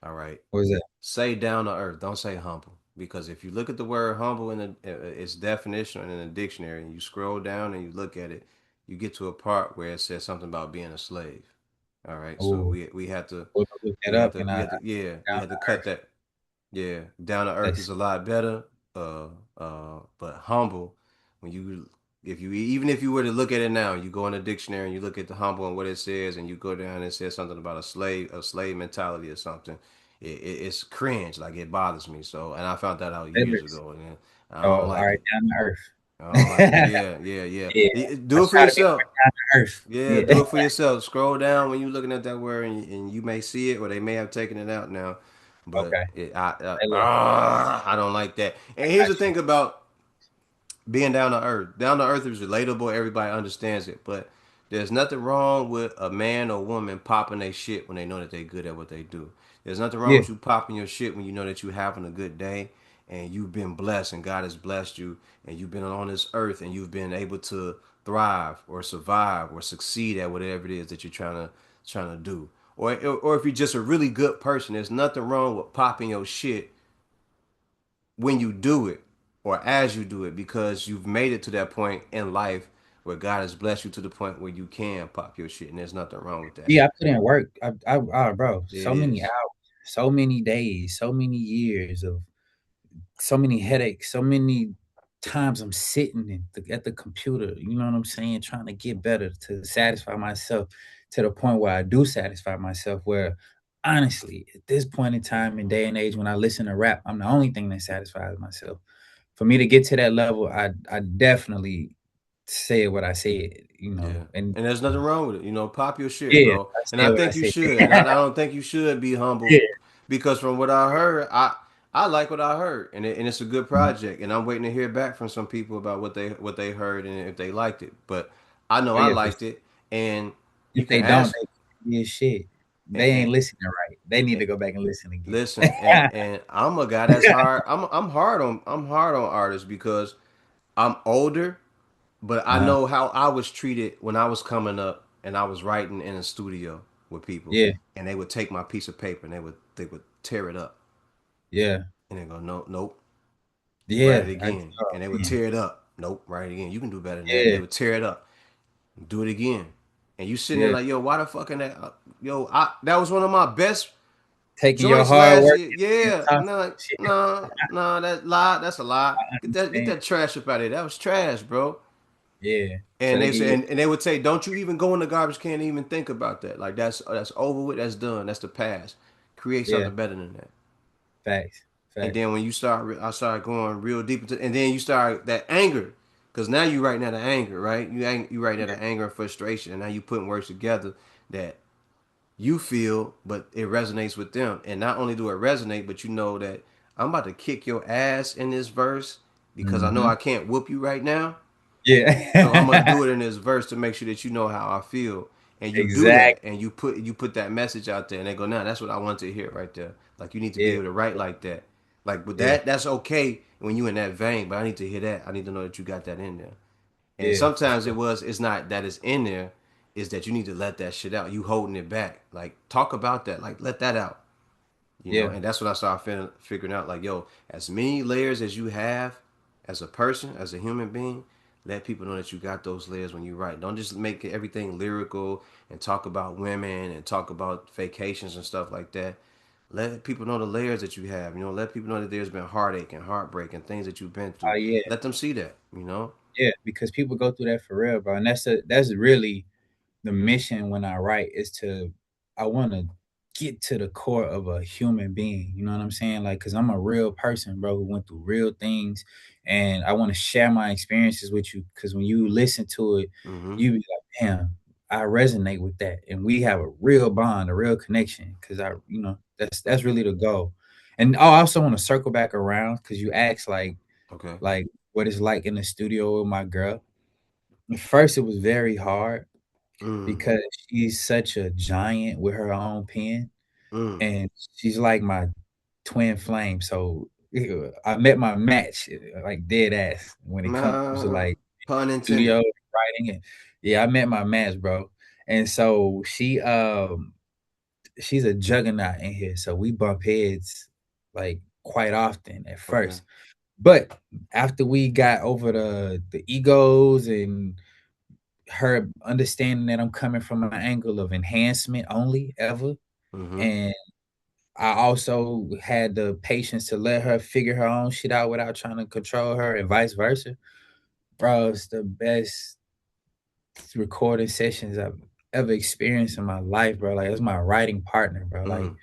All right, What was that? say down to earth. Don't say humble because if you look at the word humble in its definition in the dictionary, and you scroll down and you look at it, you get to a part where it says something about being a slave. All right, so Oh, we had to we'll look that up and we down had to to cut earth. that. Yeah, down to earth is That's a lot better. But humble, when you if you even if you were to look at it now, you go in the dictionary and you look at the humble and what it says, and you go down and it says something about a slave mentality or something. It's cringe, like it bothers me. So, and I found that out years lyrics. ago, and I Oh, don't all like right, it. down to I don't like it. earth. Yeah, yeah, yeah. Yeah, I Do it for try to be more yourself. down to earth. Yeah, Yeah. do it for yourself. Scroll down when you're looking at that word, and you may see it, or they may have taken it out now. but Okay. Hey, look. I don't like that. And here's the Got you. thing about being down to earth. Down to earth is relatable. Everybody understands it, but there's nothing wrong with a man or woman popping their shit when they know that they're good at what they do. There's nothing wrong Yeah. with you popping your shit when you know that you're having a good day and you've been blessed and God has blessed you and you've been on this earth and you've been able to thrive or survive or succeed at whatever it is that you're trying to do. Or if you're just a really good person, there's nothing wrong with popping your shit when you do it or as you do it because you've made it to that point in life where God has blessed you to the point where you can pop your shit and there's nothing wrong with that. Yeah, I put in work. Bro, It so many is. hours, so many days, so many years of so many headaches, so many times I'm sitting at the computer, you know what I'm saying, trying to get better to satisfy myself to the point where I do satisfy myself. Where honestly, at this point in time and day and age, when I listen to rap, I'm the only thing that satisfies myself. For me to get to that level, I definitely said what I said, Yeah. and And there's nothing wrong with it. Pop your shit, yeah, bro. I And said I what I think you said. should. And I don't think you should be Yeah. humble because from what I heard, I like what I heard and it's a good Mhm. project and I'm waiting to hear back from some people about what they heard and if they liked it. But I know Oh I yeah, for liked it and you if can they don't, ask they yeah, shit. and, They and, ain't listening right. They need and to go back and listen again. listen, and I'm a guy that's hard. I'm hard on artists because I'm older, but I Uh-huh. know how I was treated when I was coming up and I was writing in a studio with people, Yeah, and they would take my piece of paper and they would tear it up yeah, and they go, no, nope, write yeah. it I again, oh, and they would man. tear it up, nope, write it again. You can do better than that. And Yeah, they would tear it up, do it again, and you sitting there yeah. like, yo, why the fuck in that? Yo, that was one of my best Taking your joints hard last work year. and Yeah, tossing no, shit. no, no, that lie. That's a lie. I Get understand. that trash up out of here. That was trash, bro. Yeah. So And they they give say, you and they would say, don't you even go in the garbage can and even think about that. Like that's over with. That's done. That's the past. Create yeah, something better than that. facts. And Facts. then when you start, I started going real deep into, and then you start that anger, because now you writing out of anger, right? You writing out Yeah. of anger and frustration, and now you putting words together that you feel, but it resonates with them. And not only do it resonate, but you know that I'm about to kick your ass in this verse because I know Mhm. I can't whoop you right now. So I'm gonna Yeah. do it in this verse to make sure that you know how I feel. And you do that, Exactly. and you put that message out there, and they go, "Now that's what I want to hear right there. Like you need to be Yeah, able to write like that. Like with yeah, that's okay when you in that vein, but I need to hear that. I need to know that you got that in there. And yeah, for sometimes sure. it's not that it's in there, is that you need to let that shit out. You holding it back. Like talk about that. Like let that out. Yeah. And that's what I started figuring out. Like, yo, as many layers as you have as a person, as a human being, let people know that you got those layers when you write. Don't just make everything lyrical and talk about women and talk about vacations and stuff like that. Let people know the layers that you have. Let people know that there's been heartache and heartbreak and things that you've been Oh through. yeah. Let them see that. Yeah, because people go through that for real, bro. And that's really the mission when I write is to I want to get to the core of a human being. You know what I'm saying? Like, cause I'm a real person, bro, who went through real things, and I want to share my experiences with you. Cause when you listen to it, Mm-hmm. you be like, damn, I resonate with that, and we have a real bond, a real connection. Cause that's really the goal. And I also want to circle back around because you asked Okay. like what it's like in the studio with my girl. At first, it was very hard Mm. because she's such a giant with her own pen, Mm. and she's like my twin flame. So I met my match, like dead ass, when it comes to Nah, like pun studio intended. writing. And yeah, I met my match, bro. And so she's a juggernaut in here. So we bump heads like quite often at Okay. first. But after we got over the egos and her understanding that I'm coming from an angle of enhancement only ever, Mm-hmm. and I also had the patience to let her figure her own shit out without trying to control her, and vice versa. Bro, it's the best recording sessions I've ever experienced in my life, bro. Like, it's my writing partner, bro. Like, Mm.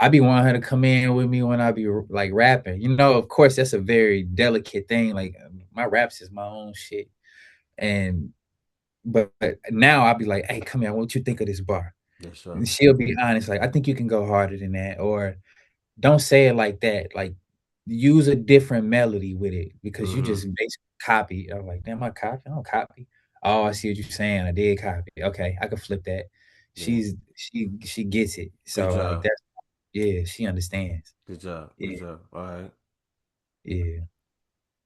I be wanting her to come in with me when I be like rapping. Of course, that's a very delicate thing. Like, my raps is my own shit, and but now I'll be like, "Hey, come here. What you think of this bar?" Yes, sir. And she'll be honest, like, "I think you can go harder than that," or don't say it like that. Like, use a different melody with it because you Mm-hmm. just basically copy. I'm like, damn, I copy. I don't copy. Oh, I see what you're saying. I did copy. Okay, I can flip that. Yeah. She gets it. Good So like job. that's yeah, she understands. Good job. Good Yeah, job. All right. yeah.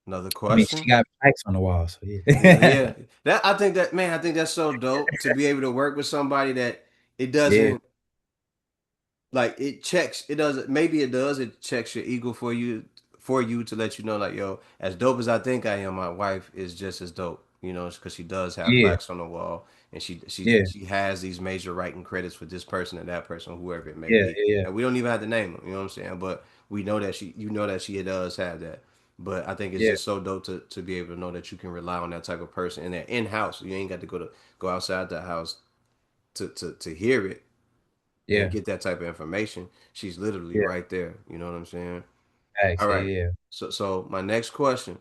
Another I mean, she question. got plaques on the wall, so Yeah, yeah. yeah. That I think that man, I think that's so dope to be able to work with somebody that it Yeah, doesn't like it checks it doesn't maybe it does it checks your ego for you to let you know like yo as dope as I think I am my wife is just as dope you know because she does have yeah, plaques on the wall and yeah, she has these major writing credits for this person and that person whoever it may yeah, be yeah, and we don't even have to name them you know what I'm saying but we know that she you know that she does have that but I think it's yeah, just so dope to be able to know that you can rely on that type of person and they're in house you ain't got to go outside the house to hear it and yeah, get that type of information, she's literally yeah. right there. You know what I'm saying? Facts, All yeah, right. yeah. So my next question: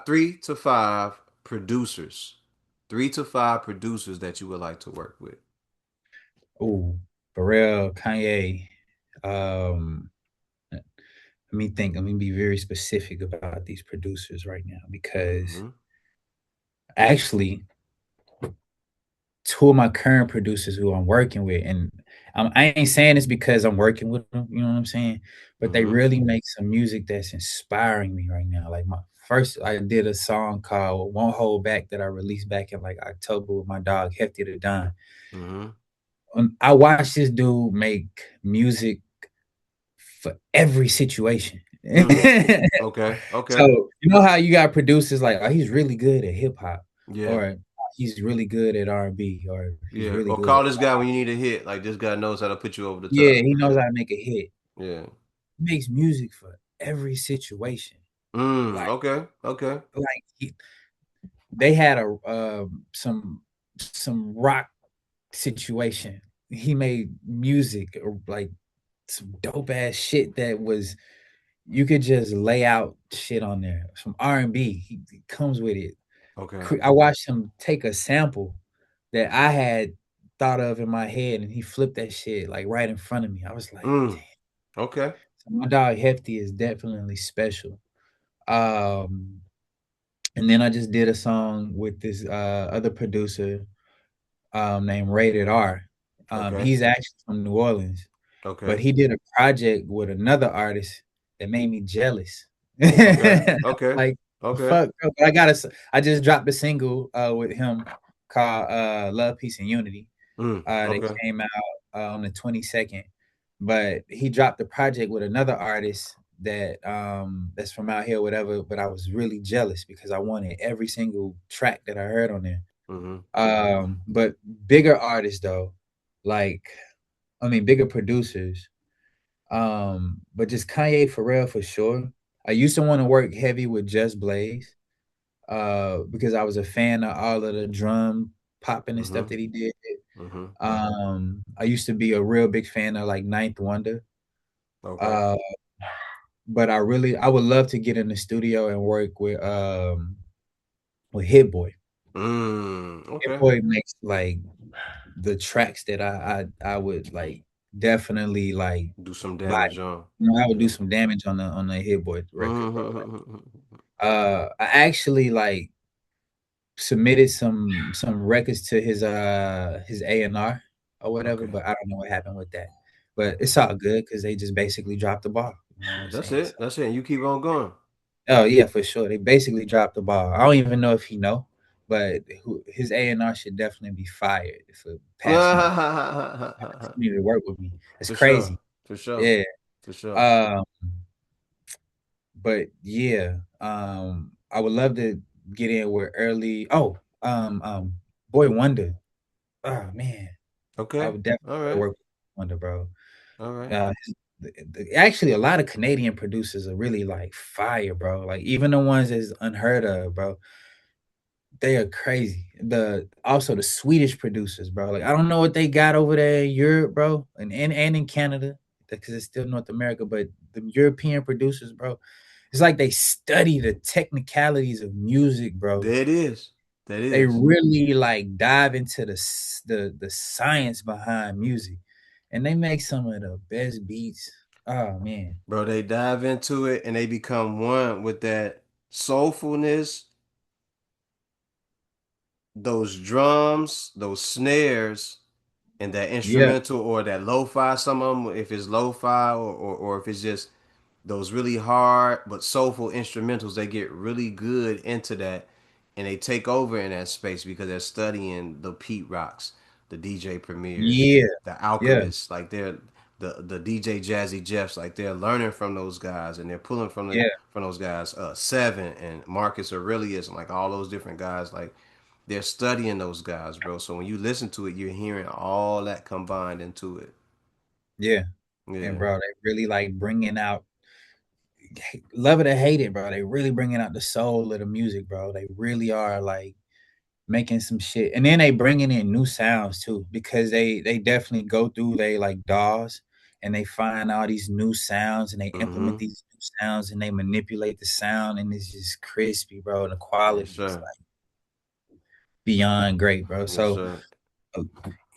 three to five producers, 3 to 5 producers that you would like to work with. Ooh, Pharrell, Kanye. Let me think. Let me be very specific about these producers right now because Mm-hmm. actually, two of my current producers who I'm working with, and I ain't saying this because I'm working with them, you know what I'm saying? But they Mm-hmm. really make some music that's inspiring me right now. Like my first, I did a song called "Won't Hold Back" that I released back in like October with my dog Hefty the Don. Mm-hmm. I watched this dude make music for every situation. Mm. Okay. So, Okay. you know how you got producers like, "Oh, he's really good at hip hop," Yeah. or "He's really good at R&B," or "He's Yeah. really Or good at" call this guy when you need a hit. Like this guy knows how to put you over the Yeah, top. he knows Yeah. how to make a hit. Yeah. He makes music for every situation. Mm. Like Okay. Okay. he they had some rock situation. He made music or like some dope ass shit that was you could just lay out shit on there. Some R&B, he comes with it. Okay. I watched him take a sample that I had thought of in my head, and he flipped that shit like right in front of me. I was like, Mm. "Damn." Okay. So my dog Hefty is definitely special. Um, and then I just did a song with this other producer named Rated R. Okay. He's actually from New Orleans, but Okay. he did a project with another artist that made me jealous. Okay. Okay. Like, Okay. fuck, bro, but I just dropped a single, with him called, Love, Peace, and Unity, Mm. that Okay. came out, on the 22nd, but he dropped a project with another artist that's from out here, whatever, but I was really jealous because I wanted every single track that I heard on there. Mm-hmm. But bigger artists though, like I mean bigger producers. But just Kanye Pharrell for sure. I used to want to work heavy with Just Blaze, because I was a fan of all of the drum popping and Mm-hmm. stuff that he did. Mm-hmm. I used to be a real big fan of like Ninth Wonder. Okay. Uh, but I would love to get in the studio and work with Hit Boy. Hit Okay. Boy makes like the tracks that I would like definitely like Do some damage body. on. You know, I would do Yeah. some damage on the Hit Boy record, bro. Like, Mm-hmm. I actually like submitted some records to his A&R or whatever, Okay. but I don't know what happened with that. But it's all good because they just basically dropped the ball. You know what I'm That's saying? it. So, That's it. You keep on going. oh yeah, for sure. They basically dropped the ball. I don't even know if he know, but his A&R should definitely be fired for passing me. For Need to work with me. It's sure. crazy. For sure. Yeah. For sure. Um, but yeah, I would love to get in with early. Oh, Boy Wonder. Oh man, I Okay. would definitely All wanna right. work with Wonder, bro. All right. Uh, actually, a lot of Canadian producers are really like fire, bro. Like even the ones that's unheard of, bro. They are crazy. The Swedish producers, bro. Like I don't know what they got over there in Europe, bro, and in Canada because it's still North America. But the European producers, bro, it's like they study the technicalities of music, bro. There it is. That They is. really like dive into the science behind music, and they make some of the best beats. Oh man, Bro, they dive into it and they become one with that soulfulness, those drums, those snares, and that yeah, instrumental or that lo-fi. Some of them, if it's lo-fi or if it's just those really hard but soulful instrumentals, they get really good into that and they take over in that space because they're studying the Pete Rocks, the DJ Premiers, yeah, the yeah, Alchemists, like they're the DJ Jazzy Jeffs, like they're learning from those guys and they're pulling yeah, from those guys, Seven and Marcus Aurelius and like all those different guys, like they're studying those guys, bro. So when you listen to it, you're hearing all that combined into it. yeah. And Yeah. bro, they really like bringing out, love it or hate it, bro. They really bringing out the soul of the music, bro. They really are like making some shit, and then they bringing in new sounds too, because they definitely go through they like DAWs, and they find all these new sounds, and they implement Mm-hmm. these new sounds, and they manipulate the sound, and it's just crispy, bro. The Yes, quality is sir. like beyond great, bro. Yes, So sir. uh,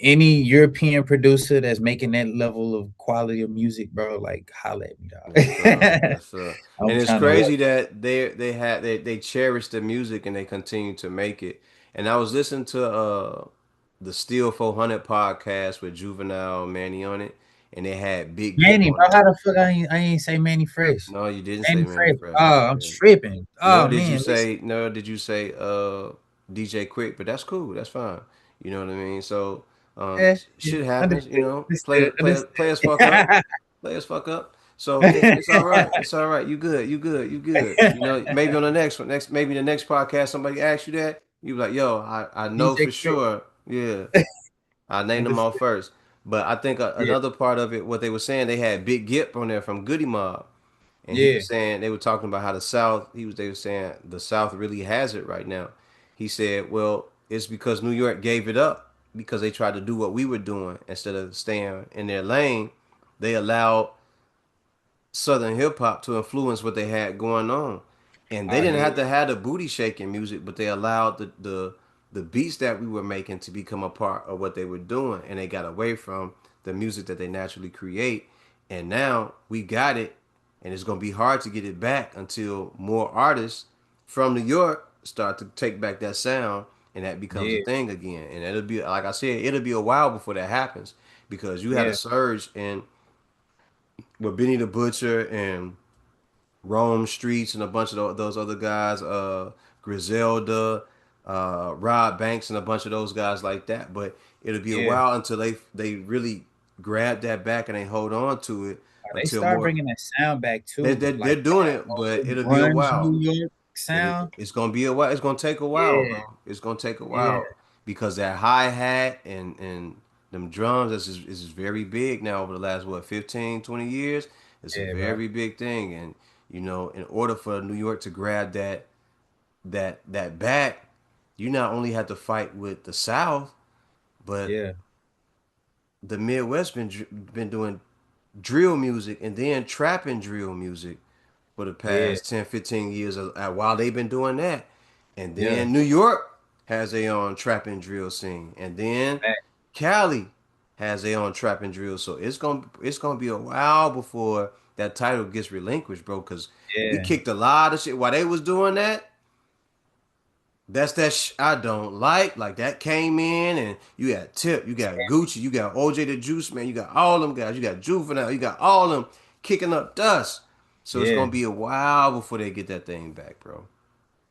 any European producer that's making that level of quality of music, bro, like holla at me, Yes, sir. dog. Yes, sir. And I'm it's trying to work. crazy that they cherish the music and they continue to make it. And I was listening to the Steel 400 podcast with Juvenile Manny on it, and they had Big Gip Manny, on bro, there. how the fuck I ain't say Manny Fresh? No, you didn't say Manny Manny Fresh. Fresh. Oh, I'm Yeah. tripping. Nor Oh did you man, listen. say DJ Quick, but that's cool. That's fine. You know what I mean? So Yeah, yeah. shit happens, you Understood, know. understood, Players fuck up. understood. Players fuck up. So it's all right. It's all right. You good. You good. You good. You know, maybe on the next one, maybe the next podcast somebody asks you that, you be like, yo, I know DJ for Quick. sure. Yeah. I named them all Understood. first. But I think Yeah, another part of it, what they were saying, they had Big Gip on there from Goody Mob. And he yeah. was saying they were talking about how the South. They were saying the South really has it right now. He said, "Well, it's because New York gave it up because they tried to do what we were doing instead of staying in their lane. They allowed Southern hip hop to influence what they had going on, and they Oh didn't yeah, have to have the booty shaking music, but they allowed the beats that we were making to become a part of what they were doing, and they got away from the music that they naturally create, and now we got it, and it's gonna be hard to get it back until more artists from New York start to take back that sound, and that becomes a yeah, thing again, and it'll be like I said, it'll be a while before that happens because you had a yeah, surge in with Benny the Butcher and Rome Streets and a bunch of those other guys, Griselda, Rob Banks and a bunch of those guys like that. But it'll be a yeah. while until they really grab that back and they hold on to it They until start more. bringing that sound back They too, they like they're doing it, but old it'll be a grunge while. New York sound. It's gonna be a while. It's gonna take a while, Yeah, bro. It's gonna take a yeah, while because that hi hat and them drums is very big now over the last what 15, 20 years. It's a yeah, bro. very big thing, and you know, in order for New York to grab that back, you not only have to fight with the South, but Yeah, the Midwest been doing drill music and then trapping drill music for the yeah, past 10, 15 years while they've been doing that. And yeah. then New York has their own trap and drill scene. And then Fact. Cali has their own trap and drill. So it's gonna be a while before that title gets relinquished, bro. Cause we Yeah, kicked a lot of shit while they was doing that. That's I don't like. Like that came in and you got Tip, you got Gucci, you got OJ the Juice Man, you got all them guys, you got Juvenile, you got all them kicking up dust. So it's yeah, gonna be a while before they get that thing back, bro.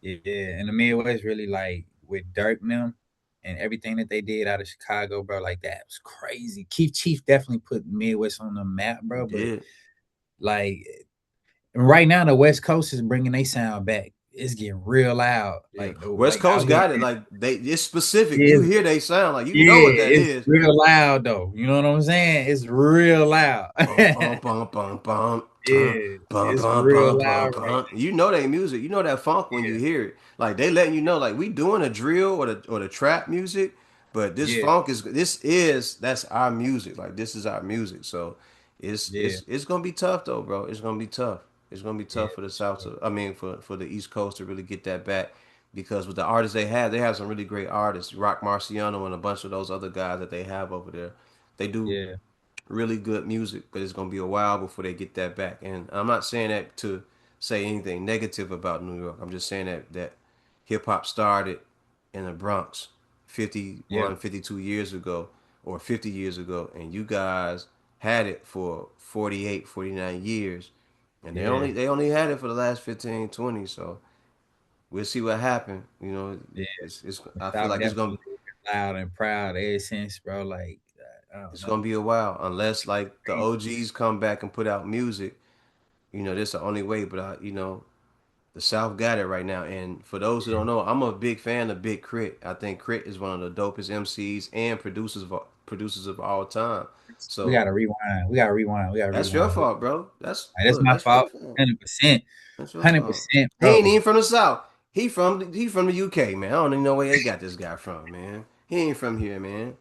yeah. And the Midwest really like with Dirk and them and everything that they did out of Chicago, bro. Like that was crazy. Keith Chief definitely put Midwest on the map, You bro. But did. like right now, the West Coast is bringing their sound back. It's getting real loud. Yeah. Like the West like out Coast here, got it. Like it's specific. yeah, You hear they sound like you know yeah, what that it's is. real loud though. You know what I'm saying? It's real loud. Bum bum bum bum bum. Yeah, Bum it's bum real bum bum loud right bum. You know they music. You know that funk when you now. hear it. Like they letting you know, like we doing a drill or the trap music, but this Yeah, funk is that's our music. Like this is our music. So it's yeah, it's it's gonna be tough though, bro. It's gonna be tough. It's gonna be yeah, tough for the for South sure. to. I mean, for the East Coast to really get that back because with the artists they have some really great artists. Rock Marciano and a bunch of those other guys that they have over there. They do Yeah, really good music, but it's gonna be a while before they get that back. And I'm not saying that to say anything negative about New York. I'm just saying that hip hop started in the Bronx Yeah, 51, 52 years ago or 50 years ago, and you guys had it for 48, 49 years, and they yeah, only they only had it for the last 15, 20. So we'll see what happened. You know, yeah. it's The I feel South like definitely been loud and proud ever since, bro. Like I don't it's know. gonna be a while unless like the OGs come back and put out music. You know, this is the only way. But the South got it right now. And for those who don't know, I'm a big fan of Big Crit. I think Crit is one of the dopest MCs and producers of all time. We So gotta rewind. We gotta rewind. We gotta that's your rewind. fault, bro. That's my That's your fault. fault. 100%. That's your Hundred fault. percent, He ain't bro. even from the South. He from the UK, man. I don't even know where they got this guy from, man. He ain't from here, man.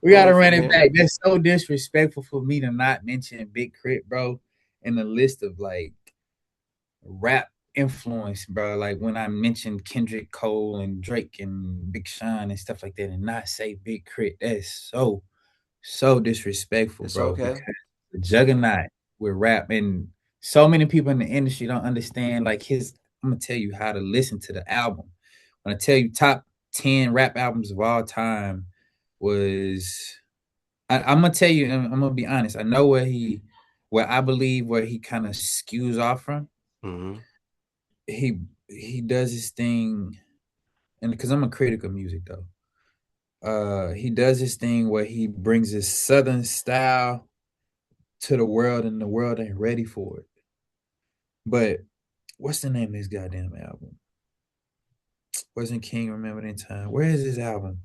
We He gotta ain't run from it here. back. That's so disrespectful for me to not mention Big Crit, bro, in the list of like rap influence, bro. Like when I mentioned Kendrick Cole and Drake and Big Sean and stuff like that, and not say Big Crit. That's so disrespectful, It's bro. okay. Because the It's okay. juggernaut with rap, and so many people in the industry don't understand. Like his, I'm gonna tell you how to listen to the album. When I tell you top 10 rap albums of all time was, I'm gonna tell you, and I'm gonna be honest. I know where I believe where he kind of skews off from. Mm-hmm. He does his thing, and because I'm a critic of music though, he does his thing where he brings his southern style to the world, and the world ain't ready for it. But what's the name of his goddamn album? Wasn't King remembered in time? Where is his album?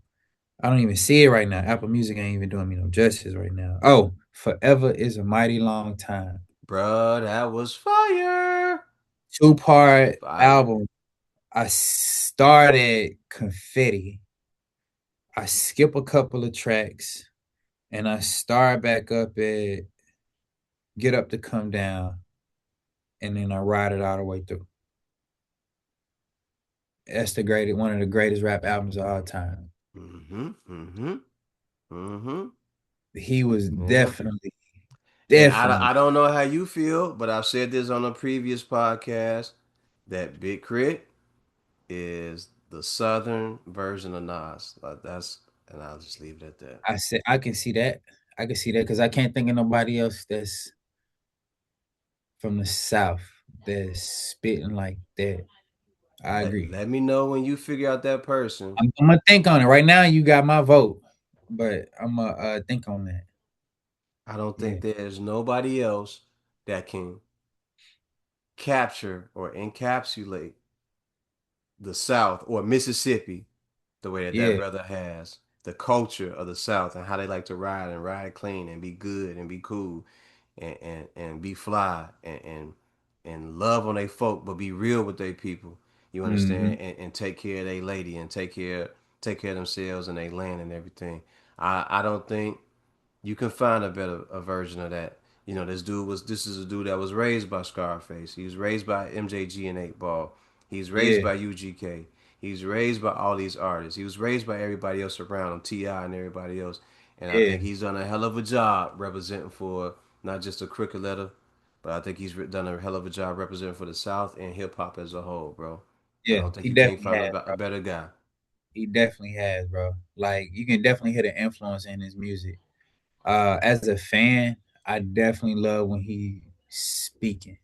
I don't even see it right now. Apple Music ain't even doing me no justice right now. Oh, Forever is a Mighty Long Time. Bruh, that was fire. 2-part Fire. album. I started Confetti. I skip a couple of tracks and I start back up at Get Up to Come Down, and then I ride it all the way through. That's the greatest, one of the greatest rap albums of all time. Mm-hmm. Mm-hmm. Mm-hmm. He was Yeah. And definitely. I don't know how you feel, but I've said this on a previous podcast that Big Crit is the southern version of Nas. Like that's and I'll just leave it at that. I said I can see that. I can see that because I can't think of nobody else that's from the South that's spitting like that. I agree. Let me know when you figure out that person. I'm gonna think on it right now. You got my vote, but I'm gonna think on that. I don't Yeah, think there's nobody else that can capture or encapsulate the South or Mississippi the way that that yeah. brother has. The culture of the South and how they like to ride and ride clean and be good and be cool and be fly and love on their folk but be real with their people. You Hmm. understand? And take care of their lady and take care of themselves and their land and everything. I don't think you can find a better a version of that. You know, this is a dude that was raised by Scarface. He was raised by MJG and 8 Ball. He's raised Yeah, by UGK. He's raised by all these artists. He was raised by everybody else around him, T.I. and everybody else. And I yeah, think he's done a hell of a job representing for not just a crooked letter, but I think he's done a hell of a job representing for the South and hip hop as a whole, bro. I yeah. don't think He you can't definitely find has, a bro. better guy. He definitely has, bro. Like you can definitely hear the influence in his music. As a fan, I definitely love when he's speaking.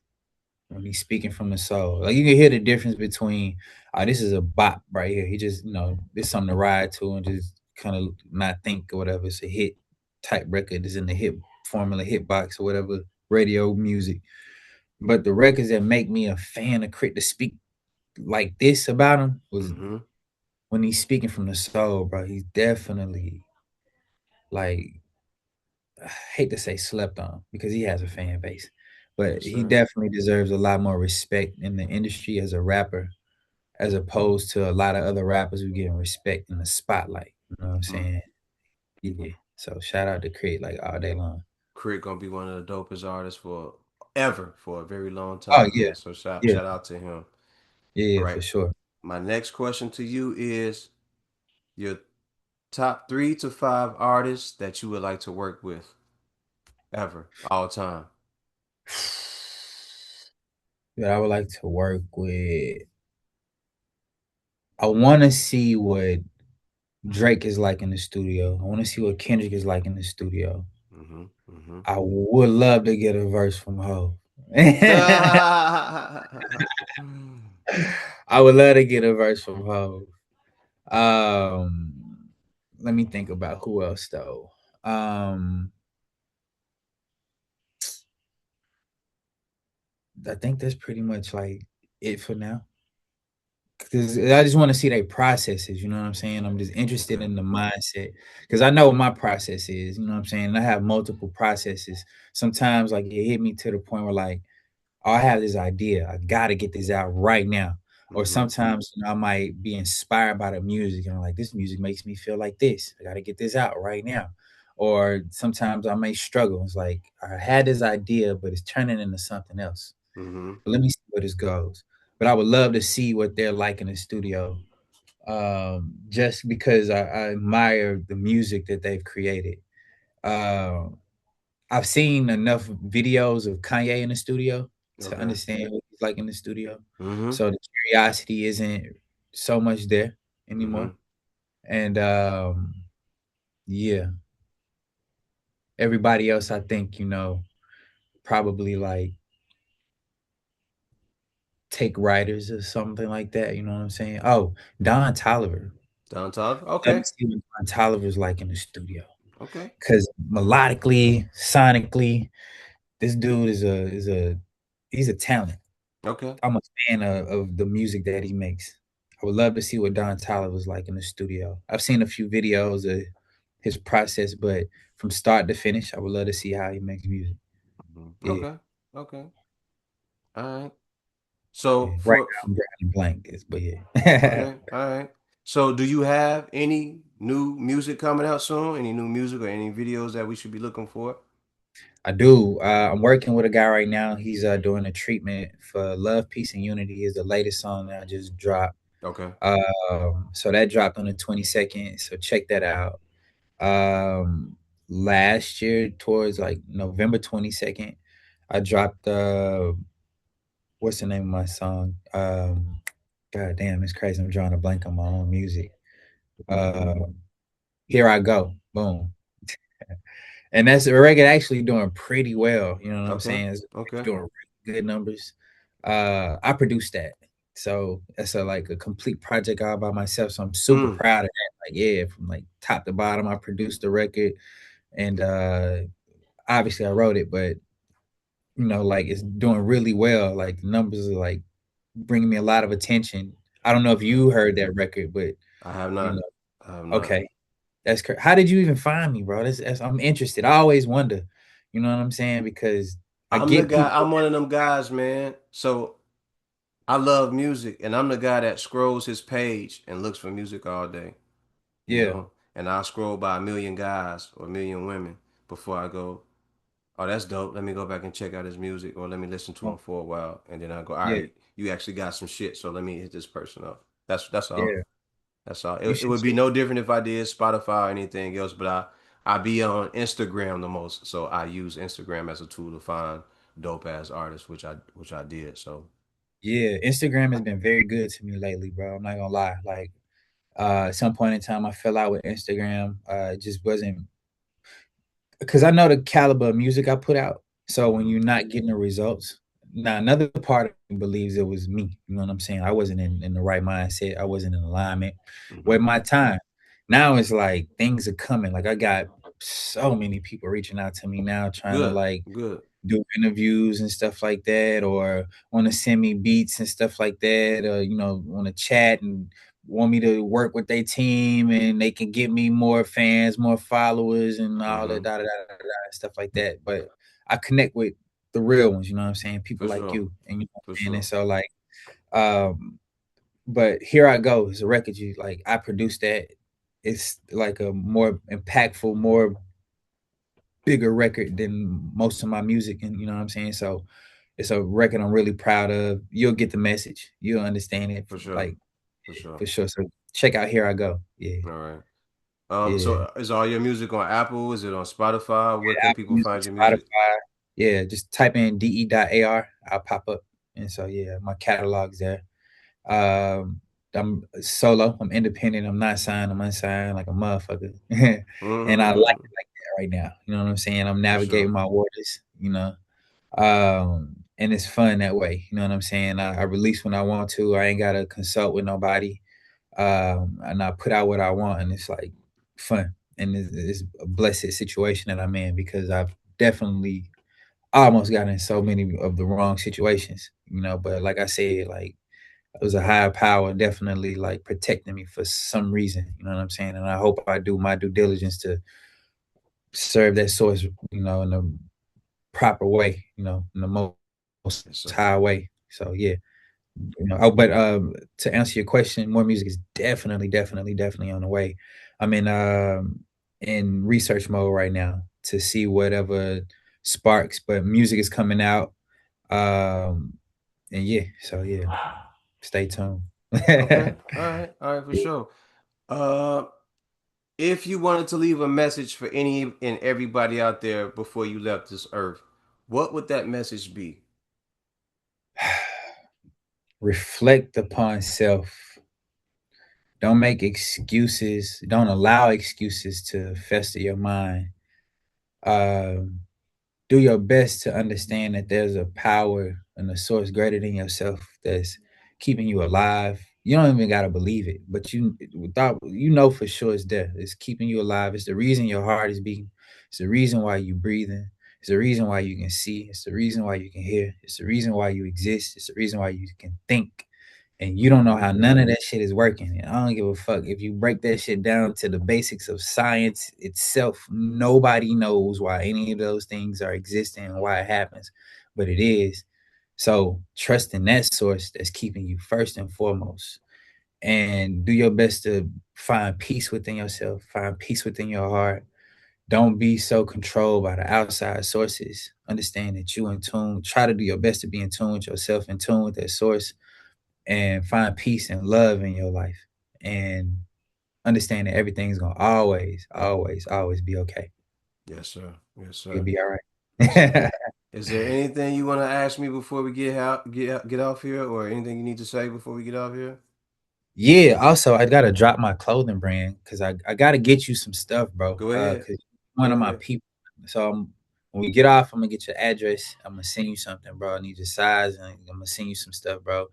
When he's speaking from the soul. Like you can hear the difference between this is a bop right here. He just, this something to ride to and just kind of not think or whatever. It's a hit type record. It's in the hit formula, hit box or whatever, radio music. But the records that make me a fan of Crit to speak like this about him was Mm-hmm. when he's speaking from the soul, bro. He's definitely like, I hate to say slept on because he has a fan base, but Yes, he sir. definitely deserves a lot more respect in the industry as a rapper, as opposed to a lot of other rappers who getting respect in the spotlight. You know what I'm Mm. saying? Yeah. So shout out to Crit like all day long. Crit gonna be one of the dopest artists for ever for a very long Oh time, yeah, man. So yeah, shout out to him. All yeah, for right. sure. My next question to you is your top 3 to 5 artists that you would like to work with. ever, all time? That I would like to work with. I want to see what Drake is like in the studio. I want to see what Kendrick is like in the studio. Mm-hmm. Mm-hmm. I would love to get a verse from Ho. I would love to get a verse from Ho. Um, Let me think about who else though. Um, I think that's pretty much like it for now. Because I just want to see their processes. You know what I'm saying? I'm just interested Okay. in the mindset because I know what my process is. You know what I'm saying? And I have multiple processes. Sometimes like it hit me to the point where like, oh, I have this idea. I got to get this out right now. Or Mm-hmm. sometimes I might be inspired by the music and I'm like, this music makes me feel like this. I got to get this out right now. Or sometimes I may struggle. It's like I had this idea, but it's turning into something else. Mm-hmm. But let me see where this goes. But I would love to see what they're like in the studio, just because I admire the music that they've created. Um, I've seen enough videos of Kanye in the studio to Okay. understand what he's like in the studio. Mm-hmm. So the curiosity isn't so much there Mm-hmm. anymore. And yeah, everybody else, I think, probably like take writers or something like that. You know what I'm saying? Oh, Don Tolliver. Don Toliver. Let me Okay. see what Don Tolliver's like in the studio. Okay. Because melodically, sonically, this dude is a he's a talent. Okay. I'm a fan of the music that he makes. I would love to see what Don Toliver was like in the studio. I've seen a few videos of his process, but from start to finish, I would love to see how he makes music. Mhm. Yeah, Okay. Okay. All right. yeah. So Right for now, I'm drawing blank, but yeah. okay. All right. So do you have any new music coming out soon? Any new music or any videos that we should be looking for? I do. I'm working with a guy right now. He's doing a treatment for Love, Peace, and Unity. Is the latest song that I just dropped. Okay. So that dropped on the 22nd. So check that out. Um, Last year, towards like November 22nd, I dropped what's the name of my song? God damn, it's crazy. I'm drawing a blank on my own music. Uh, Here I Go. Boom. And that's the record actually doing pretty well. You know what I'm Okay. saying? It's Okay. doing really good numbers. I produced that. So that's like a complete project all by myself. So I'm super Mm. proud of that. Like, yeah, from like top to bottom, I produced the record. And obviously I wrote it, but like it's doing really well. Like the numbers are like bringing me a lot of attention. I don't know if Okay. you heard that record, but I have you not. know, I have not. okay. How did you even find me, bro? I'm interested. I always wonder. You know what I'm saying? Because I I'm the get guy. people. I'm one of them guys, man. So I love music, and I'm the guy that scrolls his page and looks for music all day. You Yeah, know, and I'll scroll by a million guys or a million women before I go, oh, that's dope. Let me go back and check out his music, or let me listen to him for a while, and then I go, all yeah, right, you actually got some shit, so let me hit this person up. That's all. yeah. That's all. You It should would be check. no different if I did Spotify or anything else, but I be on Instagram the most, so I use Instagram as a tool to find dope ass artists, which I did. So Yeah, Instagram has been very good to me lately, bro. I'm not gonna lie. Like, at some point in time, I fell out with Instagram. It just wasn't because I know the caliber of music I put out. So when hmm you're not getting the results, now another part of me believes it was me. You know what I'm saying? I wasn't in the right mindset. I wasn't in alignment with hmm my time. Now it's like things are coming. Like I got so many people reaching out to me now, trying to good, like good. do interviews and stuff like that, or want to send me beats and stuff like that, or want to chat and want me to work with their team and they can get me more fans, more followers, and all that, hmm stuff like that. But I connect with the real ones, you know what I'm saying? People For like sure, you, and for and sure. so like, um, but Here I Go is a record you like. I produced that. It's like a more impactful, more bigger record than most of my music, and you know what I'm saying. So it's a record I'm really proud of. You'll get the message. You'll understand it, For sure. like For sure. for sure. So check out Here I Go. Yeah. All right. Yeah. So is all your music on Apple? Is it on Spotify? Where can Apple people Music, find your music? Spotify. Yeah, just type in De.Ar, I'll pop up. And so yeah, my catalog's there. Um, I'm solo, I'm independent, I'm not signed, I'm unsigned like a motherfucker. And I like Mm-hmm. it like that right now. You know what I'm saying? I'm For navigating sure. my waters, you know. And it's fun that way. You know what I'm saying? I release when I want to. I ain't gotta consult with nobody. And I put out what I want, and it's like fun. And it's a blessed situation that I'm in because I've definitely almost got in so many of the wrong situations, you know. But like I said, like it was a higher power definitely like protecting me for some reason, you know what I'm saying? And I hope I do my due diligence to serve that source, you know, in the proper way, you know, in the most Yes, sir. high way. So yeah, you know. Oh, but to answer your question, more music is definitely on the way. I'm in research mode right now to see whatever sparks, but music is coming out. Um, and yeah, so yeah, stay tuned. Okay. All right, for sure. Uh, if you wanted to leave a message for any and everybody out there before you left this earth, what would that message be? Reflect upon self. Don't make excuses. Don't allow excuses to fester your mind. Um, do your best to understand that there's a power and a source greater than yourself that's keeping you alive. You don't even gotta believe it, but you without you know for sure it's there. It's keeping you alive. It's the reason your heart is beating. It's the reason why you breathing. It's the reason why you can see. It's the reason why you can hear. It's the reason why you exist. It's the reason why you can think. And you don't know Mm-hmm. how none of that shit is working. And I don't give a fuck if you break that shit down to the basics of science itself. Nobody knows why any of those things are existing and why it happens, but it is. So trust in that source that's keeping you first and foremost, and do your best to find peace within yourself, find peace within your heart. Don't be so controlled by the outside sources. Understand that you in tune. Try to do your best to be in tune with yourself, in tune with that source, and find peace and love in your life. And understand that everything's gonna always be okay. Yes, sir. Yes, You'll sir. be all Yes, sir. right. Is there anything you want to ask me before we get off here, or anything you need to say before we get off here? Yeah, also I gotta drop my clothing brand because I gotta get you some stuff, bro. Go ahead. Cause one Go of my ahead. people. So when we get off, I'm gonna get your address. I'm gonna send you something, bro. I need your size, and I'm gonna send you some stuff, bro.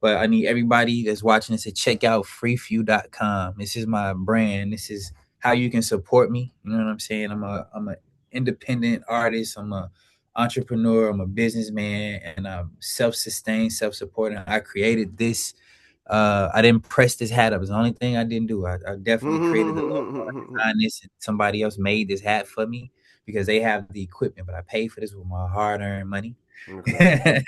But I need everybody that's watching this to check out freefew.com. This is my brand. This is how you can support me. You know what I'm saying? I'm a independent artist. I'm a entrepreneur. I'm a businessman, and I'm self-sustained, self-supporting. I created this. I didn't press this hat up. It's the only thing I didn't do. I definitely created the logo. I designed this, and somebody else made this hat for me because they have the equipment. But I paid for this with my hard-earned money. Okay.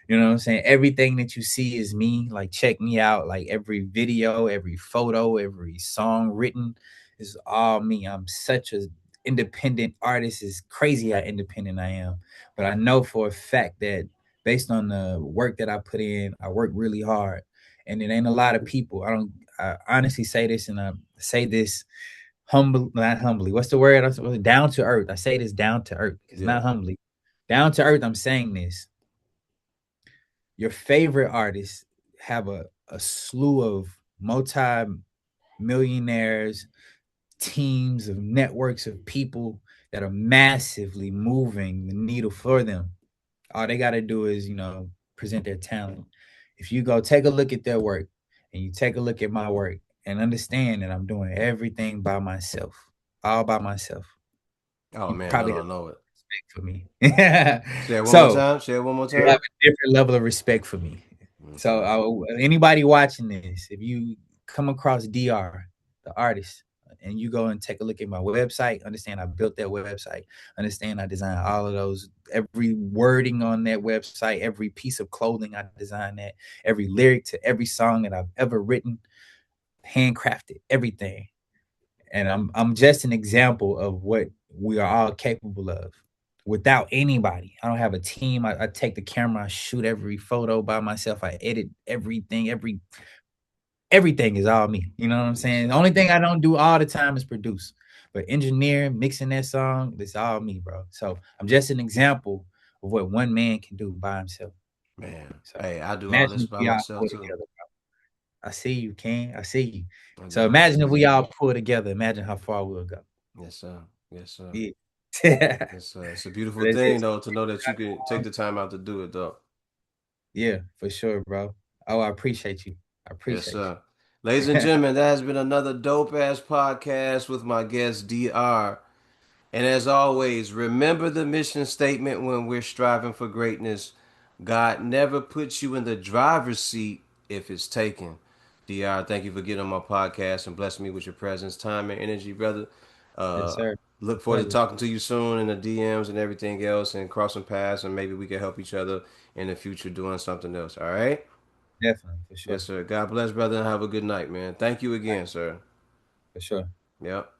You know what I'm saying? Everything that you see is me. Like, check me out. Like, every video, every photo, every song written is all me. I'm such a independent artist. It's crazy how independent I am. But I know for a fact that based on the work that I put in, I work really hard, and it ain't a lot of people. I honestly say this, and I say this humble, not humbly. What's the word? Down to earth. I say this down to earth because Yeah. not humbly. Down to earth, I'm saying this. Your favorite artists have a slew of multi-millionaires, teams of networks of people that are massively moving the needle for them. All they got to do is, present their talent. If you go take a look at their work and you take a look at my work and understand that I'm doing everything by myself, all by myself, Oh you man, I probably have don't know it. respect for me. Say it one more So time. Say it one more you have time. a different level of respect for me. So Okay. anybody watching this, if you come across De.R, the artist, and you go and take a look at my website, understand I built that website, understand I designed all of those, every wording on that website, every piece of clothing I designed that, every lyric to every song that I've ever written, handcrafted, everything. And I'm just an example of what we are all capable of without anybody. I don't have a team. I take the camera, I shoot every photo by myself, I edit everything, every everything is all me. You know what I'm Yes, saying? The sir. only thing I don't do all the time is produce. But engineering, mixing that song, it's all me, bro. So I'm just an example of what one man can do by himself. Man. So Hey, I do all imagine this if by we all myself pull too. together. I see you, King. I see you. I So do all imagine this. if we all pull together. Imagine how far we'll go. Yes, sir. Yes, sir. Yeah. It's a beautiful Let's thing just though to know that you can take the time out to do it though. yeah, for sure, bro. Oh, I appreciate you. I Yes, appreciate sir. Ladies and you. gentlemen, that has been another dope ass podcast with my guest D.R. And as always, remember the mission statement when we're striving for greatness. God never puts you in the driver's seat if it's taken. D.R., thank you for getting on my podcast and blessing me with your presence, time, and energy, brother. Yes, Uh, sir. look forward to Pleasure. talking to you soon in the DMs and everything else and crossing paths, and maybe we can help each other in the future doing something else. All right? Definitely, for Yes, sure. sir. God bless, brother, and have a good night, man. Thank you again, sir. For sure. Yep.